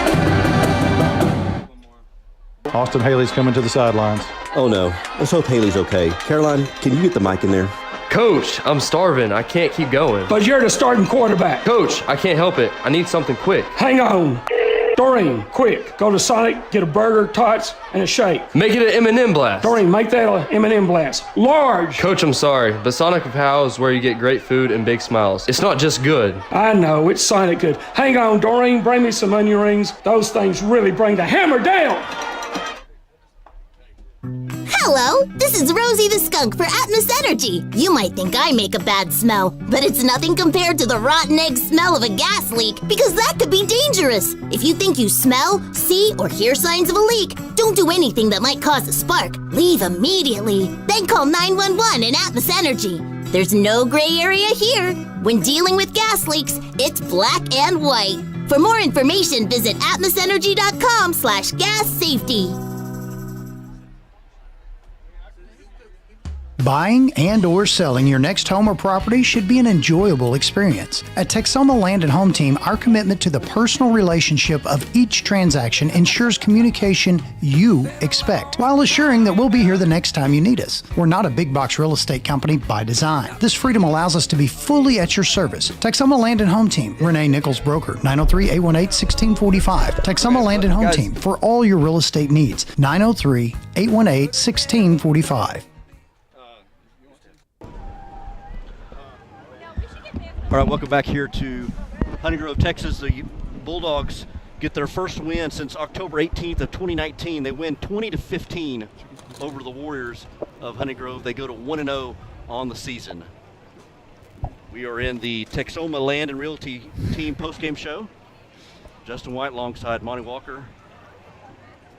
Austin Haley's coming to the sidelines. Oh no, let's hope Haley's okay. Caroline, can you get the mic in there? Coach, I'm starving. I can't keep going. But you're the starting quarterback. Coach, I can't help it. I need something quick. Hang on. Doreen, quick. Go to Sonic, get a burger, tots, and a shake. Make it an M&M blast. Doreen, make that an M&M blast. Large. Coach, I'm sorry, but Sonic of Howe is where you get great food and big smiles. It's not just good. I know, it's Sonic good. Hang on, Doreen, bring me some onion rings. Those things really bring the hammer down. Hello, this is Rosie the Skunk for Atmos Energy. You might think I make a bad smell, but it's nothing compared to the rotten egg smell of a gas leak, because that could be dangerous. If you think you smell, see, or hear signs of a leak, don't do anything that might cause a spark. Leave immediately. Then call 911 and Atmos Energy. There's no gray area here. When dealing with gas leaks, it's black and white. For more information, visit atmosenergy.com/gas safety. Buying and or selling your next home or property should be an enjoyable experience. At Texoma Land and Home Team, our commitment to the personal relationship of each transaction ensures communication you expect, while assuring that we'll be here the next time you need us. We're not a big box real estate company by design. This freedom allows us to be fully at your service. Texoma Land and Home Team, Renee Nichols Broker, 903-818-1645. Texoma Land and Home Team, for all your real estate needs, 903-818-1645. All right, welcome back here to Honey Grove, Texas. The Bulldogs get their first win since October 18th of 2019. They win 20-15 over the Warriors of Honey Grove. They go to 1-0 on the season. We are in the Texoma Land and Realty Team postgame show. Justin White alongside Monty Walker.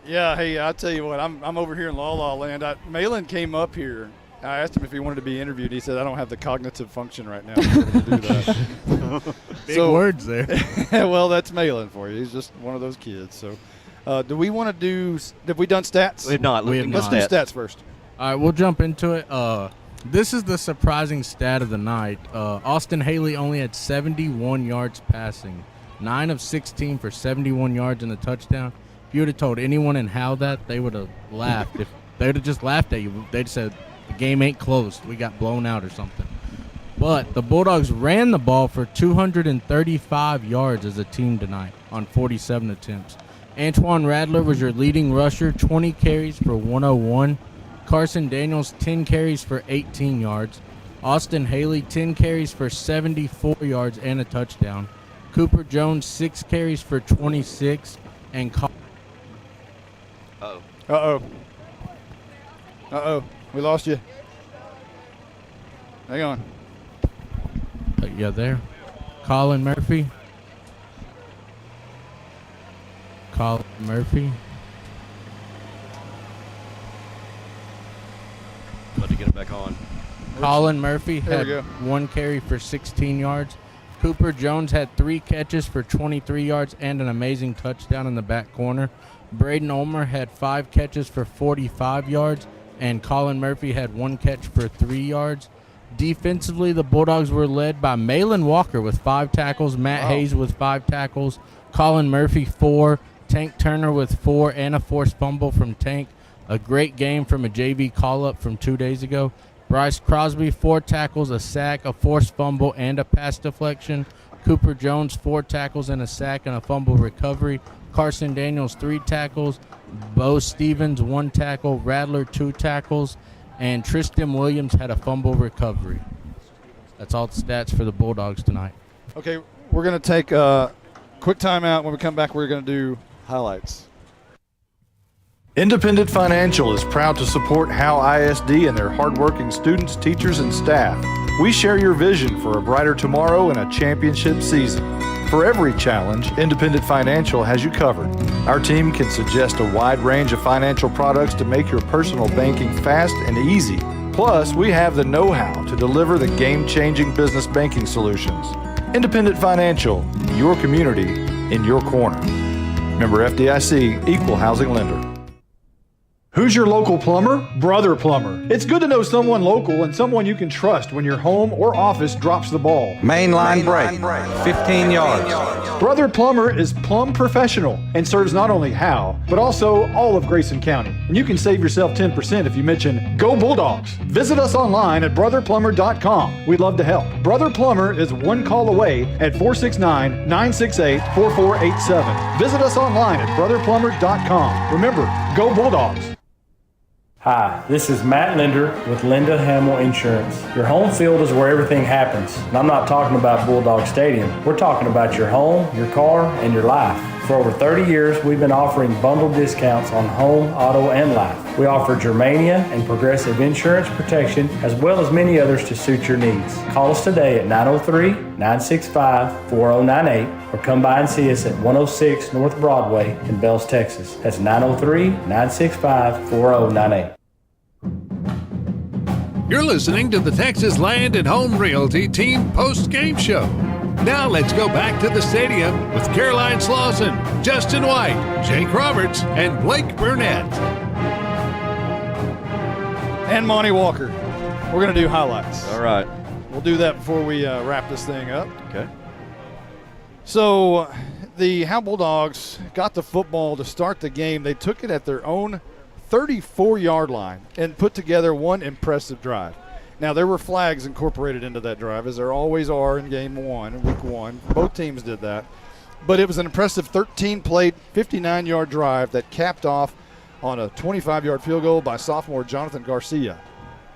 Yeah, hey, I tell you what, I'm over here in La La Land. Malin came up here. I asked him if he wanted to be interviewed. He said, I don't have the cognitive function right now to do that. Big words there. Well, that's Malin for you. He's just one of those kids. So do we want to do – have we done stats? We have not. Let's do stats first. All right, we'll jump into it. This is the surprising stat of the night. Austin Haley only had 71 yards passing, 9 of 16 for 71 yards and a touchdown. If you would have told anyone in Howe that, they would have laughed. If they would have just laughed at you. They'd said, the game ain't close. We got blown out or something. But the Bulldogs ran the ball for 235 yards as a team tonight on 47 attempts. Antoine Rattler was your leading rusher, 20 carries for 101. Carson Daniels, 10 carries for 18 yards. Austin Haley, 10 carries for 74 yards and a touchdown. Cooper Jones, 6 carries for 26. And Uh-oh. Uh-oh. We lost you. Hang on. Yeah, there. Colin Murphy. Colin Murphy. About to get it back on. Colin Murphy There had we go. 1 carry for 16 yards. Cooper Jones had 3 catches for 23 yards and an amazing touchdown in the back corner. Braden Ulmer had 5 catches for 45 yards, and Colin Murphy had 1 catch for 3 yards. Defensively, the Bulldogs were led by Malin Walker with 5 tackles, Matt Hayes with 5 tackles, Colin Murphy 4, Tank Turner with 4, and a forced fumble from Tank. A great game from a JV call-up from 2 days ago. Bryce Crosby, 4 tackles, a sack, a forced fumble, and a pass deflection. Cooper Jones, 4 tackles and a sack and a fumble recovery. Carson Daniels, 3 tackles. Bo Stevens, 1 tackle. Rattler, 2 tackles. And Tristan Williams had a fumble recovery. That's all the stats for the Bulldogs tonight. Okay, we're going to take a quick timeout. When we come back, we're going to do highlights. Independent Financial is proud to support Howe ISD and their hardworking students, teachers, and staff. We share your vision for a brighter tomorrow and a championship season. For every challenge, Independent Financial has you covered. Our team can suggest a wide range of financial products to make your personal banking fast and easy. Plus, we have the know-how to deliver the game-changing business banking solutions. Independent Financial, your community in your corner. Member FDIC, Equal Housing Lender. Who's your local plumber? Brother Plumber. It's good to know someone local and someone you can trust when your home or office drops the ball. Mainline break, 15 yards. Brother Plumber is plumb professional and serves not only Howe, but also all of Grayson County. And you can save yourself 10% if you mention Go Bulldogs. Visit us online at brotherplumber.com. We'd love to help. Brother Plumber is one call away at 469-968-4487. Visit us online at brotherplumber.com. Remember, Go Bulldogs. Hi, this is Matt Linder with Linda Hamill Insurance. Your home field is where everything happens. And I'm not talking about Bulldog Stadium. We're talking about your home, your car, and your life. For over 30 years, we've been offering bundled discounts on home, auto, and life. We offer Germania and Progressive Insurance Protection, as well as many others to suit your needs. Call us today at 903-965-4098 or come by and see us at 106 North Broadway in Bells, Texas. That's 903-965-4098. You're listening to the Texas Land and Home Realty Team Post-Game Show. Now let's go back to the stadium with Caroline Slauson, Justin White, Jake Roberts, and Blake Burnett. And Monty Walker. We're going to do highlights. All right. We'll do that before we wrap this thing up. Okay. So the Howe Bulldogs got the football to start the game. They took it at their own 34-yard line and put together one impressive drive. Now, there were flags incorporated into that drive, as there always are in Game 1, Week 1. Both teams did that. But it was an impressive 13-play, 59-yard drive that capped off on a 25-yard field goal by sophomore Jonathan Garcia.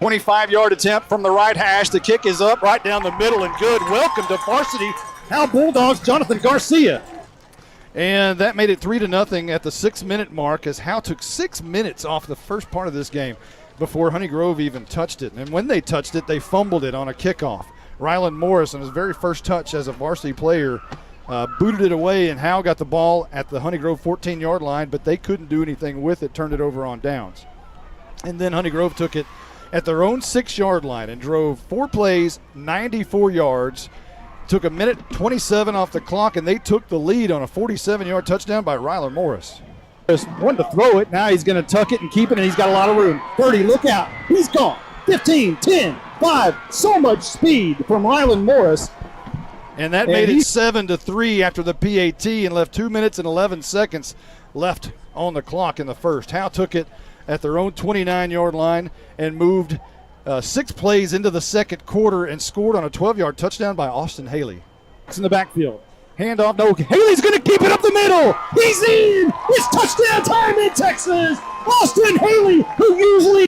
25-yard attempt from the right hash. The kick is up right down the middle and good. Welcome to varsity Howe Bulldogs, Jonathan Garcia. And that made it 3-0 at the 6-minute mark, as Howe took 6 minutes off the first part of this game before Honey Grove even touched it. And when they touched it, they fumbled it on a kickoff. Rylan Morris, on his very first touch as a varsity player, booted it away, and Howe got the ball at the Honey Grove 14-yard line, but they couldn't do anything with it, turned it over on downs. And then Honey Grove took it at their own 6-yard line and drove 4 plays, 94 yards, took a minute 27 off the clock, and they took the lead on a 47-yard touchdown by Rylan Morris. Just wanted to throw it. Now he's going to tuck it and keep it, and he's got a lot of room. 30, look out. He's gone. 15, 10, 5. So much speed from Rylan Morris. And that made it 7-3 after the PAT and left 2 minutes and 11 seconds left on the clock in the first. Howe took it at their own 29-yard line and moved 6 plays into the second quarter and scored on a 12-yard touchdown by Austin Haley. It's in the backfield. Handoff, no. Haley's going to keep it up the middle. He's in. It's touchdown time in Texas. Austin Haley, who usually